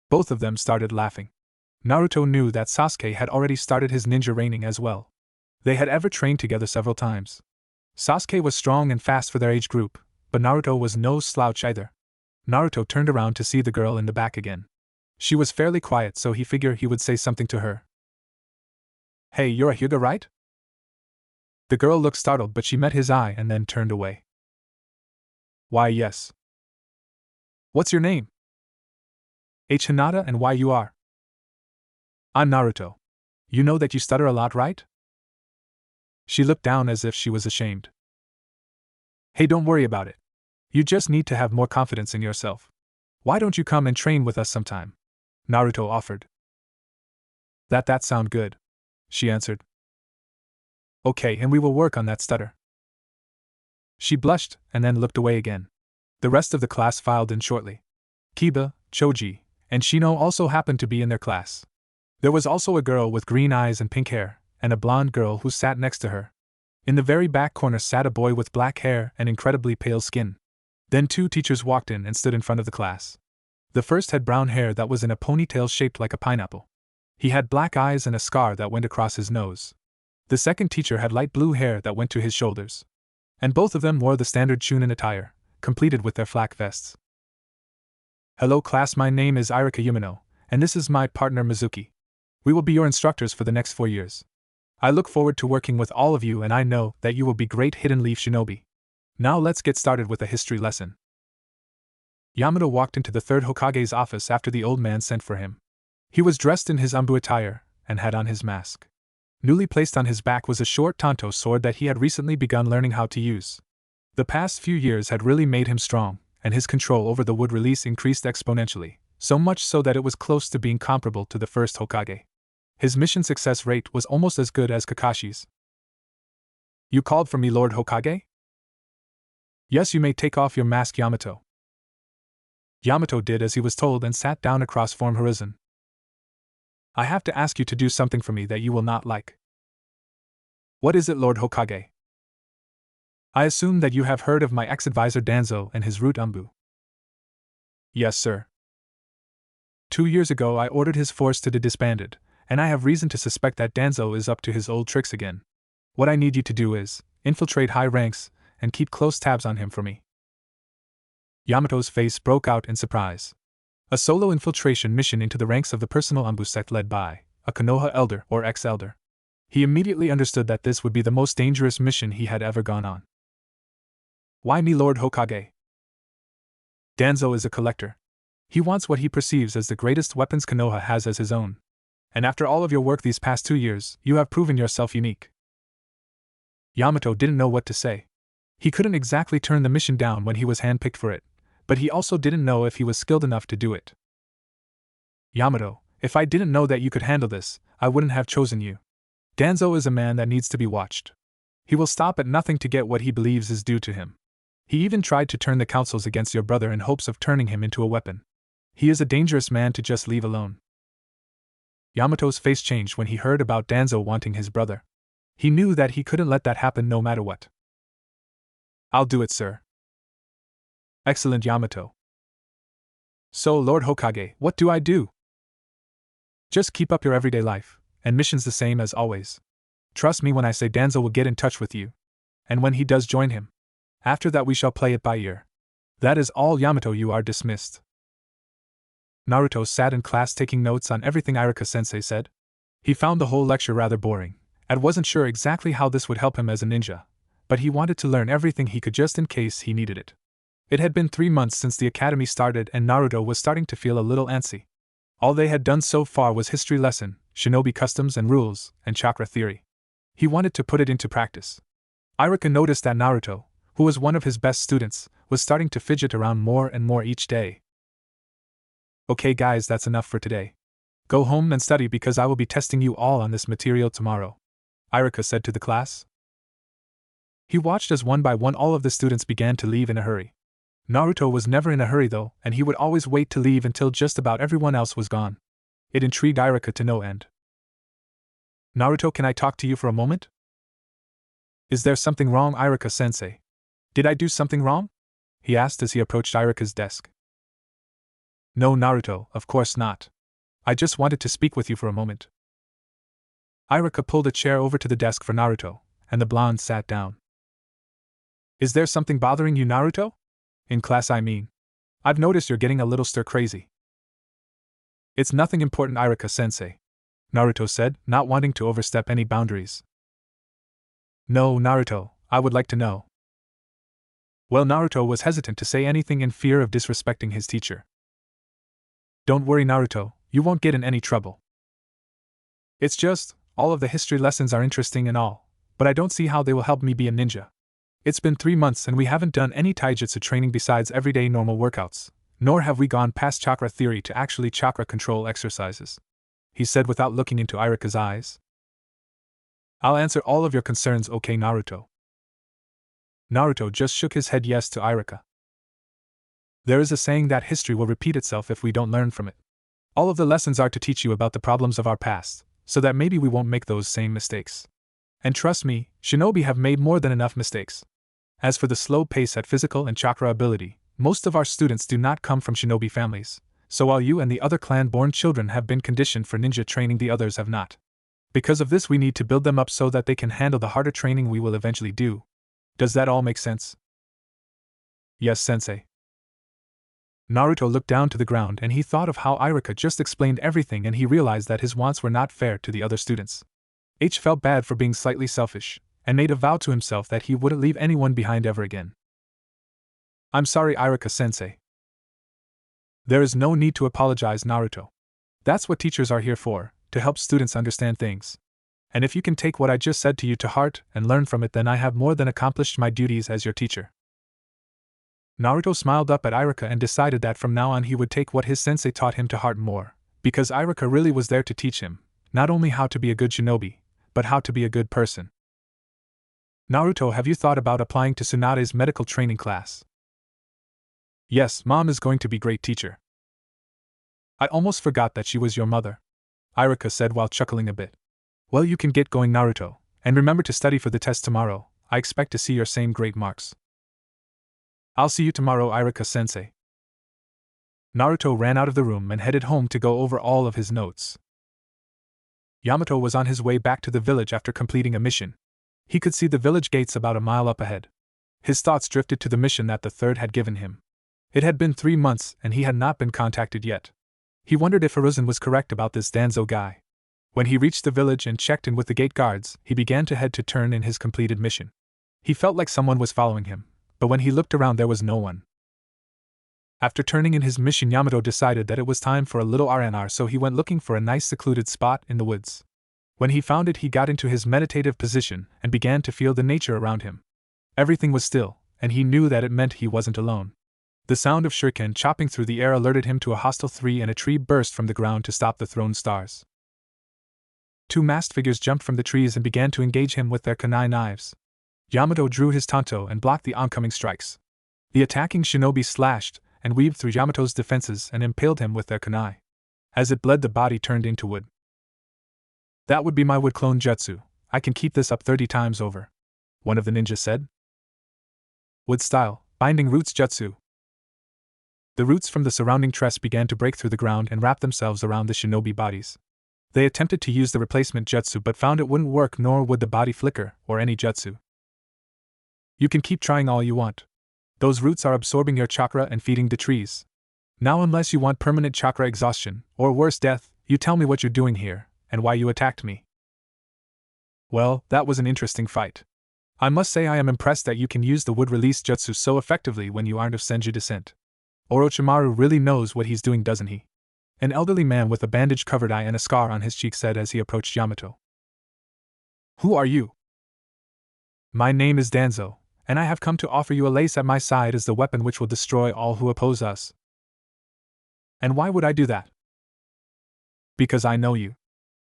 Both of them started laughing. Naruto knew that Sasuke had already started his ninja training as well. They had ever trained together several times. Sasuke was strong and fast for their age group, but Naruto was no slouch either. Naruto turned around to see the girl in the back again. She was fairly quiet, so he figured he would say something to her. "Hey, you're a Hyuga, right?" The girl looked startled, but she met his eye and then turned away. "Why, yes." "What's your name?" "H. Hinata, and why you are?" "I'm Naruto. You know that you stutter a lot, right?" She looked down as if she was ashamed. "Hey, don't worry about it. You just need to have more confidence in yourself. Why don't you come and train with us sometime?" Naruto offered. That sound good," she answered. "Okay, and we will work on that stutter." She blushed and then looked away again. The rest of the class filed in shortly. Kiba, Choji, and Shino also happened to be in their class. There was also a girl with green eyes and pink hair, and a blonde girl who sat next to her. In the very back corner sat a boy with black hair and incredibly pale skin. Then 2 teachers walked in and stood in front of the class. The first had brown hair that was in a ponytail shaped like a pineapple. He had black eyes and a scar that went across his nose. The second teacher had light blue hair that went to his shoulders. And both of them wore the standard Chunin attire, completed with their flak vests. Hello class, my name is Irika Yumino, and this is my partner Mizuki. We will be your instructors for the next 4 years. I look forward to working with all of you and I know that you will be great hidden leaf shinobi. Now let's get started with a history lesson. Yamato walked into the 3rd Hokage's office after the old man sent for him. He was dressed in his Anbu attire and had on his mask. Newly placed on his back was a short tanto sword that he had recently begun learning how to use. The past few years had really made him strong, and his control over the wood release increased exponentially, so much so that it was close to being comparable to the 1st Hokage. His mission success rate was almost as good as Kakashi's. You called for me, Lord Hokage? Yes, you may take off your mask, Yamato. Yamato did as he was told and sat down across from Horizon. I have to ask you to do something for me that you will not like. What is it, Lord Hokage? I assume that you have heard of my ex-advisor Danzo and his root Anbu. Yes, sir. 2 years ago I ordered his force to be disbanded, and I have reason to suspect that Danzo is up to his old tricks again. What I need you to do is infiltrate high ranks and keep close tabs on him for me. Yamato's face broke out in surprise. A solo infiltration mission into the ranks of the personal Anbu sect led by a Konoha elder or ex-elder. He immediately understood that this would be the most dangerous mission he had ever gone on. Why me, Lord Hokage? Danzo is a collector. He wants what he perceives as the greatest weapons Konoha has as his own. And after all of your work these past 2 years, you have proven yourself unique. Yamato didn't know what to say. He couldn't exactly turn the mission down when he was handpicked for it, but he also didn't know if he was skilled enough to do it. Yamato, if I didn't know that you could handle this, I wouldn't have chosen you. Danzo is a man that needs to be watched. He will stop at nothing to get what he believes is due to him. He even tried to turn the councils against your brother in hopes of turning him into a weapon. He is a dangerous man to just leave alone. Yamato's face changed when he heard about Danzo wanting his brother. He knew that he couldn't let that happen no matter what. I'll do it, sir. Excellent, Yamato. So, Lord Hokage, what do I do? Just keep up your everyday life, and missions the same as always. Trust me when I say Danzo will get in touch with you. And when he does join him, after that we shall play it by ear. That is all, Yamato, you are dismissed. Naruto sat in class taking notes on everything Irika-sensei said. He found the whole lecture rather boring, and wasn't sure exactly how this would help him as a ninja, but he wanted to learn everything he could just in case he needed it. It had been 3 months since the academy started and Naruto was starting to feel a little antsy. All they had done so far was history lesson, shinobi customs and rules, and chakra theory. He wanted to put it into practice. Irika noticed that Naruto, who was one of his best students, was starting to fidget around more and more each day. Okay guys, that's enough for today. Go home and study because I will be testing you all on this material tomorrow, Irika said to the class. He watched as one by one all of the students began to leave in a hurry. Naruto was never in a hurry though, and he would always wait to leave until just about everyone else was gone. It intrigued Irika to no end. Naruto, can I talk to you for a moment? Is there something wrong, Irika-sensei? Did I do something wrong? He asked as he approached Irika's desk. No, Naruto, of course not. I just wanted to speak with you for a moment. Irika pulled a chair over to the desk for Naruto, and the blonde sat down. Is there something bothering you, Naruto? In class, I mean. I've noticed you're getting a little stir-crazy. It's nothing important, Irika-sensei, Naruto said, not wanting to overstep any boundaries. No, Naruto, I would like to know. Well, Naruto was hesitant to say anything in fear of disrespecting his teacher. Don't worry, Naruto, you won't get in any trouble. It's just, all of the history lessons are interesting and all, but I don't see how they will help me be a ninja. It's been 3 months and we haven't done any taijutsu training besides everyday normal workouts, nor have we gone past chakra theory to actually chakra control exercises, he said without looking into Irika's eyes. I'll answer all of your concerns, okay, Naruto. Naruto just shook his head yes to Irika. There is a saying that history will repeat itself if we don't learn from it. All of the lessons are to teach you about the problems of our past, so that maybe we won't make those same mistakes. And trust me, shinobi have made more than enough mistakes. As for the slow pace at physical and chakra ability, most of our students do not come from shinobi families, so while you and the other clan-born children have been conditioned for ninja training, the others have not. Because of this, we need to build them up so that they can handle the harder training we will eventually do. Does that all make sense? Yes, sensei. Naruto looked down to the ground and he thought of how Irika just explained everything, and he realized that his wants were not fair to the other students. H felt bad for being slightly selfish, and made a vow to himself that he wouldn't leave anyone behind ever again. I'm sorry, Irika-sensei. There is no need to apologize, Naruto. That's what teachers are here for, to help students understand things. And if you can take what I just said to you to heart and learn from it, then I have more than accomplished my duties as your teacher. Naruto smiled up at Irika and decided that from now on he would take what his sensei taught him to heart more, because Irika really was there to teach him, not only how to be a good shinobi, but how to be a good person. Naruto, have you thought about applying to Tsunade's medical training class? Yes, Mom is going to be great teacher. I almost forgot that she was your mother, Irika said while chuckling a bit. Well, you can get going, Naruto, and remember to study for the test tomorrow. I expect to see your same great marks. I'll see you tomorrow, Irika-sensei. Naruto ran out of the room and headed home to go over all of his notes. Yamato was on his way back to the village after completing a mission. He could see the village gates about a mile up ahead. His thoughts drifted to the mission that the third had given him. It had been 3 months and he had not been contacted yet. He wondered if Hiruzen was correct about this Danzo guy. When he reached the village and checked in with the gate guards, he began to head to turn in his completed mission. He felt like someone was following him, but when he looked around there was no one. After turning in his mission, Yamato decided that it was time for a little R&R, so he went looking for a nice secluded spot in the woods. When he found it, he got into his meditative position and began to feel the nature around him. Everything was still, and he knew that it meant he wasn't alone. The sound of shuriken chopping through the air alerted him to a hostile tree, and a tree burst from the ground to stop the thrown stars. 2 masked figures jumped from the trees and began to engage him with their kunai knives. Yamato drew his tanto and blocked the oncoming strikes. The attacking shinobi slashed and weaved through Yamato's defenses and impaled him with their kunai. As it bled, the body turned into wood. That would be my wood clone jutsu. I can keep this up 30 times over, one of the ninjas said. Wood style, binding roots jutsu. The roots from the surrounding tress began to break through the ground and wrap themselves around the shinobi bodies. They attempted to use the replacement jutsu but found it wouldn't work, nor would the body flicker or any jutsu. You can keep trying all you want. Those roots are absorbing your chakra and feeding the trees. Now, unless you want permanent chakra exhaustion, or worse, death, you tell me what you're doing here, and why you attacked me. Well, that was an interesting fight. I must say I am impressed that you can use the wood release jutsu so effectively when you aren't of Senju descent. Orochimaru really knows what he's doing, doesn't he? An elderly man with a bandage-covered eye and a scar on his cheek said as he approached Yamato. Who are you? My name is Danzo, and I have come to offer you a lace at my side as the weapon which will destroy all who oppose us. And why would I do that? Because I know you.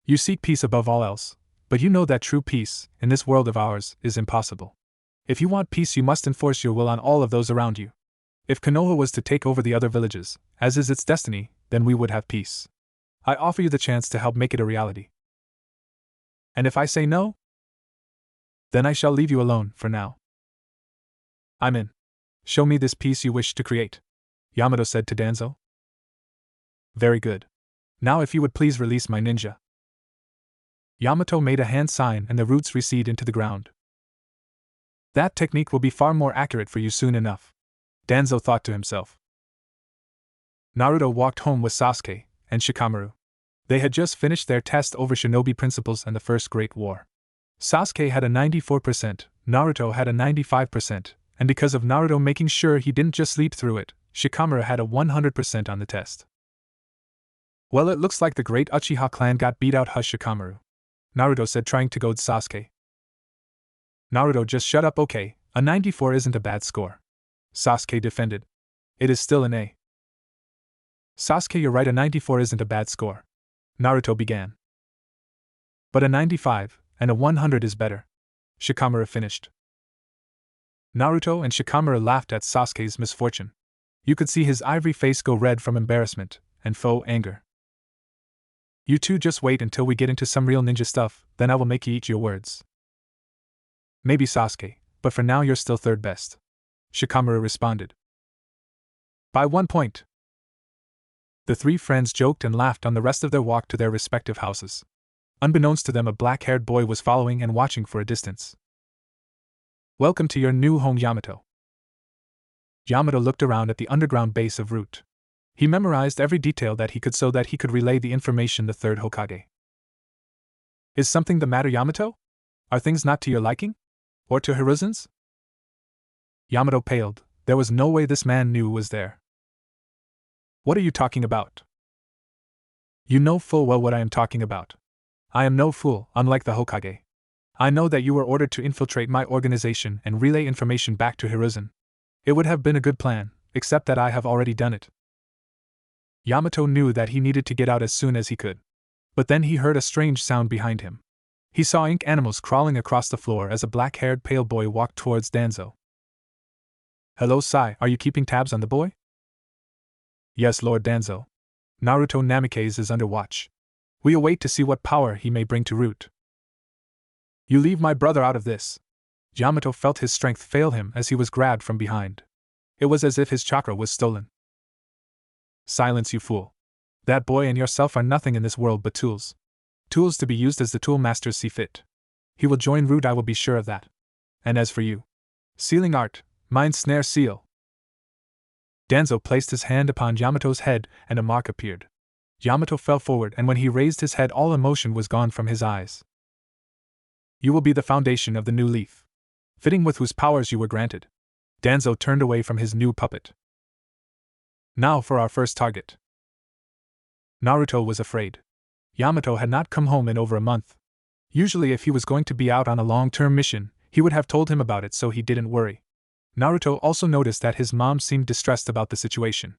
You seek peace above all else, but you know that true peace, in this world of ours, is impossible. If you want peace, you must enforce your will on all of those around you. If Konoha was to take over the other villages, as is its destiny, then we would have peace. I offer you the chance to help make it a reality. And if I say no? Then I shall leave you alone, for now. I'm in. Show me this peace you wish to create, Yamato said to Danzo. Very good. Now if you would please release my ninja. Yamato made a hand sign and the roots recede into the ground. That technique will be far more accurate for you soon enough, Danzo thought to himself. Naruto walked home with Sasuke and Shikamaru. They had just finished their test over shinobi principles and the First Great War. Sasuke had a 94%, Naruto had a 95%, and because of Naruto making sure he didn't just sleep through it, Shikamaru had a 100% on the test. Well, it looks like the great Uchiha clan got beat out. Hush, Shikamaru, Naruto said, trying to goad Sasuke. Naruto, just shut up. Okay, a 94 isn't a bad score, Sasuke defended. It is still an A. Sasuke, you're right, a 94 isn't a bad score, Naruto began. But a 95 and a 100 is better, Shikamaru finished. Naruto and Shikamaru laughed at Sasuke's misfortune. You could see his ivory face go red from embarrassment and faux anger. You two just wait until we get into some real ninja stuff, then I will make you eat your words. Maybe Sasuke, but for now you're still third best, Shikamaru responded. By 1 point. The three friends joked and laughed on the rest of their walk to their respective houses. Unbeknownst to them, a black-haired boy was following and watching for a distance. Welcome to your new home, Yamato. Yamato looked around at the underground base of Root. He memorized every detail that he could so that he could relay the information the third Hokage. Is something the matter, Yamato? Are things not to your liking? Or to Hiruzen's? Yamato paled. There was no way this man knew was there. What are you talking about? You know full well what I am talking about. I am no fool, unlike the Hokage. I know that you were ordered to infiltrate my organization and relay information back to Hiruzen. It would have been a good plan, except that I have already done it. Yamato knew that he needed to get out as soon as he could. But then he heard a strange sound behind him. He saw ink animals crawling across the floor as a black-haired pale boy walked towards Danzo. Hello, Sai, are you keeping tabs on the boy? Yes, Lord Danzo. Naruto Namikaze is under watch. We await to see what power he may bring to Root. You leave my brother out of this. Yamato felt his strength fail him as he was grabbed from behind. It was as if his chakra was stolen. Silence, you fool. That boy and yourself are nothing in this world but tools. Tools to be used as the tool masters see fit. He will join Root, I will be sure of that. And as for you, sealing art, mind snare seal. Danzo placed his hand upon Yamato's head, and a mark appeared. Yamato fell forward, and when he raised his head, all emotion was gone from his eyes. You will be the foundation of the new leaf, fitting with whose powers you were granted. Danzo turned away from his new puppet. Now for our first target. Naruto was afraid. Yamato had not come home in over a month. Usually, if he was going to be out on a long-term mission, he would have told him about it so he didn't worry. Naruto also noticed that his mom seemed distressed about the situation.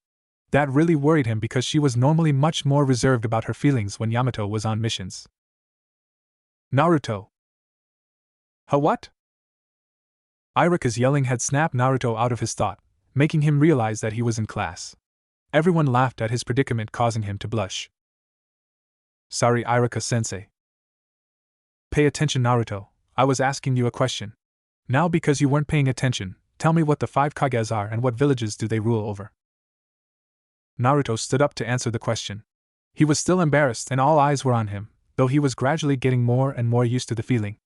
That really worried him because she was normally much more reserved about her feelings when Yamato was on missions. Naruto. What? Iruka's yelling had snapped Naruto out of his thought, making him realize that he was in class. Everyone laughed at his predicament, causing him to blush. Sorry, Iruka-sensei. Pay attention, Naruto. I was asking you a question. Now, because you weren't paying attention, tell me what the 5 Kages are and what villages do they rule over. Naruto stood up to answer the question. He was still embarrassed and all eyes were on him, though he was gradually getting more and more used to the feeling.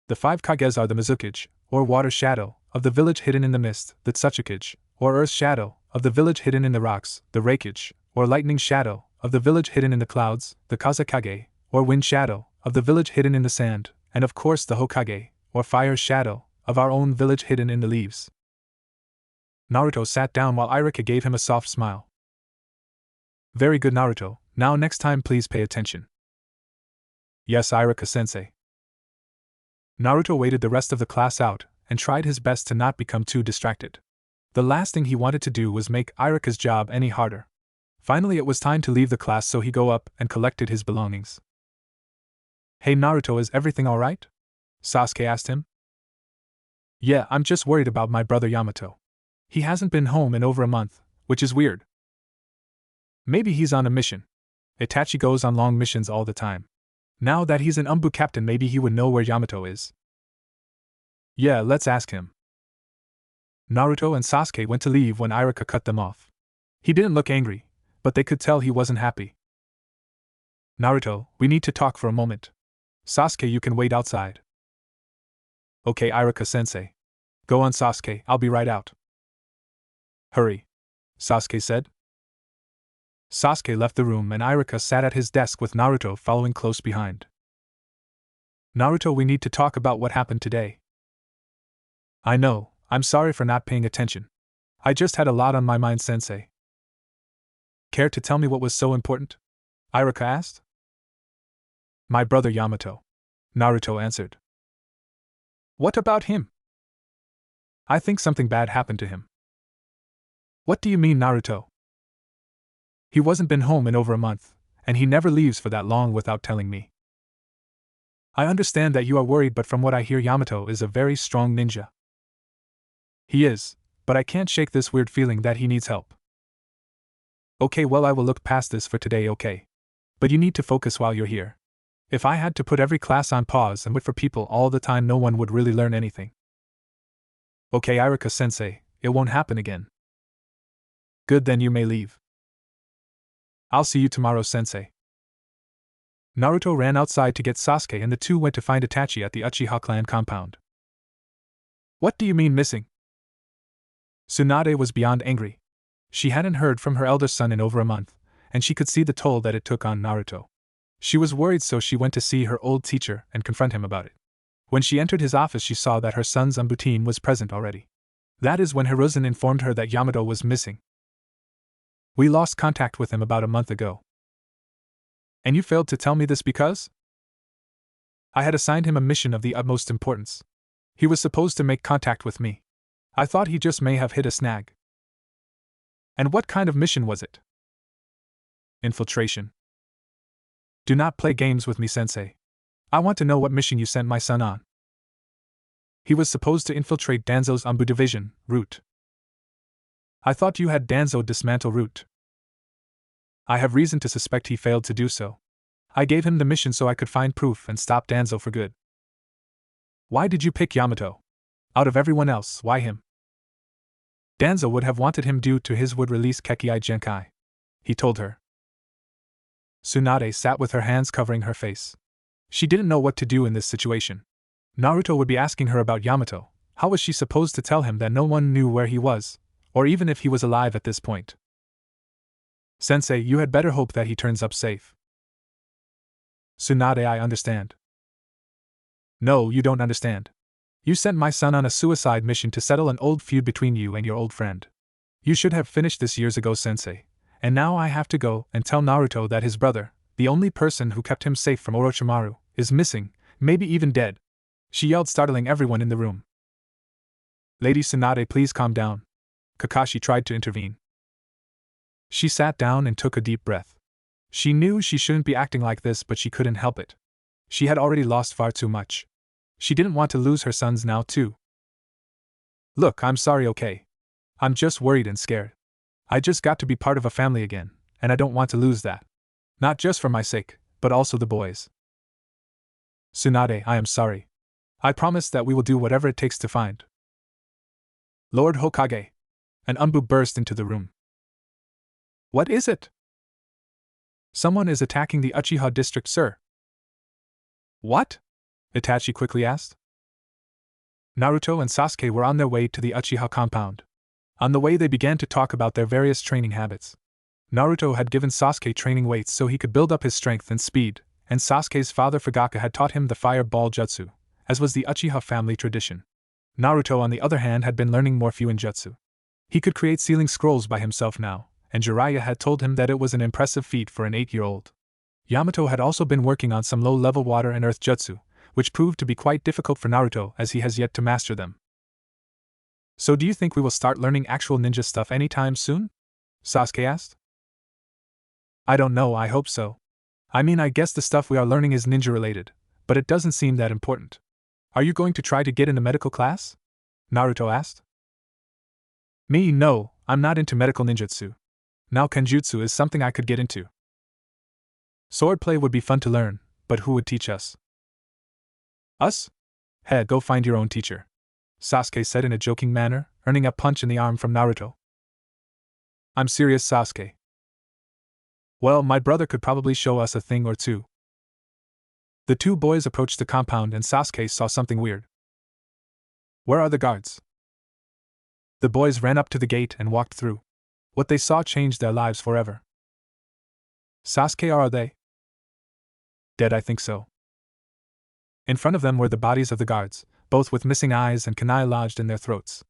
The 5 Kages are the Mizukage, or Water Shadow, of the village hidden in the mist, the Tsuchikage, or Earth Shadow, of the village hidden in the rocks, the Reikage, or Lightning Shadow, of the village hidden in the clouds, the Kazekage, or Wind Shadow, of the village hidden in the sand, and of course the Hokage, or Fire Shadow, of our own village hidden in the leaves. Naruto sat down while Iruka gave him a soft smile. Very good, Naruto. Now next time please pay attention. Yes, Iruka-sensei. Naruto waited the rest of the class out, and tried his best to not become too distracted. The last thing he wanted to do was make Iruka's job any harder. Finally, it was time to leave the class, so he go up and collected his belongings. Hey Naruto, is everything alright? Sasuke asked him. Yeah, I'm just worried about my brother Yamato. He hasn't been home in over a month, which is weird. Maybe he's on a mission. Itachi goes on long missions all the time. Now that he's an Umbu captain, maybe he would know where Yamato is. Yeah, let's ask him. Naruto and Sasuke went to leave when Iruka cut them off. He didn't look angry, but they could tell he wasn't happy. Naruto, we need to talk for a moment. Sasuke, you can wait outside. Okay, Iruka-sensei. Go on, Sasuke, I'll be right out. Hurry, Sasuke said. Sasuke left the room and Iruka sat at his desk with Naruto following close behind. Naruto, we need to talk about what happened today. I know, I'm sorry for not paying attention. I just had a lot on my mind, sensei. Care to tell me what was so important? Iruka asked. My brother Yamato, Naruto answered. What about him? I think something bad happened to him. What do you mean, Naruto? He wasn't been home in over a month, and he never leaves for that long without telling me. I understand that you are worried, but from what I hear, Yamato is a very strong ninja. He is, but I can't shake this weird feeling that he needs help. Okay, well, I will look past this for today, okay? But you need to focus while you're here. If I had to put every class on pause and wait for people all the time, no one would really learn anything. Okay, Irika-sensei, it won't happen again. Good, then you may leave. I'll see you tomorrow, sensei. Naruto ran outside to get Sasuke and the two went to find Itachi at the Uchiha clan compound. What do you mean missing? Tsunade was beyond angry. She hadn't heard from her elder son in over a month, and she could see the toll that it took on Naruto. She was worried, so she went to see her old teacher and confront him about it. When she entered his office, she saw that her son's Anbu was present already. That is when Hiruzen informed her that Yamato was missing. We lost contact with him about a month ago. And you failed to tell me this because? I had assigned him a mission of the utmost importance. He was supposed to make contact with me. I thought he just may have hit a snag. And what kind of mission was it? Infiltration. Do not play games with me, sensei. I want to know what mission you sent my son on. He was supposed to infiltrate Danzo's Anbu division, Root. I thought you had Danzo dismantle Root. I have reason to suspect he failed to do so. I gave him the mission so I could find proof and stop Danzo for good. Why did you pick Yamato? Out of everyone else, why him? Danzo would have wanted him due to his would-release Kekkei Genkai. He told her. Tsunade sat with her hands covering her face. She didn't know what to do in this situation. Naruto would be asking her about Yamato. How was she supposed to tell him that no one knew where he was, or even if he was alive at this point? Sensei, you had better hope that he turns up safe. Tsunade, I understand. No, you don't understand. You sent my son on a suicide mission to settle an old feud between you and your old friend. You should have finished this years ago, sensei, and now I have to go and tell Naruto that his brother, the only person who kept him safe from Orochimaru, is missing, maybe even dead. She yelled, startling everyone in the room. Lady Tsunade, please calm down. Kakashi tried to intervene. She sat down and took a deep breath. She knew she shouldn't be acting like this, but she couldn't help it. She had already lost far too much. She didn't want to lose her sons now, too. Look, I'm sorry, okay? I'm just worried and scared. I just got to be part of a family again, and I don't want to lose that. Not just for my sake, but also the boys. Tsunade, I am sorry. I promise that we will do whatever it takes to find. Lord Hokage. An Anbu burst into the room. What is it? Someone is attacking the Uchiha district, sir. What? Itachi quickly asked. Naruto and Sasuke were on their way to the Uchiha compound. On the way, they began to talk about their various training habits. Naruto had given Sasuke training weights so he could build up his strength and speed, and Sasuke's father Fugaka had taught him the fireball jutsu, as was the Uchiha family tradition. Naruto, on the other hand, had been learning Morphuin jutsu. He could create sealing scrolls by himself now, and Jiraiya had told him that it was an impressive feat for an 8-year-old. Yamato had also been working on some low-level water and earth jutsu, which proved to be quite difficult for Naruto as he has yet to master them. So do you think we will start learning actual ninja stuff anytime soon? Sasuke asked. I don't know, I hope so. I mean, I guess the stuff we are learning is ninja-related, but it doesn't seem that important. Are you going to try to get into medical class? Naruto asked. Me, no, I'm not into medical ninjutsu. Now kenjutsu is something I could get into. Swordplay would be fun to learn, but who would teach us? Us? Go find your own teacher, Sasuke said in a joking manner, earning a punch in the arm from Naruto. I'm serious, Sasuke. Well, my brother could probably show us a thing or two. The two boys approached the compound and Sasuke saw something weird. Where are the guards? The boys ran up to the gate and walked through. What they saw changed their lives forever. Sasuke, are they dead? I think so. In front of them were the bodies of the guards, both with missing eyes and kunai lodged in their throats.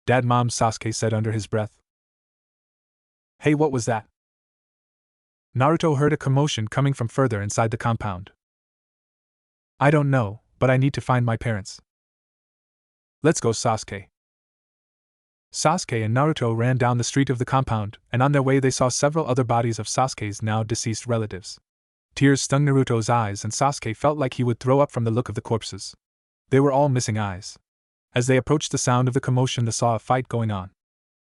Dad, Mom, Sasuke said under his breath. Hey, what was that? Naruto heard a commotion coming from further inside the compound. I don't know, but I need to find my parents. Let's go, Sasuke. Sasuke and Naruto ran down the street of the compound, and on their way they saw several other bodies of Sasuke's now deceased relatives. Tears stung Naruto's eyes and Sasuke felt like he would throw up from the look of the corpses. They were all missing eyes. As they approached the sound of the commotion, they saw a fight going on.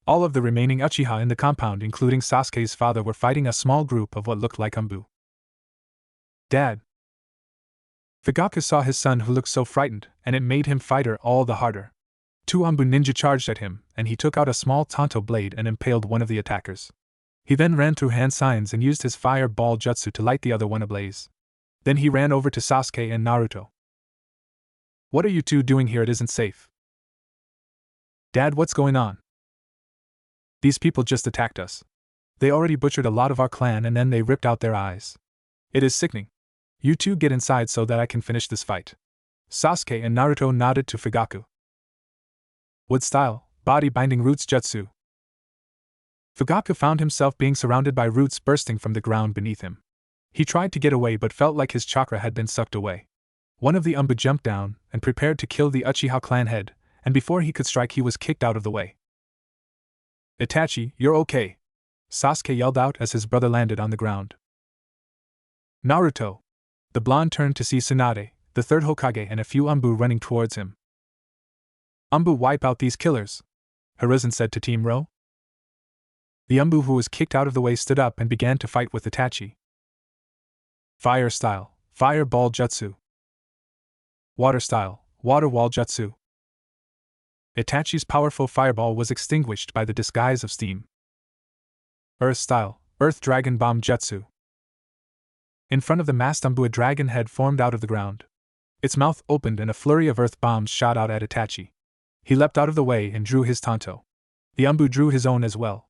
All of the remaining Uchiha in the compound, including Sasuke's father, were fighting a small group of what looked like Anbu. Dad! Fugaku saw his son, who looked so frightened, and it made him fight her all the harder. 2 Anbu ninja charged at him, and he took out a small tanto blade and impaled one of the attackers. He then ran through hand signs and used his fire ball jutsu to light the other one ablaze. Then he ran over to Sasuke and Naruto. What are you two doing here? It isn't safe. Dad, what's going on? These people just attacked us. They already butchered a lot of our clan and then they ripped out their eyes. It is sickening. You two get inside so that I can finish this fight. Sasuke and Naruto nodded to Fugaku. Wood style, body binding roots jutsu. Fugaku found himself being surrounded by roots bursting from the ground beneath him. He tried to get away but felt like his chakra had been sucked away. One of the Anbu jumped down and prepared to kill the Uchiha clan head, and before he could strike he was kicked out of the way. Itachi, you're okay. Sasuke yelled out as his brother landed on the ground. Naruto. The blonde turned to see Tsunade, the third Hokage, and a few Anbu running towards him. Anbu, wipe out these killers, Hiruzen said to Team Ro. The Anbu who was kicked out of the way stood up and began to fight with Itachi. Fire style, fire ball jutsu. Water style, water wall jutsu. Itachi's powerful fireball was extinguished by the disguise of steam. Earth style, earth dragon bomb jutsu. In front of the masked Anbu, a dragon head formed out of the ground. Its mouth opened and a flurry of earth bombs shot out at Itachi. He leapt out of the way and drew his tanto. The Anbu drew his own as well.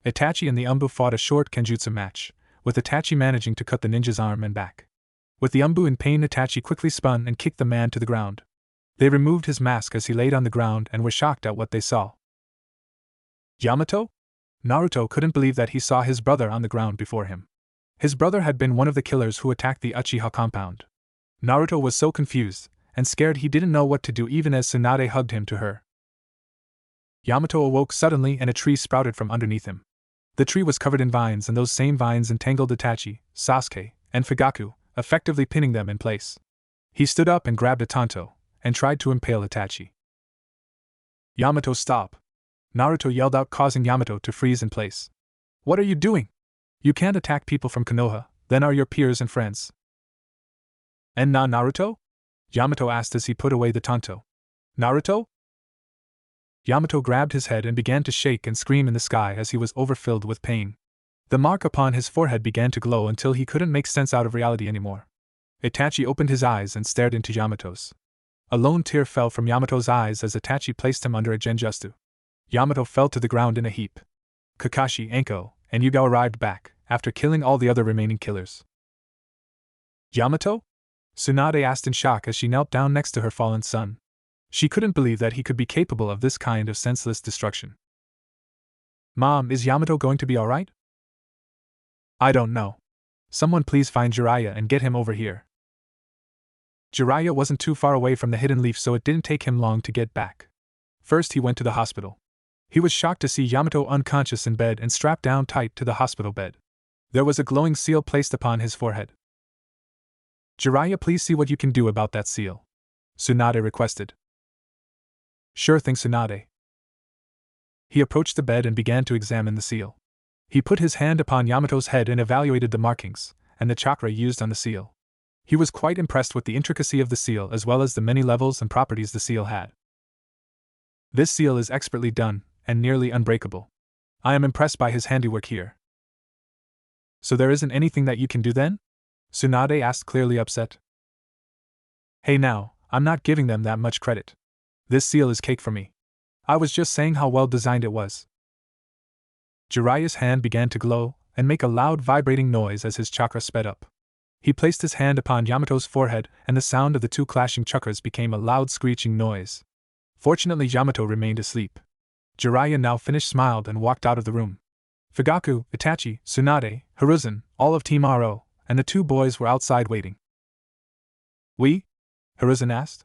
Itachi and the Anbu fought a short kenjutsu match, with Itachi managing to cut the ninja's arm and back. With the Anbu in pain, Itachi quickly spun and kicked the man to the ground. They removed his mask as he laid on the ground and were shocked at what they saw. Yamato? Naruto couldn't believe that he saw his brother on the ground before him. His brother had been one of the killers who attacked the Uchiha compound. Naruto was so confused and scared he didn't know what to do even as Tsunade hugged him to her. Yamato awoke suddenly and a tree sprouted from underneath him. The tree was covered in vines and those same vines entangled Itachi, Sasuke, and Fugaku, effectively pinning them in place. He stood up and grabbed a tanto, and tried to impale Itachi. Yamato, stop! Naruto yelled out, causing Yamato to freeze in place. What are you doing? You can't attack people from Konoha, then are your peers and friends. And now Naruto? Yamato asked as he put away the tanto. Naruto? Yamato grabbed his head and began to shake and scream in the sky as he was overfilled with pain. The mark upon his forehead began to glow until he couldn't make sense out of reality anymore. Itachi opened his eyes and stared into Yamato's. A lone tear fell from Yamato's eyes as Itachi placed him under a genjutsu. Yamato fell to the ground in a heap. Kakashi, Anko, and Yugao arrived back, after killing all the other remaining killers. Yamato? Tsunade asked in shock as she knelt down next to her fallen son. She couldn't believe that he could be capable of this kind of senseless destruction. Mom, is Yamato going to be alright? I don't know. Someone please find Jiraiya and get him over here. Jiraiya wasn't too far away from the hidden leaf, so it didn't take him long to get back. First he went to the hospital. He was shocked to see Yamato unconscious in bed and strapped down tight to the hospital bed. There was a glowing seal placed upon his forehead. Jiraiya, please see what you can do about that seal, Tsunade requested. Sure thing, Tsunade. He approached the bed and began to examine the seal. He put his hand upon Yamato's head and evaluated the markings and the chakra used on the seal. He was quite impressed with the intricacy of the seal as well as the many levels and properties the seal had. This seal is expertly done and nearly unbreakable. I am impressed by his handiwork here. So there isn't anything that you can do then? Tsunade asked, clearly upset. Hey now, I'm not giving them that much credit. This seal is cake for me. I was just saying how well designed it was. Jiraiya's hand began to glow and make a loud vibrating noise as his chakra sped up. He placed his hand upon Yamato's forehead and the sound of the two clashing chakras became a loud screeching noise. Fortunately, Yamato remained asleep. Jiraiya, now finished, smiled and walked out of the room. Fugaku, Itachi, Tsunade, Hiruzen, all of Team Ro, and the two boys were outside waiting. We? Hiruzen asked.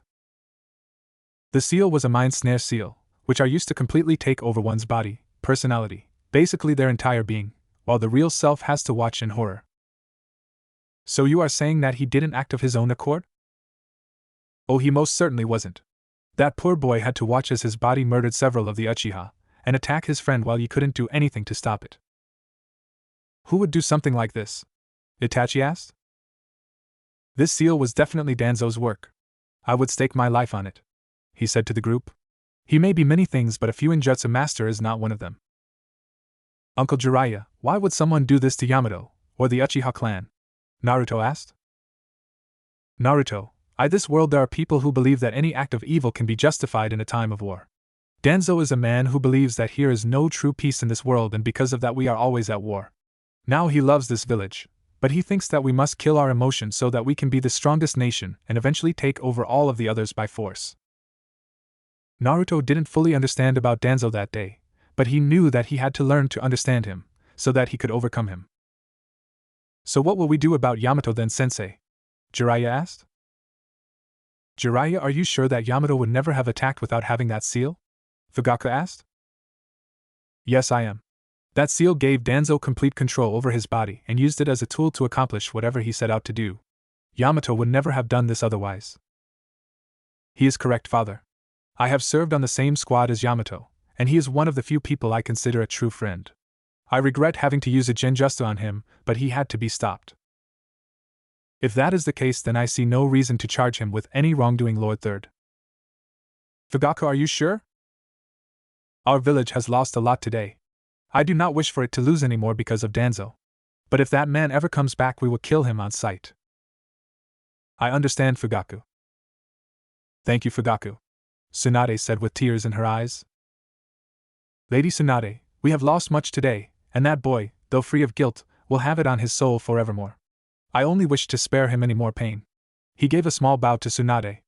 The seal was a mind snare seal, which are used to completely take over one's body, personality, basically their entire being, while the real self has to watch in horror. So you are saying that he didn't act of his own accord? Oh, he most certainly wasn't. That poor boy had to watch as his body murdered several of the Uchiha, and attack his friend while he couldn't do anything to stop it. Who would do something like this? Itachi asked. This seal was definitely Danzo's work. I would stake my life on it, he said to the group. He may be many things, but a Fuinjutsu master is not one of them. Uncle Jiraiya, why would someone do this to Yamato, or the Uchiha clan? Naruto asked. Naruto, in this world there are people who believe that any act of evil can be justified in a time of war. Danzo is a man who believes that here is no true peace in this world, and because of that we are always at war. Now he loves this village, but he thinks that we must kill our emotions so that we can be the strongest nation and eventually take over all of the others by force. Naruto didn't fully understand about Danzo that day, but he knew that he had to learn to understand him, so that he could overcome him. So what will we do about Yamato then, sensei? Jiraiya asked. Jiraiya, are you sure that Yamato would never have attacked without having that seal? Fugaku asked. Yes, I am. That seal gave Danzo complete control over his body and used it as a tool to accomplish whatever he set out to do. Yamato would never have done this otherwise. He is correct, father. I have served on the same squad as Yamato, and he is one of the few people I consider a true friend. I regret having to use a genjutsu on him, but he had to be stopped. If that is the case, then I see no reason to charge him with any wrongdoing, Lord Third. Fugaku, are you sure? Our village has lost a lot today. I do not wish for it to lose any more because of Danzo. But if that man ever comes back, we will kill him on sight. I understand, Fugaku. Thank you, Fugaku, Tsunade said with tears in her eyes. Lady Tsunade, we have lost much today, and that boy, though free of guilt, will have it on his soul forevermore. I only wish to spare him any more pain. He gave a small bow to Tsunade.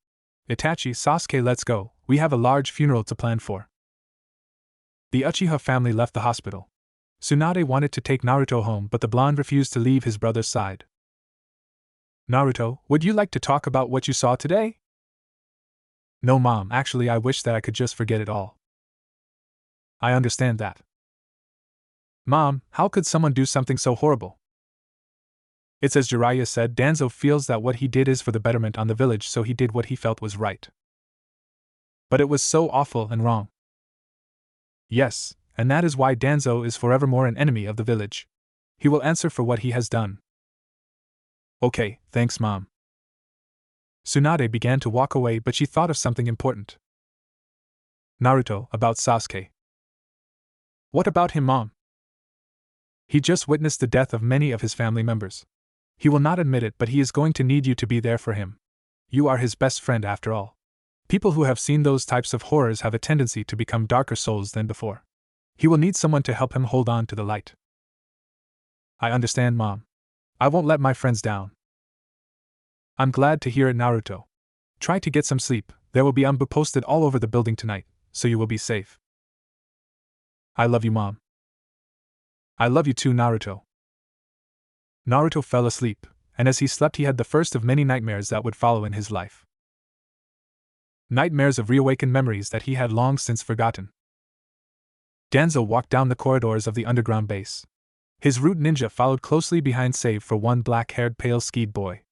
Itachi, Sasuke, let's go, we have a large funeral to plan for. The Uchiha family left the hospital. Tsunade wanted to take Naruto home, but the blonde refused to leave his brother's side. Naruto, would you like to talk about what you saw today? No, Mom, actually I wish that I could just forget it all. I understand that. Mom, how could someone do something so horrible? It's as Jiraiya said, Danzo feels that what he did is for the betterment on the village, so he did what he felt was right. But it was so awful and wrong. Yes, and that is why Danzo is forevermore an enemy of the village. He will answer for what he has done. Okay, thanks, Mom. Tsunade began to walk away, but she thought of something important. Naruto, about Sasuke. What about him, Mom? He just witnessed the death of many of his family members. He will not admit it, but he is going to need you to be there for him. You are his best friend after all. People who have seen those types of horrors have a tendency to become darker souls than before. He will need someone to help him hold on to the light. I understand, Mom. I won't let my friends down. I'm glad to hear it, Naruto. Try to get some sleep. There will be umbu posted all over the building tonight, so you will be safe. I love you, Mom. I love you too, Naruto. Naruto fell asleep, and as he slept he had the first of many nightmares that would follow in his life. Nightmares of reawakened memories that he had long since forgotten. Danzo walked down the corridors of the underground base. His root ninja followed closely behind save for one black-haired pale-skied boy.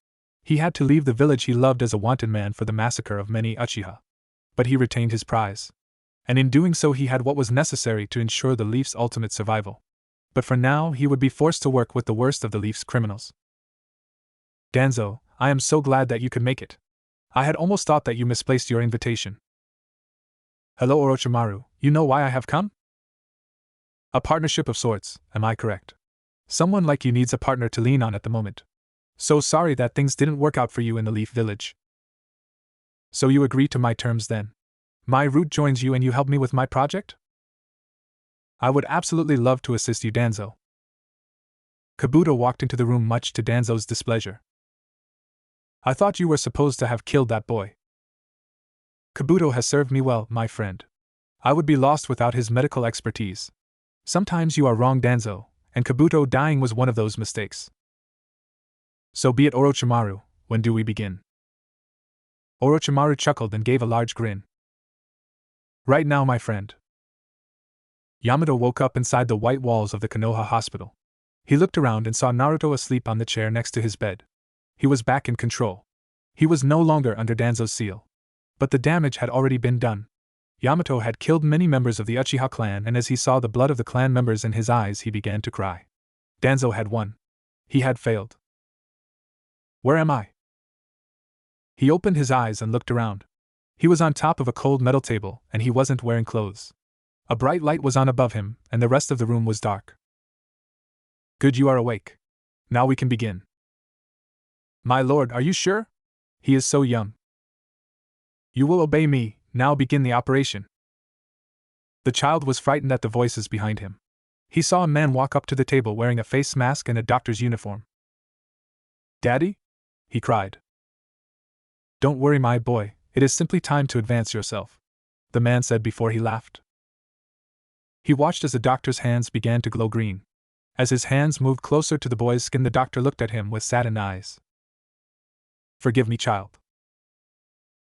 He had to leave the village he loved as a wanted man for the massacre of many Uchiha. But he retained his prize. And in doing so he had what was necessary to ensure the Leaf's ultimate survival. But for now he would be forced to work with the worst of the Leaf's criminals. Danzo, I am so glad that you could make it. I had almost thought that you misplaced your invitation. Hello Orochimaru, you know why I have come? A partnership of sorts, am I correct? Someone like you needs a partner to lean on at the moment. So sorry that things didn't work out for you in the Leaf Village. So you agree to my terms then? My root joins you and you help me with my project? I would absolutely love to assist you, Danzo. Kabuto walked into the room much to Danzo's displeasure. I thought you were supposed to have killed that boy. Kabuto has served me well, my friend. I would be lost without his medical expertise. Sometimes you are wrong, Danzo, and Kabuto dying was one of those mistakes. So be it, Orochimaru, when do we begin? Orochimaru chuckled and gave a large grin. Right now, my friend. Yamato woke up inside the white walls of the Konoha hospital. He looked around and saw Naruto asleep on the chair next to his bed. He was back in control. He was no longer under Danzo's seal. But the damage had already been done. Yamato had killed many members of the Uchiha clan, and as he saw the blood of the clan members in his eyes, he began to cry. Danzo had won. He had failed. Where am I? He opened his eyes and looked around. He was on top of a cold metal table, and he wasn't wearing clothes. A bright light was on above him, and the rest of the room was dark. Good, you are awake. Now we can begin. My lord, are you sure? He is so young. You will obey me, now begin the operation. The child was frightened at the voices behind him. He saw a man walk up to the table wearing a face mask and a doctor's uniform. Daddy? He cried. Don't worry, my boy, it is simply time to advance yourself, the man said before he laughed. He watched as the doctor's hands began to glow green. As his hands moved closer to the boy's skin, the doctor looked at him with saddened eyes. Forgive me, child.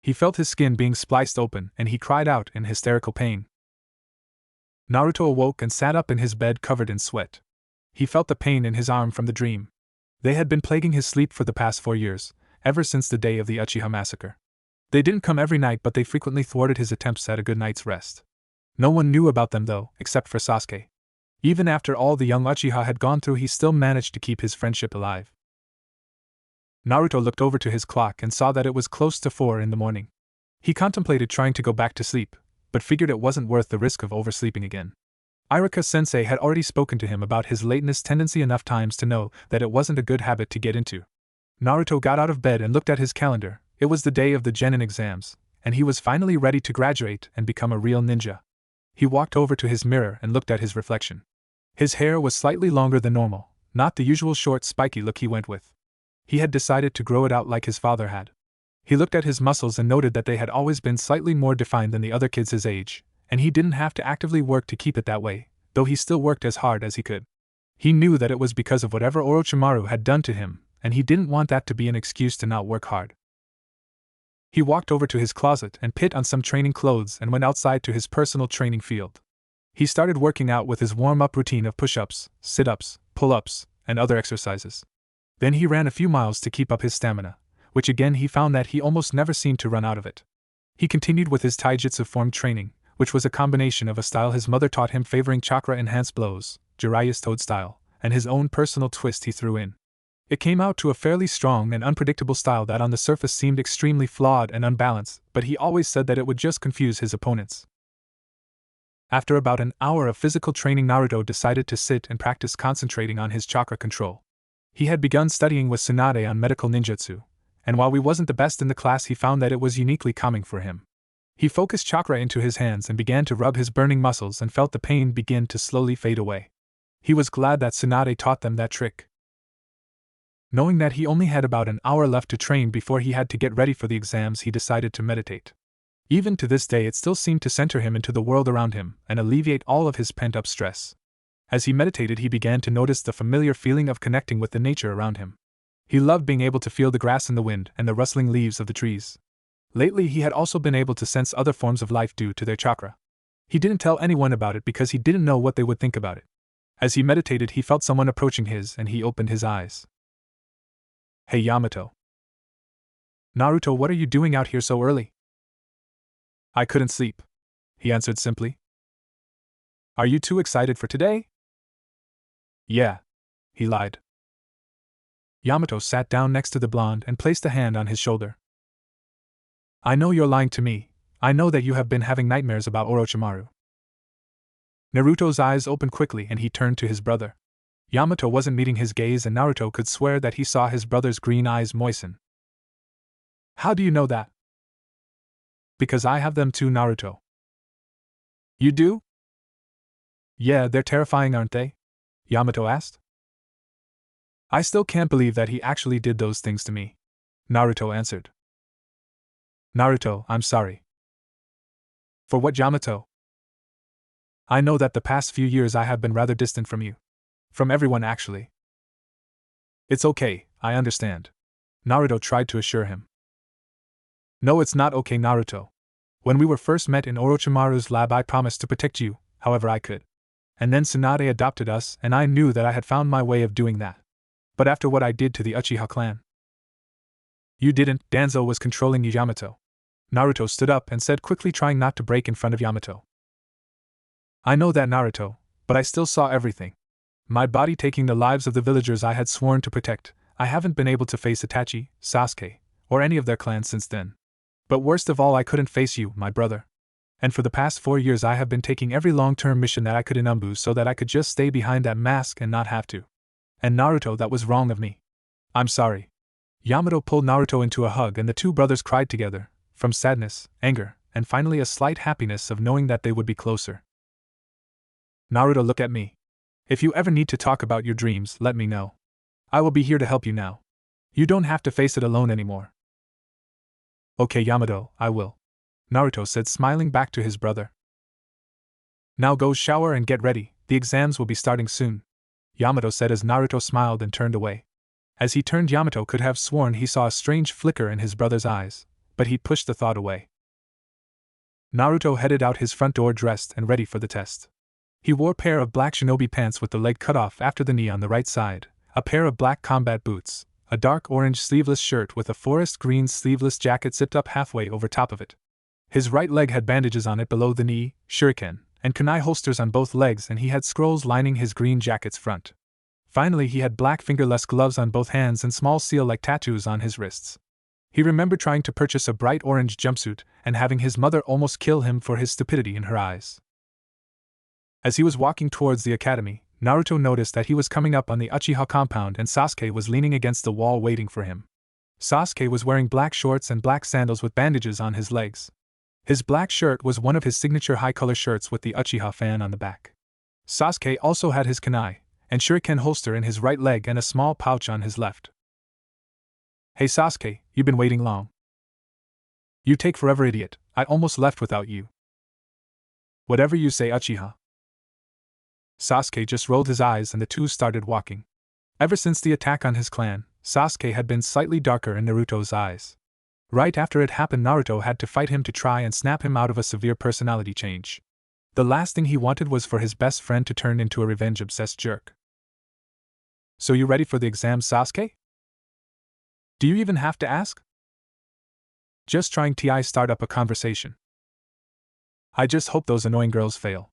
He felt his skin being spliced open, and he cried out in hysterical pain. Naruto awoke and sat up in his bed covered in sweat. He felt the pain in his arm from the dream. They had been plaguing his sleep for the past 4 years, ever since the day of the Uchiha massacre. They didn't come every night, but they frequently thwarted his attempts at a good night's rest. No one knew about them though, except for Sasuke. Even after all the young Uchiha had gone through, he still managed to keep his friendship alive. Naruto looked over to his clock and saw that it was close to 4 in the morning. He contemplated trying to go back to sleep, but figured it wasn't worth the risk of oversleeping again. Irika-sensei had already spoken to him about his lateness tendency enough times to know that it wasn't a good habit to get into. Naruto got out of bed and looked at his calendar. It was the day of the genin exams, and he was finally ready to graduate and become a real ninja. He walked over to his mirror and looked at his reflection. His hair was slightly longer than normal, not the usual short spiky look he went with. He had decided to grow it out like his father had. He looked at his muscles and noted that they had always been slightly more defined than the other kids his age, and he didn't have to actively work to keep it that way, though he still worked as hard as he could. He knew that it was because of whatever Orochimaru had done to him, and he didn't want that to be an excuse to not work hard. He walked over to his closet and put on some training clothes and went outside to his personal training field. He started working out with his warm-up routine of push-ups, sit-ups, pull-ups, and other exercises. Then he ran a few miles to keep up his stamina, which again he found that he almost never seemed to run out of it. He continued with his taijutsu form training, which was a combination of a style his mother taught him favoring chakra-enhanced blows, Jiraiya's toad style, and his own personal twist he threw in. It came out to a fairly strong and unpredictable style that on the surface seemed extremely flawed and unbalanced, but he always said that it would just confuse his opponents. After about an hour of physical training, Naruto decided to sit and practice concentrating on his chakra control. He had begun studying with Tsunade on medical ninjutsu, and while he wasn't the best in the class, he found that it was uniquely calming for him. He focused chakra into his hands and began to rub his burning muscles and felt the pain begin to slowly fade away. He was glad that Tsunade taught them that trick. Knowing that he only had about an hour left to train before he had to get ready for the exams, he decided to meditate. Even to this day, it still seemed to center him into the world around him and alleviate all of his pent-up stress. As he meditated, he began to notice the familiar feeling of connecting with the nature around him. He loved being able to feel the grass in the wind and the rustling leaves of the trees. Lately, he had also been able to sense other forms of life due to their chakra. He didn't tell anyone about it because he didn't know what they would think about it. As he meditated, he felt someone approaching his, and he opened his eyes. Hey Yamato. Naruto, what are you doing out here so early? I couldn't sleep, he answered simply. Are you too excited for today? Yeah, he lied. Yamato sat down next to the blonde and placed a hand on his shoulder. I know you're lying to me. I know that you have been having nightmares about Orochimaru. Naruto's eyes opened quickly and he turned to his brother. Yamato wasn't meeting his gaze, and Naruto could swear that he saw his brother's green eyes moisten. How do you know that? Because I have them too, Naruto. You do? Yeah, they're terrifying, aren't they? Yamato asked. I still can't believe that he actually did those things to me, Naruto answered. Naruto, I'm sorry. For what, Yamato? I know that the past few years I have been rather distant from you. From everyone, actually. It's okay, I understand. Naruto tried to assure him. No, it's not okay, Naruto. When we were first met in Orochimaru's lab, I promised to protect you, however I could. And then Tsunade adopted us, and I knew that I had found my way of doing that. But after what I did to the Uchiha clan. You didn't, Danzo was controlling you, Yamato. Naruto stood up and said quickly, trying not to break in front of Yamato. I know that, Naruto, but I still saw everything. My body taking the lives of the villagers I had sworn to protect. I haven't been able to face Itachi, Sasuke, or any of their clans since then. But worst of all, I couldn't face you, my brother. And for the past 4 years I have been taking every long-term mission that I could in Umbu so that I could just stay behind that mask and not have to. And Naruto, that was wrong of me. I'm sorry. Yamato pulled Naruto into a hug and the two brothers cried together, from sadness, anger, and finally a slight happiness of knowing that they would be closer. Naruto, look at me. If you ever need to talk about your dreams, let me know. I will be here to help you now. You don't have to face it alone anymore. Okay, Yamato, I will. Naruto said, smiling back to his brother. Now go shower and get ready, the exams will be starting soon. Yamato said as Naruto smiled and turned away. As he turned, Yamato could have sworn he saw a strange flicker in his brother's eyes, but he pushed the thought away. Naruto headed out his front door dressed and ready for the test. He wore a pair of black shinobi pants with the leg cut off after the knee on the right side, a pair of black combat boots, a dark orange sleeveless shirt with a forest green sleeveless jacket zipped up halfway over top of it. His right leg had bandages on it below the knee, shuriken, and kunai holsters on both legs, and he had scrolls lining his green jacket's front. Finally, he had black fingerless gloves on both hands and small seal-like tattoos on his wrists. He remembered trying to purchase a bright orange jumpsuit and having his mother almost kill him for his stupidity in her eyes. As he was walking towards the academy, Naruto noticed that he was coming up on the Uchiha compound and Sasuke was leaning against the wall waiting for him. Sasuke was wearing black shorts and black sandals with bandages on his legs. His black shirt was one of his signature high-color shirts with the Uchiha fan on the back. Sasuke also had his kunai and shuriken holster in his right leg and a small pouch on his left. Hey Sasuke, you've been waiting long. You take forever, idiot, I almost left without you. Whatever you say, Uchiha. Sasuke just rolled his eyes and the two started walking. Ever since the attack on his clan, Sasuke had been slightly darker in Naruto's eyes. Right after it happened, Naruto had to fight him to try and snap him out of a severe personality change. The last thing he wanted was for his best friend to turn into a revenge-obsessed jerk. So you ready for the exam, Sasuke? Do you even have to ask? Just trying to start up a conversation. I just hope those annoying girls fail.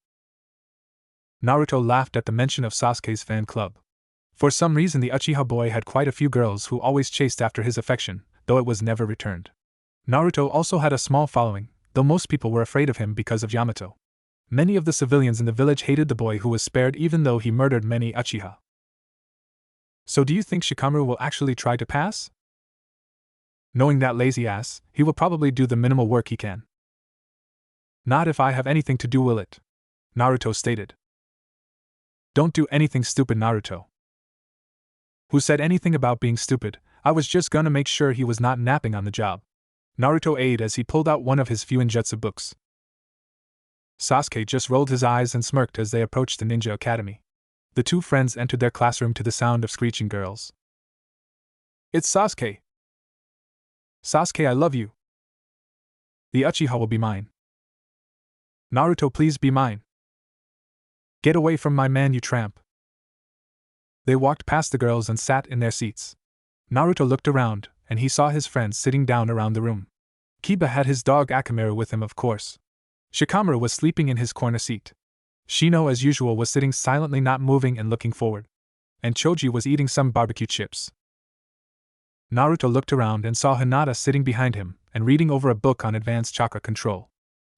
Naruto laughed at the mention of Sasuke's fan club. For some reason the Uchiha boy had quite a few girls who always chased after his affection, though it was never returned. Naruto also had a small following, though most people were afraid of him because of Yamato. Many of the civilians in the village hated the boy who was spared even though he murdered many Uchiha. So do you think Shikamaru will actually try to pass? Knowing that lazy ass, he will probably do the minimal work he can. Not if I have anything to do will it? Naruto stated. Don't do anything stupid, Naruto. Who said anything about being stupid? I was just gonna make sure he was not napping on the job. Naruto eyed as he pulled out one of his few ninjutsu books. Sasuke just rolled his eyes and smirked as they approached the ninja academy. The two friends entered their classroom to the sound of screeching girls. It's Sasuke! Sasuke, I love you! The Uchiha will be mine. Naruto, please be mine. Get away from my man, you tramp. They walked past the girls and sat in their seats. Naruto looked around, and he saw his friends sitting down around the room. Kiba had his dog Akamaru with him, of course. Shikamaru was sleeping in his corner seat. Shino, as usual, was sitting silently, not moving and looking forward. And Choji was eating some barbecue chips. Naruto looked around and saw Hinata sitting behind him and reading over a book on advanced chakra control.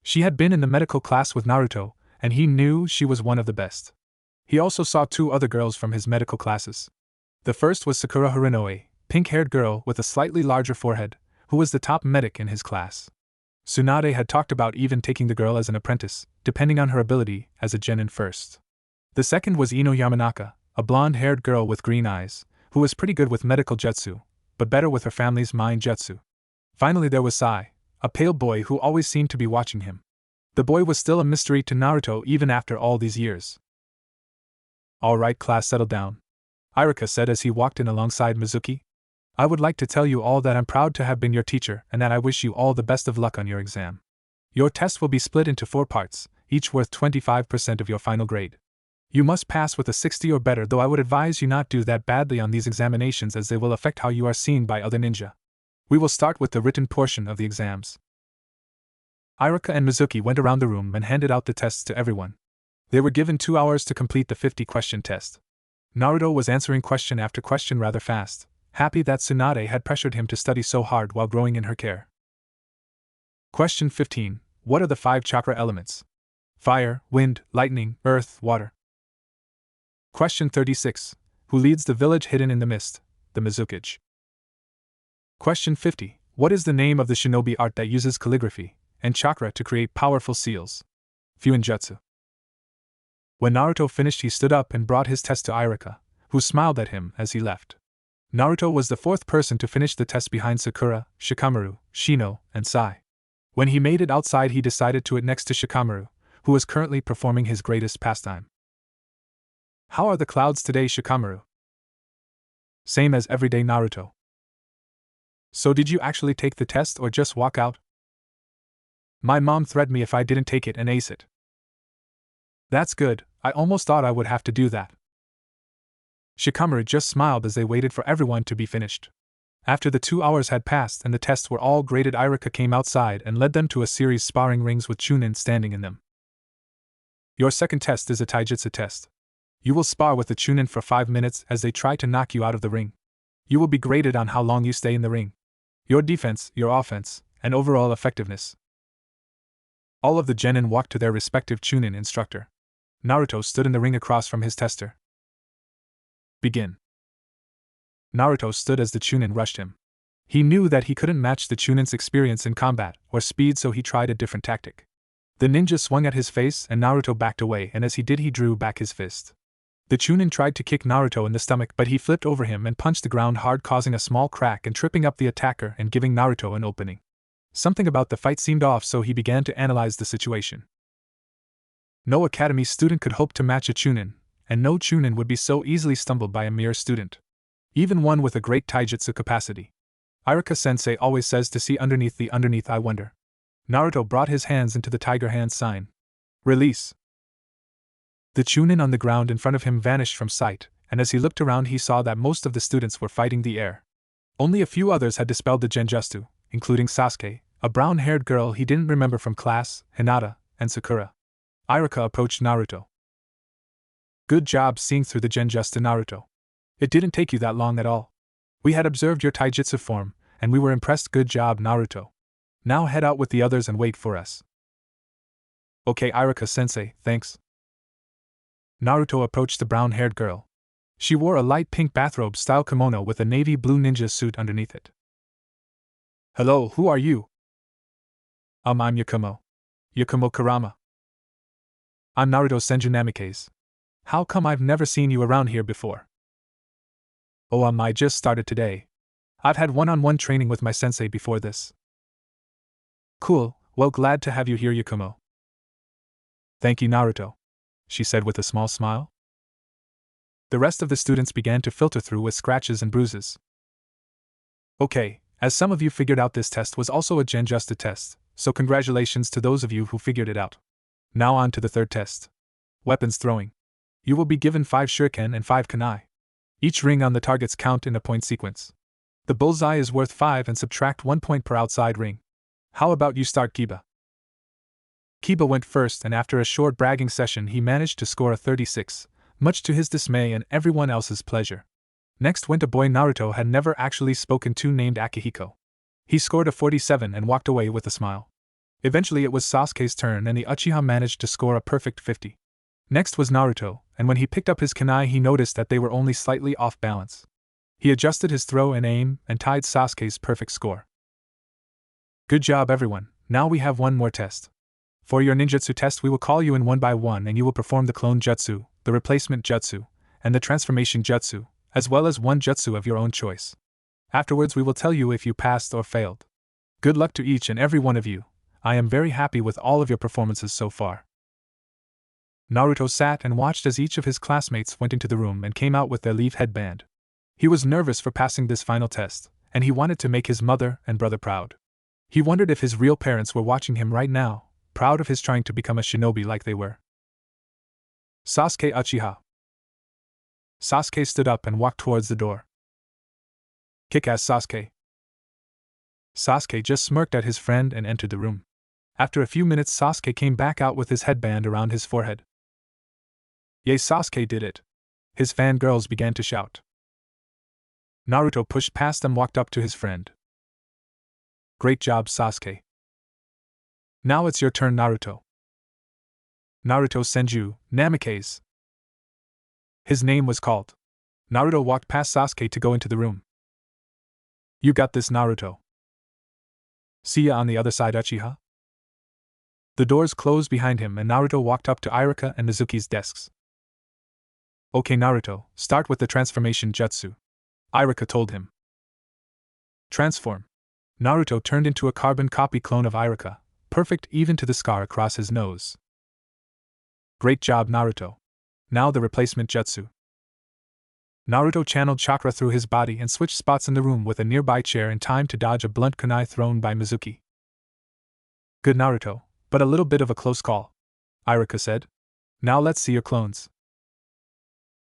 She had been in the medical class with Naruto, and he knew she was one of the best. He also saw two other girls from his medical classes. The first was Sakura Harinoe, pink-haired girl with a slightly larger forehead, who was the top medic in his class. Tsunade had talked about even taking the girl as an apprentice, depending on her ability as a genin first. The second was Ino Yamanaka, a blonde-haired girl with green eyes, who was pretty good with medical jutsu, but better with her family's mind jutsu. Finally there was Sai, a pale boy who always seemed to be watching him. The boy was still a mystery to Naruto even after all these years. All right, class, settle down, Iruka said as he walked in alongside Mizuki. I would like to tell you all that I'm proud to have been your teacher and that I wish you all the best of luck on your exam. Your test will be split into 4 parts, each worth 25% of your final grade. You must pass with a 60 or better, though I would advise you not do that badly on these examinations as they will affect how you are seen by other ninja. We will start with the written portion of the exams. Iruka and Mizuki went around the room and handed out the tests to everyone. They were given 2 hours to complete the 50-question test. Naruto was answering question after question rather fast, happy that Tsunade had pressured him to study so hard while growing in her care. Question 15. What are the 5 chakra elements? Fire, wind, lightning, earth, water. Question 36. Who leads the village hidden in the mist? The Mizukage. Question 50. What is the name of the shinobi art that uses calligraphy and chakra to create powerful seals? Fuinjutsu. When Naruto finished, he stood up and brought his test to Iruka, who smiled at him as he left. Naruto was the 4th person to finish the test behind Sakura, Shikamaru, Shino, and Sai. When he made it outside, he decided to it next to Shikamaru, who was currently performing his greatest pastime. How are the clouds today, Shikamaru? Same as everyday, Naruto. So did you actually take the test or just walk out? My mom threatened me if I didn't take it and ace it. That's good, I almost thought I would have to do that. Shikamaru just smiled as they waited for everyone to be finished. After the 2 hours had passed and the tests were all graded, Iruka came outside and led them to a series sparring rings with Chunin standing in them. Your second test is a taijutsu test. You will spar with the Chunin for 5 minutes as they try to knock you out of the ring. You will be graded on how long you stay in the ring, your defense, your offense, and overall effectiveness. All of the genin walked to their respective Chunin instructor. Naruto stood in the ring across from his tester. Begin. Naruto stood as the Chunin rushed him. He knew that he couldn't match the Chunin's experience in combat or speed, so he tried a different tactic. The ninja swung at his face and Naruto backed away, and as he did, he drew back his fist. The Chunin tried to kick Naruto in the stomach, but he flipped over him and punched the ground hard, causing a small crack and tripping up the attacker and giving Naruto an opening. Something about the fight seemed off, so he began to analyze the situation. No academy student could hope to match a Chunin, and no Chunin would be so easily stumbled by a mere student. Even one with a great taijutsu capacity. Iruka-sensei always says to see underneath the underneath. I wonder. Naruto brought his hands into the tiger hand sign. Release. The Chunin on the ground in front of him vanished from sight, and as he looked around he saw that most of the students were fighting the air. Only a few others had dispelled the genjutsu, including Sasuke, a brown-haired girl he didn't remember from class, Hinata, and Sakura. Iruka approached Naruto. Good job seeing through the genjutsu, Naruto. It didn't take you that long at all. We had observed your taijutsu form, and we were impressed. Good job, Naruto. Now head out with the others and wait for us. Okay, Iruka-sensei, thanks. Naruto approached the brown-haired girl. She wore a light pink bathrobe-style kimono with a navy blue ninja suit underneath it. Hello, who are you? I'm Yakumo. Yakumo Kurama. I'm Naruto Senju Namikaze. How come I've never seen you around here before? Oh, I just started today. I've had one-on-one training with my sensei before this. Cool, well, glad to have you here, Yakumo. Thank you, Naruto, she said with a small smile. The rest of the students began to filter through with scratches and bruises. Okay, as some of you figured out, this test was also a genjutsu test, so congratulations to those of you who figured it out. Now on to the third test. Weapons throwing. You will be given 5 shuriken and 5 kunai. Each ring on the targets count in a point sequence. The bullseye is worth 5 and subtract 1 point per outside ring. How about you start, Kiba? Kiba went first, and after a short bragging session he managed to score a 36, much to his dismay and everyone else's pleasure. Next went a boy Naruto had never actually spoken to named Akihiko. He scored a 47 and walked away with a smile. Eventually it was Sasuke's turn and the Uchiha managed to score a perfect 50. Next was Naruto, and when he picked up his kunai he noticed that they were only slightly off balance. He adjusted his throw and aim and tied Sasuke's perfect score. Good job, everyone. Now we have one more test. For your ninjutsu test we will call you in one by one and you will perform the clone jutsu, the replacement jutsu, and the transformation jutsu, as well as one jutsu of your own choice. Afterwards we will tell you if you passed or failed. Good luck to each and every one of you. I am very happy with all of your performances so far. Naruto sat and watched as each of his classmates went into the room and came out with their leaf headband. He was nervous for passing this final test, and he wanted to make his mother and brother proud. He wondered if his real parents were watching him right now, proud of his trying to become a shinobi like they were. Sasuke Uchiha. Sasuke stood up and walked towards the door. Kick-ass Sasuke. Sasuke just smirked at his friend and entered the room. After a few minutes, Sasuke came back out with his headband around his forehead. Yay, Sasuke did it! His fangirls began to shout. Naruto pushed past them, walked up to his friend. Great job, Sasuke. Now it's your turn, Naruto. Naruto Senju, Namikaze. His name was called. Naruto walked past Sasuke to go into the room. You got this, Naruto. See ya on the other side, Uchiha. The doors closed behind him and Naruto walked up to Iruka and Mizuki's desks. Okay, Naruto, start with the transformation jutsu, Iruka told him. Transform. Naruto turned into a carbon copy clone of Iruka, perfect even to the scar across his nose. Great job, Naruto. Now the replacement jutsu. Naruto channeled chakra through his body and switched spots in the room with a nearby chair in time to dodge a blunt kunai thrown by Mizuki. Good, Naruto, but a little bit of a close call, Iruka said. Now let's see your clones.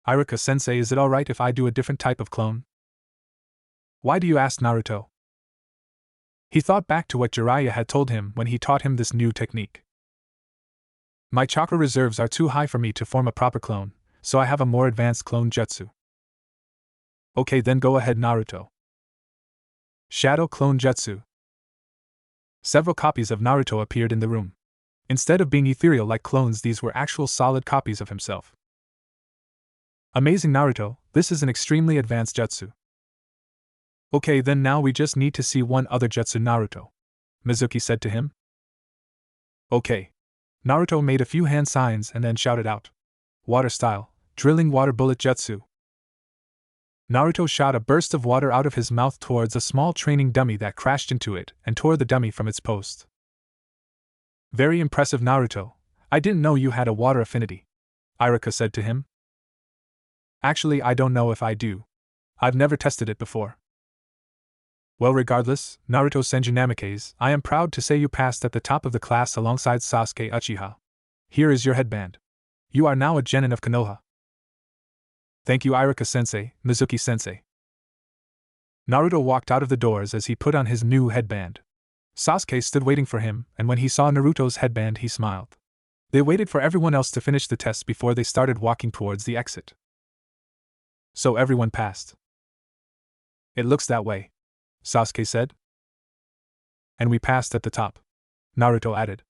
Iruka-sensei, is it alright if I do a different type of clone? Why do you ask, Naruto? He thought back to what Jiraiya had told him when he taught him this new technique. My chakra reserves are too high for me to form a proper clone, so I have a more advanced clone jutsu. Okay, then go ahead, Naruto. Shadow Clone Jutsu. Several copies of Naruto appeared in the room. Instead of being ethereal like clones, these were actual solid copies of himself. Amazing, Naruto, this is an extremely advanced jutsu. Okay, then now we just need to see one other jutsu, Naruto, Mizuki said to him. Okay. Naruto made a few hand signs and then shouted out. Water style, drilling water bullet jutsu. Naruto shot a burst of water out of his mouth towards a small training dummy that crashed into it and tore the dummy from its post. Very impressive, Naruto. I didn't know you had a water affinity, Iruka said to him. Actually, I don't know if I do. I've never tested it before. Well, regardless, Naruto Senju Namikaze, I am proud to say you passed at the top of the class alongside Sasuke Uchiha. Here is your headband. You are now a genin of Konoha. Thank you, Iruka-sensei, Mizuki-sensei. Naruto walked out of the doors as he put on his new headband. Sasuke stood waiting for him, and when he saw Naruto's headband, he smiled. They waited for everyone else to finish the test before they started walking towards the exit. So everyone passed. It looks that way, Sasuke said. And we passed at the top, Naruto added.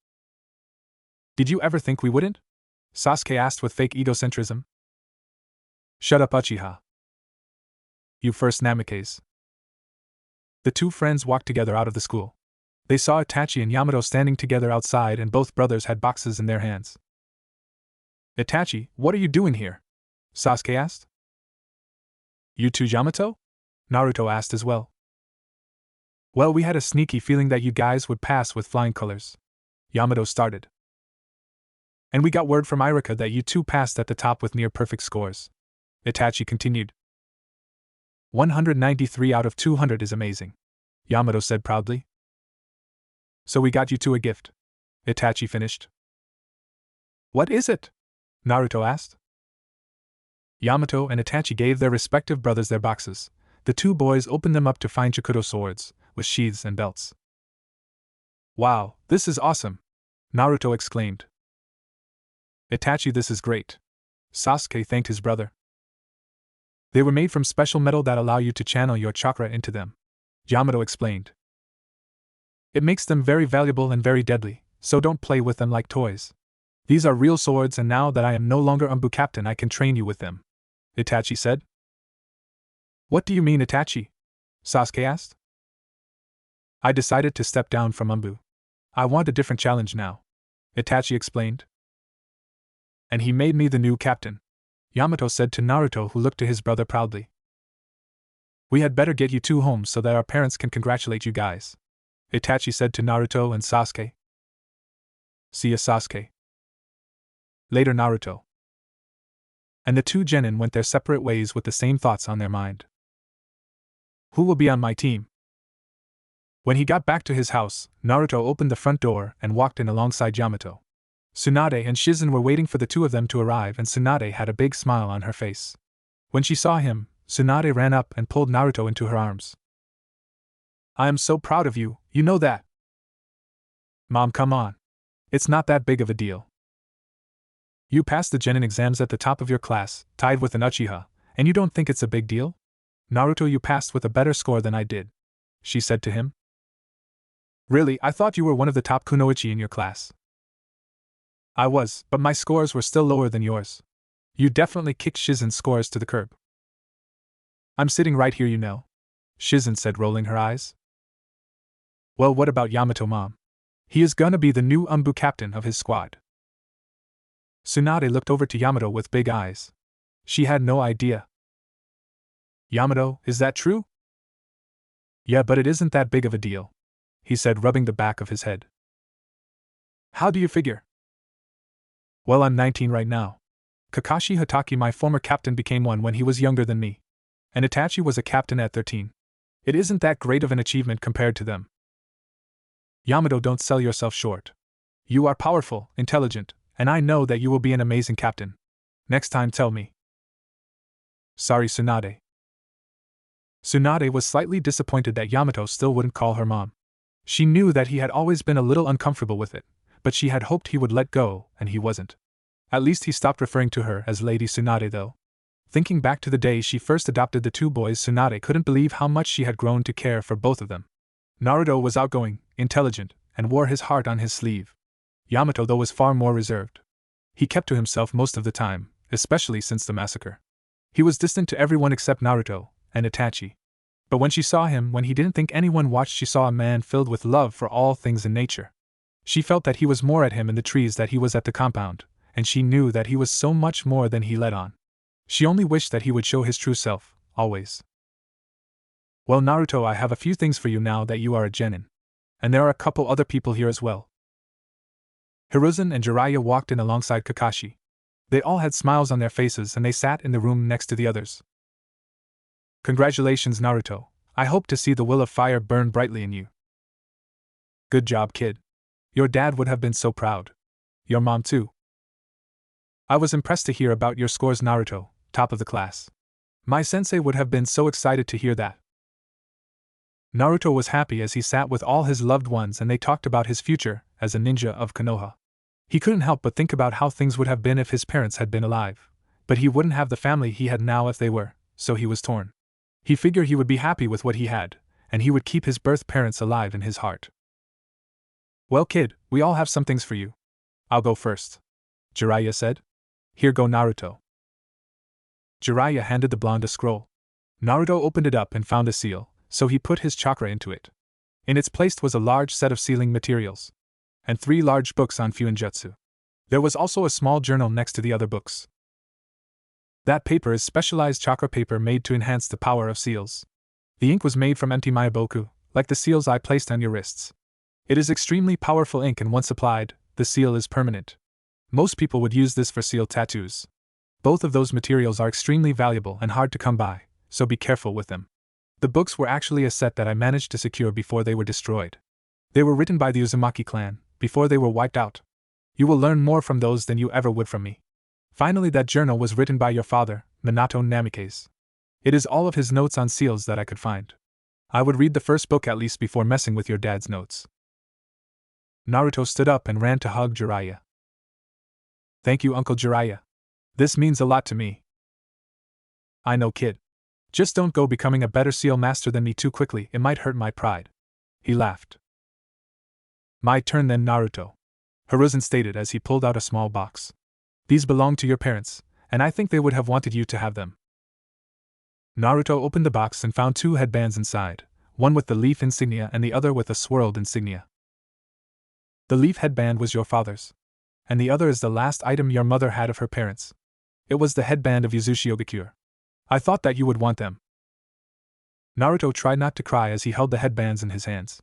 Did you ever think we wouldn't? Sasuke asked with fake egocentrism. Shut up, Uchiha. You first, Namikaze. The two friends walked together out of the school. They saw Itachi and Yamato standing together outside and both brothers had boxes in their hands. Itachi, what are you doing here? Sasuke asked. You too, Yamato? Naruto asked as well. Well, we had a sneaky feeling that you guys would pass with flying colors, Yamato started. And we got word from Iruka that you two passed at the top with near-perfect scores, Itachi continued. 193 out of 200 is amazing, Yamato said proudly. So we got you two a gift, Itachi finished. What is it? Naruto asked. Yamato and Itachi gave their respective brothers their boxes. The two boys opened them up to find Chikudo swords, with sheaths and belts. Wow, this is awesome! Naruto exclaimed. Itachi, this is great. Sasuke thanked his brother. They were made from special metal that allow you to channel your chakra into them, Yamato explained. It makes them very valuable and very deadly, so don't play with them like toys. These are real swords, and now that I am no longer Umbu captain, I can train you with them, Itachi said. What do you mean, Itachi? Sasuke asked. I decided to step down from Umbu. I want a different challenge now, Itachi explained. And he made me the new captain, Yamato said to Naruto, who looked to his brother proudly. We had better get you two home so that our parents can congratulate you guys, Itachi said to Naruto and Sasuke. See ya, Sasuke. Later, Naruto. And the two genin went their separate ways with the same thoughts on their mind. Who will be on my team? When he got back to his house, Naruto opened the front door and walked in alongside Yamato. Tsunade and Shizen were waiting for the two of them to arrive, and Tsunade had a big smile on her face. When she saw him, Tsunade ran up and pulled Naruto into her arms. I am so proud of you, you know that. Mom, come on. It's not that big of a deal. You passed the Genin exams at the top of your class, tied with an Uchiha, and you don't think it's a big deal? Naruto, you passed with a better score than I did, she said to him. Really, I thought you were one of the top kunoichi in your class. I was, but my scores were still lower than yours. You definitely kicked Shizen's scores to the curb. I'm sitting right here, you know, Shizen said, rolling her eyes. Well, what about Yamato, Mom? He is gonna be the new Umbu captain of his squad. Tsunade looked over to Yamato with big eyes. She had no idea. Yamato, is that true? Yeah, but it isn't that big of a deal, he said, rubbing the back of his head. How do you figure? Well, I'm 19 right now. Kakashi Hatake, my former captain, became one when he was younger than me. And Itachi was a captain at 13. It isn't that great of an achievement compared to them. Yamato, don't sell yourself short. You are powerful, intelligent, and I know that you will be an amazing captain. Next time tell me. Sorry, Tsunade. Tsunade was slightly disappointed that Yamato still wouldn't call her mom. She knew that he had always been a little uncomfortable with it, but she had hoped he would let go, and he wasn't. At least he stopped referring to her as Lady Tsunade, though. Thinking back to the day she first adopted the two boys, Tsunade couldn't believe how much she had grown to care for both of them. Naruto was outgoing, intelligent, and wore his heart on his sleeve. Yamato, though, was far more reserved. He kept to himself most of the time, especially since the massacre. He was distant to everyone except Naruto and Itachi. But when she saw him, when he didn't think anyone watched, she saw a man filled with love for all things in nature. She felt that he was more at him in the trees than he was at the compound, and she knew that he was so much more than he let on. She only wished that he would show his true self, always. Well, Naruto, I have a few things for you now that you are a genin. And there are a couple other people here as well. Hiruzen and Jiraiya walked in alongside Kakashi. They all had smiles on their faces and they sat in the room next to the others. Congratulations, Naruto. I hope to see the will of fire burn brightly in you. Good job, kid. Your dad would have been so proud. Your mom too. I was impressed to hear about your scores, Naruto, top of the class. My sensei would have been so excited to hear that. Naruto was happy as he sat with all his loved ones and they talked about his future as a ninja of Konoha. He couldn't help but think about how things would have been if his parents had been alive, but he wouldn't have the family he had now if they were, so he was torn. He figured he would be happy with what he had, and he would keep his birth parents alive in his heart. Well, kid, we all have some things for you. I'll go first, Jiraiya said. Here go, Naruto. Jiraiya handed the blonde a scroll. Naruto opened it up and found a seal, so he put his chakra into it. In its place was a large set of sealing materials, and 3 large books on Fuinjutsu. There was also a small journal next to the other books. That paper is specialized chakra paper made to enhance the power of seals. The ink was made from empty Mayaboku, like the seals I placed on your wrists. It is extremely powerful ink, and once applied, the seal is permanent. Most people would use this for seal tattoos. Both of those materials are extremely valuable and hard to come by, so be careful with them. The books were actually a set that I managed to secure before they were destroyed. They were written by the Uzumaki clan, before they were wiped out. You will learn more from those than you ever would from me. Finally, that journal was written by your father, Minato Namikaze. It is all of his notes on seals that I could find. I would read the first book at least before messing with your dad's notes. Naruto stood up and ran to hug Jiraiya. Thank you, Uncle Jiraiya. This means a lot to me. I know, kid. Just don't go becoming a better seal master than me too quickly, it might hurt my pride. He laughed. My turn then, Naruto, Hiruzen stated as he pulled out a small box. These belong to your parents, and I think they would have wanted you to have them. Naruto opened the box and found 2 headbands inside, one with the leaf insignia and the other with a swirled insignia. The leaf headband was your father's, and the other is the last item your mother had of her parents. It was the headband of Yuzushin Ogakure. I thought that you would want them. Naruto tried not to cry as he held the headbands in his hands.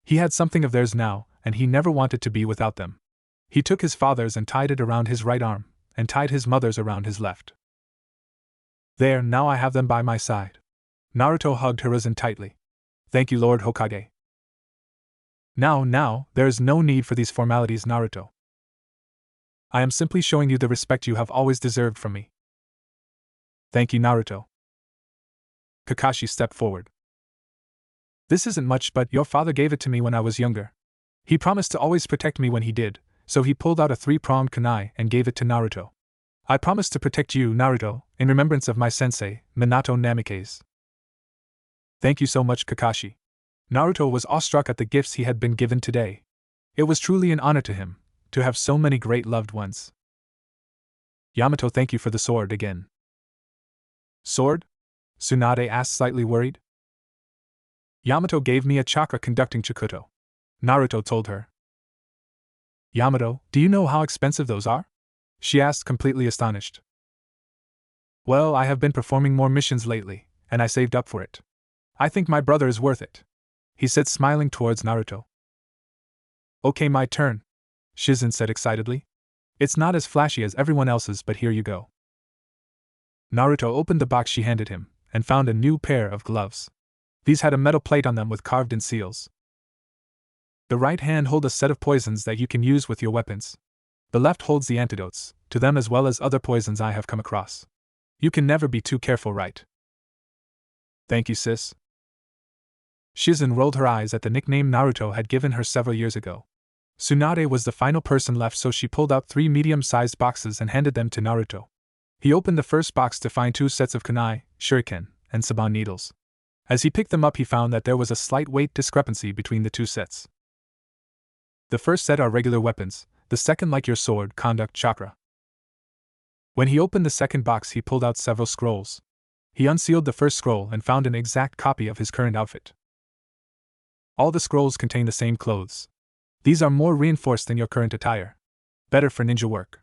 He had something of theirs now, and he never wanted to be without them. He took his father's and tied it around his right arm, and tied his mother's around his left. There, now I have them by my side. Naruto hugged Hiruzen tightly. Thank you, Lord Hokage. Now, there is no need for these formalities, Naruto. I am simply showing you the respect you have always deserved from me. Thank you, Naruto. Kakashi stepped forward. This isn't much, but your father gave it to me when I was younger. He promised to always protect me when he did, so he pulled out a 3-pronged kunai and gave it to Naruto. I promise to protect you, Naruto, in remembrance of my sensei, Minato Namikaze. Thank you so much, Kakashi. Naruto was awestruck at the gifts he had been given today. It was truly an honor to him to have so many great loved ones. Yamato, thank you for the sword again. Sword? Tsunade asked, slightly worried. Yamato gave me a chakra conducting Chikuto. Naruto told her. Yamato, do you know how expensive those are? She asked, completely astonished. Well, I have been performing more missions lately, and I saved up for it. I think my brother is worth it, he said, smiling towards Naruto. Okay, my turn, Shizen said excitedly. It's not as flashy as everyone else's, but here you go. Naruto opened the box she handed him, and found a new pair of gloves. These had a metal plate on them with carved-in seals. The right hand holds a set of poisons that you can use with your weapons. The left holds the antidotes to them as well as other poisons I have come across. You can never be too careful, right? Thank you, sis. Shizen rolled her eyes at the nickname Naruto had given her several years ago. Tsunade was the final person left, so she pulled out 3 medium-sized boxes and handed them to Naruto. He opened the first box to find 2 sets of kunai, shuriken, and saban needles. As he picked them up, he found that there was a slight weight discrepancy between the 2 sets. The first set are regular weapons, the second like your sword, conduct chakra. When he opened the second box, he pulled out several scrolls. He unsealed the first scroll and found an exact copy of his current outfit. All the scrolls contain the same clothes. These are more reinforced than your current attire. Better for ninja work.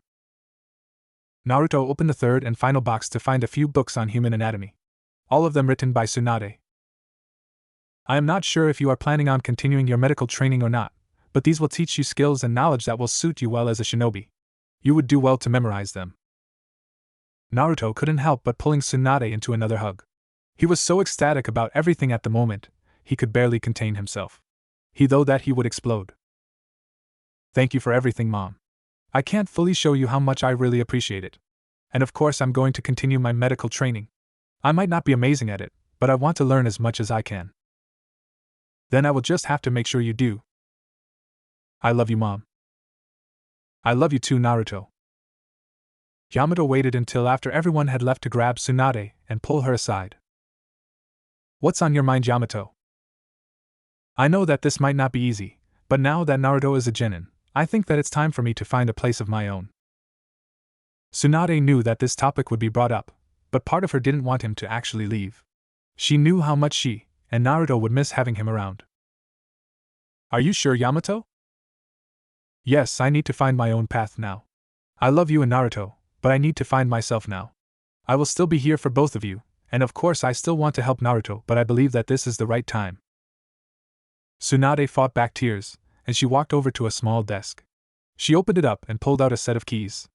Naruto opened the third and final box to find a few books on human anatomy. All of them written by Tsunade. I am not sure if you are planning on continuing your medical training or not, but these will teach you skills and knowledge that will suit you well as a shinobi. You would do well to memorize them. Naruto couldn't help but pulling Tsunade into another hug. He was so ecstatic about everything at the moment, he could barely contain himself. He thought that he would explode. Thank you for everything, Mom. I can't fully show you how much I really appreciate it. And of course I'm going to continue my medical training. I might not be amazing at it, but I want to learn as much as I can. Then I will just have to make sure you do. I love you, Mom. I love you too, Naruto. Yamato waited until after everyone had left to grab Tsunade and pull her aside. What's on your mind, Yamato? I know that this might not be easy, but now that Naruto is a genin, I think that it's time for me to find a place of my own. Tsunade knew that this topic would be brought up, but part of her didn't want him to actually leave. She knew how much she and Naruto would miss having him around. Are you sure, Yamato? Yes, I need to find my own path now. I love you and Naruto, but I need to find myself now. I will still be here for both of you, and of course I still want to help Naruto, but I believe that this is the right time. Tsunade fought back tears, and she walked over to a small desk. She opened it up and pulled out a set of keys.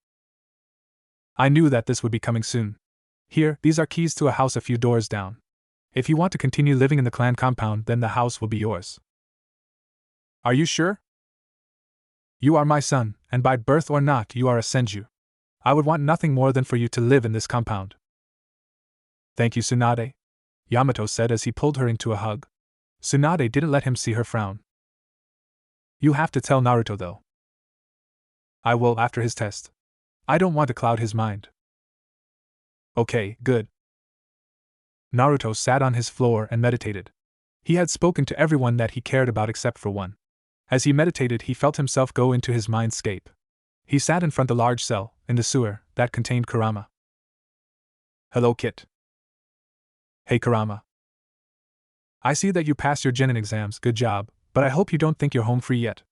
I knew that this would be coming soon. Here, these are keys to a house a few doors down. If you want to continue living in the clan compound, then the house will be yours. Are you sure? You are my son, and by birth or not, you are a senju. I would want nothing more than for you to live in this compound. Thank you, Tsunade, Yamato said as he pulled her into a hug. Tsunade didn't let him see her frown. You have to tell Naruto, though. I will after his test. I don't want to cloud his mind. Okay, good. Naruto sat on his floor and meditated. He had spoken to everyone that he cared about except for one. As he meditated, he felt himself go into his mindscape. He sat in front of the large cell, in the sewer, that contained Kurama. Hello, Kit. Hey, Kurama. I see that you passed your genin exams, good job, but I hope you don't think you're home free yet.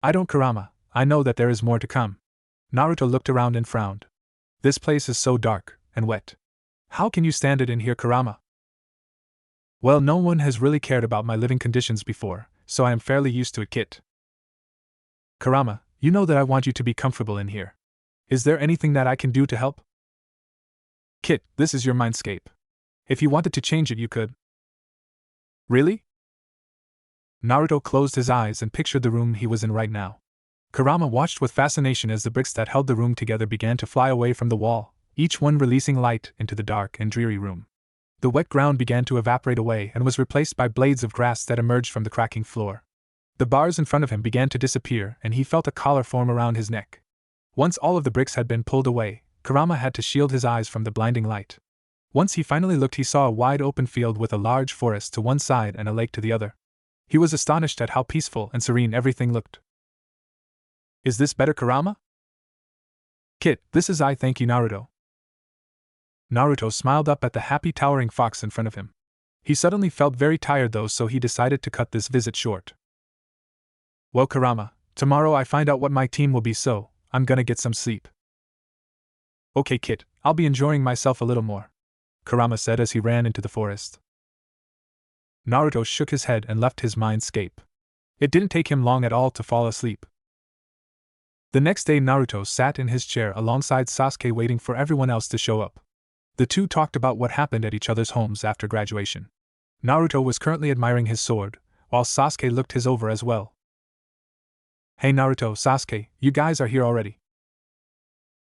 I don't, Kurama, I know that there is more to come. Naruto looked around and frowned. This place is so dark and wet. How can you stand it in here, Kurama? Well, no one has really cared about my living conditions before, so I am fairly used to it, Kit. Kurama, you know that I want you to be comfortable in here. Is there anything that I can do to help? Kit, this is your mindscape. If you wanted to change it, you could. Really? Naruto closed his eyes and pictured the room he was in right now. Kurama watched with fascination as the bricks that held the room together began to fly away from the wall, each one releasing light into the dark and dreary room. The wet ground began to evaporate away and was replaced by blades of grass that emerged from the cracking floor. The bars in front of him began to disappear, and he felt a collar form around his neck. Once all of the bricks had been pulled away, Kurama had to shield his eyes from the blinding light. Once he finally looked, he saw a wide open field with a large forest to one side and a lake to the other. He was astonished at how peaceful and serene everything looked. Is this better, Kurama? Kit, this is I thank you, Naruto. Naruto smiled up at the happy towering fox in front of him. He suddenly felt very tired though, so he decided to cut this visit short. Well, Kurama, tomorrow I find out what my team will be, so I'm gonna get some sleep. Okay, Kit, I'll be enjoying myself a little more, Kurama said as he ran into the forest. Naruto shook his head and left his mindscape. It didn't take him long at all to fall asleep. The next day, Naruto sat in his chair alongside Sasuke, waiting for everyone else to show up. The two talked about what happened at each other's homes after graduation. Naruto was currently admiring his sword, while Sasuke looked his over as well. Hey Naruto, Sasuke, you guys are here already.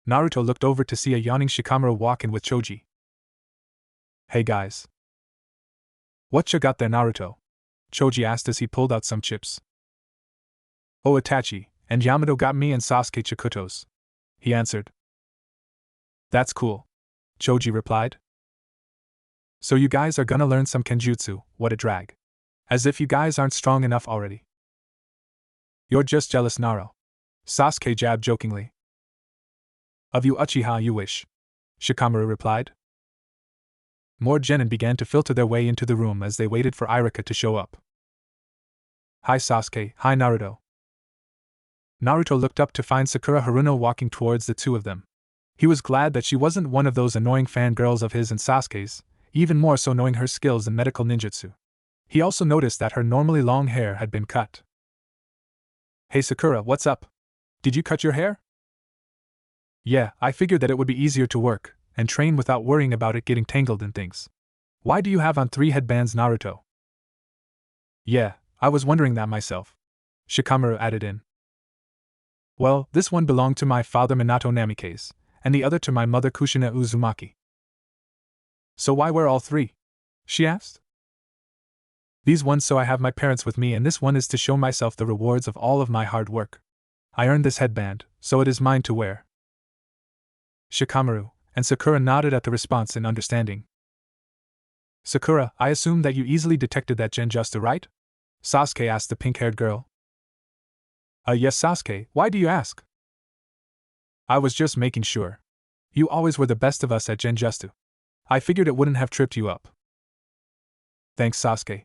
Naruto looked over to see a yawning Shikamaru walk in with Choji. Hey guys. What you got there, Naruto? Choji asked as he pulled out some chips. Oh, Itachi and Yamato got me and Sasuke Chikutos, he answered. That's cool, Choji replied. So you guys are gonna learn some kenjutsu, what a drag. As if you guys aren't strong enough already. You're just jealous, Naro. Sasuke jabbed jokingly. Of you Uchiha you wish, Shikamaru replied. More genin began to filter their way into the room as they waited for Iruka to show up. Hi Sasuke, hi Naruto. Naruto looked up to find Sakura Haruno walking towards the two of them. He was glad that she wasn't one of those annoying fangirls of his and Sasuke's, even more so knowing her skills in medical ninjutsu. He also noticed that her normally long hair had been cut. Hey Sakura, what's up? Did you cut your hair? Yeah, I figured that it would be easier to work and train without worrying about it getting tangled in things. Why do you have on 3 headbands, Naruto? Yeah, I was wondering that myself, Shikamaru added in. Well, this one belonged to my father Minato Namikaze, and the other to my mother Kushina Uzumaki. So why wear all 3? She asked. These ones so I have my parents with me, and this one is to show myself the rewards of all of my hard work. I earned this headband, so it is mine to wear. Shikamaru and Sakura nodded at the response in understanding. Sakura, I assume that you easily detected that Genjutsu, right? Sasuke asked the pink-haired girl. Yes Sasuke, why do you ask? I was just making sure. You always were the best of us at Genjutsu. I figured it wouldn't have tripped you up. Thanks Sasuke.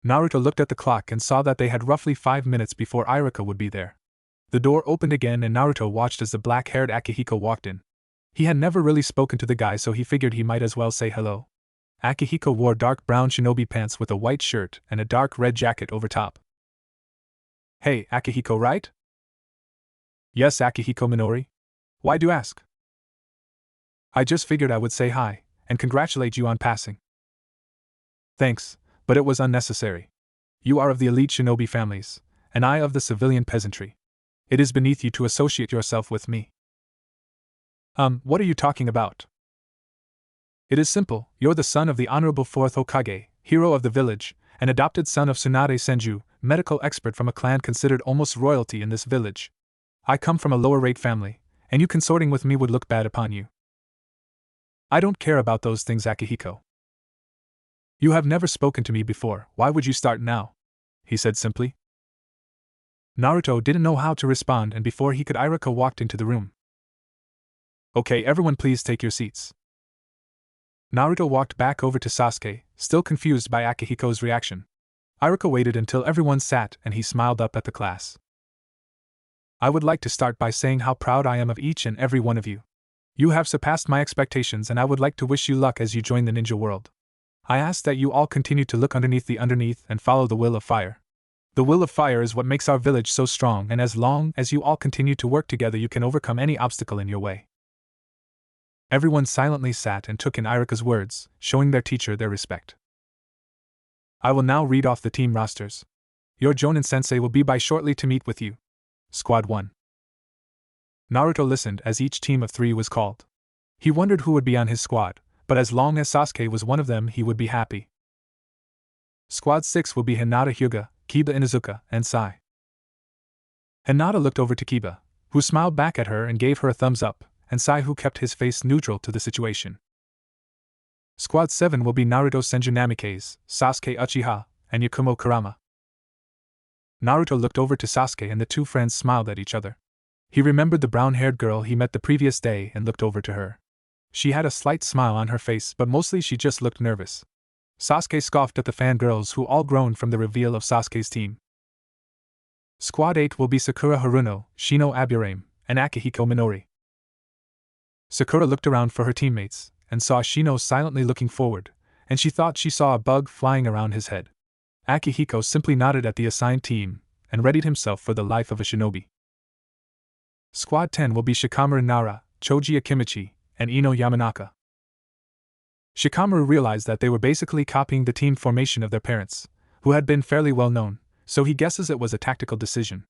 Naruto looked at the clock and saw that they had roughly 5 minutes before Iruka would be there. The door opened again and Naruto watched as the black-haired Akihiko walked in. He had never really spoken to the guy, so he figured he might as well say hello. Akihiko wore dark brown shinobi pants with a white shirt and a dark red jacket over top. Hey, Akihiko, right? Yes, Akihiko Minori. Why do you ask? I just figured I would say hi and congratulate you on passing. Thanks, but it was unnecessary. You are of the elite shinobi families, and I of the civilian peasantry. It is beneath you to associate yourself with me. What are you talking about? It is simple. You're the son of the Honorable 4th Hokage, hero of the village, and adopted son of Tsunade Senju, medical expert from a clan considered almost royalty in this village. I come from a lower-rate family, and you consorting with me would look bad upon you. I don't care about those things, Akihiko. You have never spoken to me before, why would you start now? He said simply. Naruto didn't know how to respond, and before he could, Iruka walked into the room. Okay, everyone please take your seats. Naruto walked back over to Sasuke, still confused by Akihiko's reaction. Iruka waited until everyone sat and he smiled up at the class. I would like to start by saying how proud I am of each and every one of you. You have surpassed my expectations, and I would like to wish you luck as you join the ninja world. I ask that you all continue to look underneath and follow the will of fire. The will of fire is what makes our village so strong, and as long as you all continue to work together, you can overcome any obstacle in your way. Everyone silently sat and took in Iruka's words, showing their teacher their respect. I will now read off the team rosters. Your Jonin-sensei will be by shortly to meet with you. Squad 1. Naruto listened as each team of 3 was called. He wondered who would be on his squad, but as long as Sasuke was one of them, he would be happy. Squad 6 will be Hinata Hyuga, Kiba Inuzuka, and Sai. Hinata looked over to Kiba, who smiled back at her and gave her a thumbs up, and Sai, who kept his face neutral to the situation. Squad 7 will be Naruto Senju Namikaze, Sasuke Uchiha, and Yakumo Kurama. Naruto looked over to Sasuke and the two friends smiled at each other. He remembered the brown-haired girl he met the previous day and looked over to her. She had a slight smile on her face, but mostly she just looked nervous. Sasuke scoffed at the fangirls who all groaned from the reveal of Sasuke's team. Squad 8 will be Sakura Haruno, Shino Aburame, and Akihiko Minori. Sakura looked around for her teammates, and saw Shino silently looking forward, and she thought she saw a bug flying around his head. Akihiko simply nodded at the assigned team, and readied himself for the life of a shinobi. Squad 10 will be Shikamaru Nara, Choji Akimichi, and Ino Yamanaka. Shikamaru realized that they were basically copying the team formation of their parents, who had been fairly well known, so he guesses it was a tactical decision.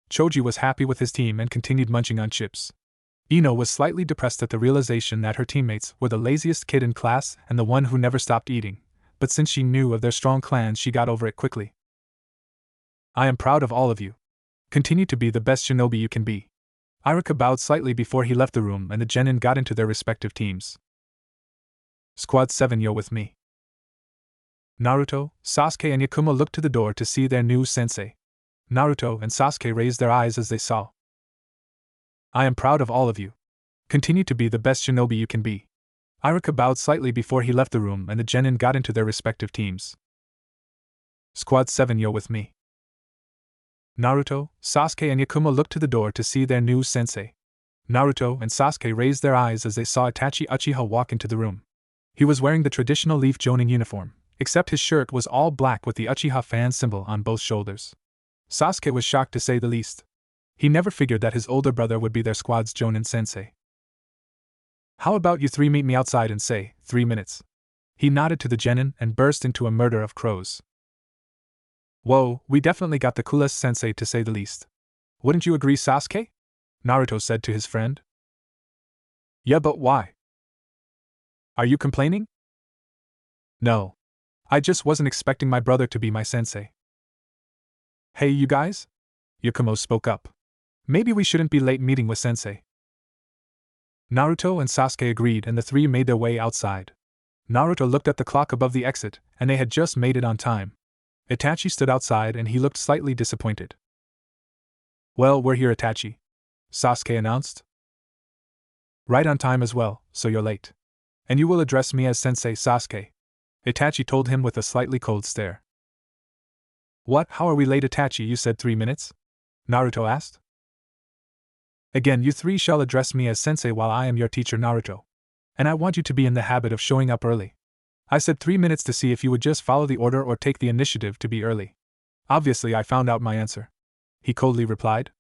Choji was happy with his team and continued munching on chips. Ino was slightly depressed at the realization that her teammates were the laziest kid in class and the one who never stopped eating, but since she knew of their strong clans she got over it quickly. I am proud of all of you. Continue to be the best shinobi you can be. Iruka bowed slightly before he left the room and the genin got into their respective teams. Squad 7, you're with me. Naruto, Sasuke and Yakumo looked to the door to see their new sensei. Naruto and Sasuke raised their eyes as they saw. I am proud of all of you. Continue to be the best shinobi you can be. Iruka bowed slightly before he left the room and the genin got into their respective teams. Squad 7, you're with me. Naruto, Sasuke and Yakumo looked to the door to see their new sensei. Naruto and Sasuke raised their eyes as they saw Itachi Uchiha walk into the room. He was wearing the traditional Leaf Jonin uniform, except his shirt was all black with the Uchiha fan symbol on both shoulders. Sasuke was shocked to say the least. He never figured that his older brother would be their squad's Jonin sensei. How about you three meet me outside in, say, 3 minutes? He nodded to the genin and burst into a murder of crows. Whoa, we definitely got the coolest sensei to say the least. Wouldn't you agree, Sasuke? Naruto said to his friend. Yeah, but why? Are you complaining? No. I just wasn't expecting my brother to be my sensei. Hey, you guys? Yakumo spoke up. Maybe we shouldn't be late meeting with sensei. Naruto and Sasuke agreed and the three made their way outside. Naruto looked at the clock above the exit, and they had just made it on time. Itachi stood outside and he looked slightly disappointed. Well, we're here, Itachi, Sasuke announced. Right on time as well, so you're late. And you will address me as Sensei, Sasuke, Itachi told him with a slightly cold stare. What, how are we late, Itachi? You said 3 minutes? Naruto asked. Again, you three shall address me as Sensei while I am your teacher, Naruto. And I want you to be in the habit of showing up early. I said 3 minutes to see if you would just follow the order or take the initiative to be early. Obviously, I found out my answer, he coldly replied.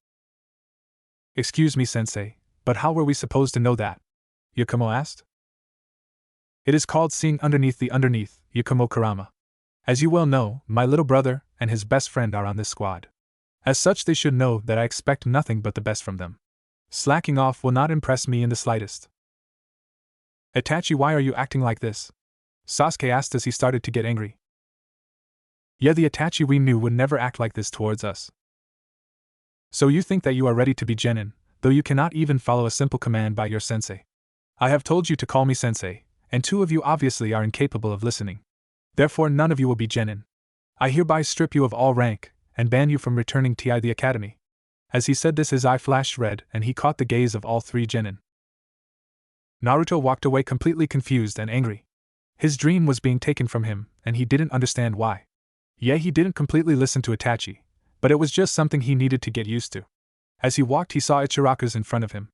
Excuse me, Sensei, but how were we supposed to know that? Yakumo asked. It is called seeing underneath the underneath, Yakumo Kurama. As you well know, my little brother and his best friend are on this squad. As such, they should know that I expect nothing but the best from them. Slacking off will not impress me in the slightest. Itachi, why are you acting like this? Sasuke asked as he started to get angry. Yeah, the Itachi we knew would never act like this towards us. So you think that you are ready to be genin, though you cannot even follow a simple command by your sensei. I have told you to call me sensei, and 2 of you obviously are incapable of listening. Therefore none of you will be genin. I hereby strip you of all rank, and ban you from returning to the academy. As he said this, his eye flashed red and he caught the gaze of all 3 genin. Naruto walked away completely confused and angry. His dream was being taken from him, and he didn't understand why. Yeah, he didn't completely listen to Itachi, but it was just something he needed to get used to. As he walked, he saw Ichiraku's in front of him.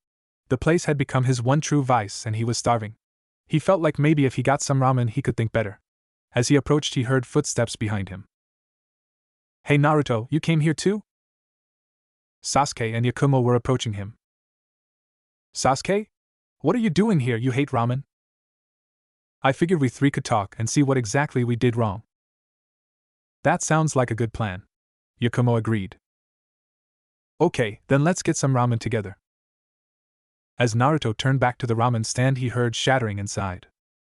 The place had become his one true vice and he was starving. He felt like maybe if he got some ramen he could think better. As he approached, he heard footsteps behind him. Hey Naruto, you came here too? Sasuke and Yakumo were approaching him. Sasuke? What are you doing here? You hate ramen? I figured we 3 could talk and see what exactly we did wrong. That sounds like a good plan, Yakumo agreed. Okay, then let's get some ramen together. As Naruto turned back to the ramen stand, he heard shattering inside.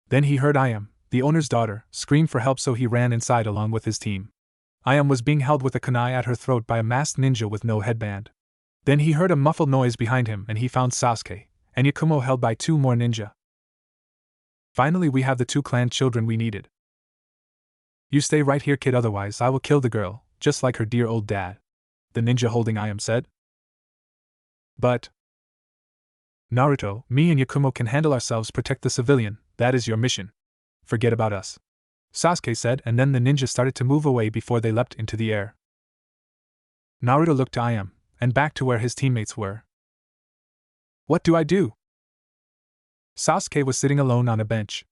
Then he heard Ayam, the owner's daughter, scream for help, so he ran inside along with his team. Ayam was being held with a kunai at her throat by a masked ninja with no headband. Then he heard a muffled noise behind him and he found Sasuke and Yakumo held by 2 more ninja. Finally, we have the 2 clan children we needed. You stay right here, kid, otherwise I will kill the girl, just like her dear old dad, the ninja holding Ayam said. But Naruto, me and Yakumo can handle ourselves, protect the civilian, that is your mission. Forget about us, Sasuke said, and then the ninja started to move away before they leapt into the air. Naruto looked to Ayam, and back to where his teammates were. What do I do? Sasuke was sitting alone on a bench.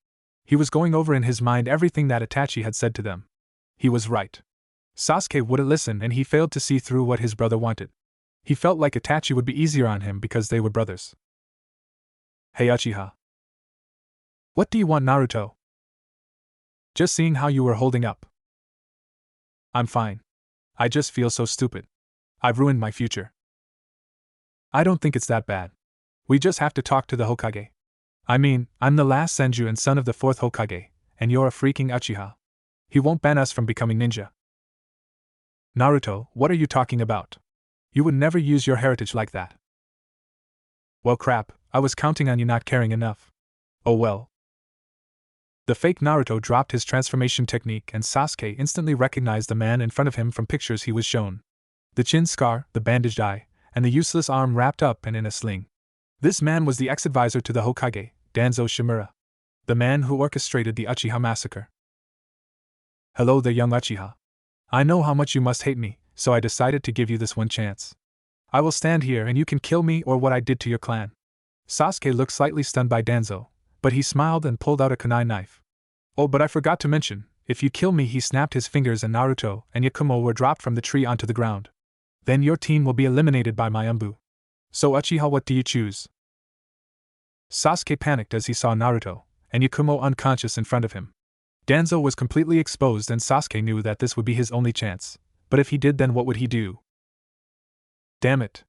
He was going over in his mind everything that Itachi had said to them. He was right. Sasuke wouldn't listen and he failed to see through what his brother wanted. He felt like Itachi would be easier on him because they were brothers. Hey Uchiha. What do you want, Naruto? Just seeing how you were holding up. I'm fine. I just feel so stupid. I've ruined my future. I don't think it's that bad. We just have to talk to the Hokage. I mean, I'm the last Senju and son of the 4th Hokage, and you're a freaking Uchiha. He won't ban us from becoming ninja. Naruto, what are you talking about? You would never use your heritage like that. Well, crap, I was counting on you not caring enough. Oh well. The fake Naruto dropped his transformation technique and Sasuke instantly recognized the man in front of him from pictures he was shown. The chin scar, the bandaged eye, and the useless arm wrapped up and in a sling. This man was the ex-advisor to the Hokage, Danzo Shimura. The man who orchestrated the Uchiha massacre. Hello there, young Uchiha. I know how much you must hate me, so I decided to give you this one chance. I will stand here and you can kill me or what I did to your clan. Sasuke looked slightly stunned by Danzo, but he smiled and pulled out a kunai knife. Oh, but I forgot to mention, if you kill me, he snapped his fingers and Naruto and Yakumo were dropped from the tree onto the ground. Then your team will be eliminated by my Umbu. So Uchiha, what do you choose? Sasuke panicked as he saw Naruto and Yakumo unconscious in front of him. Danzo was completely exposed and Sasuke knew that this would be his only chance, but if he did, then what would he do? Damn it.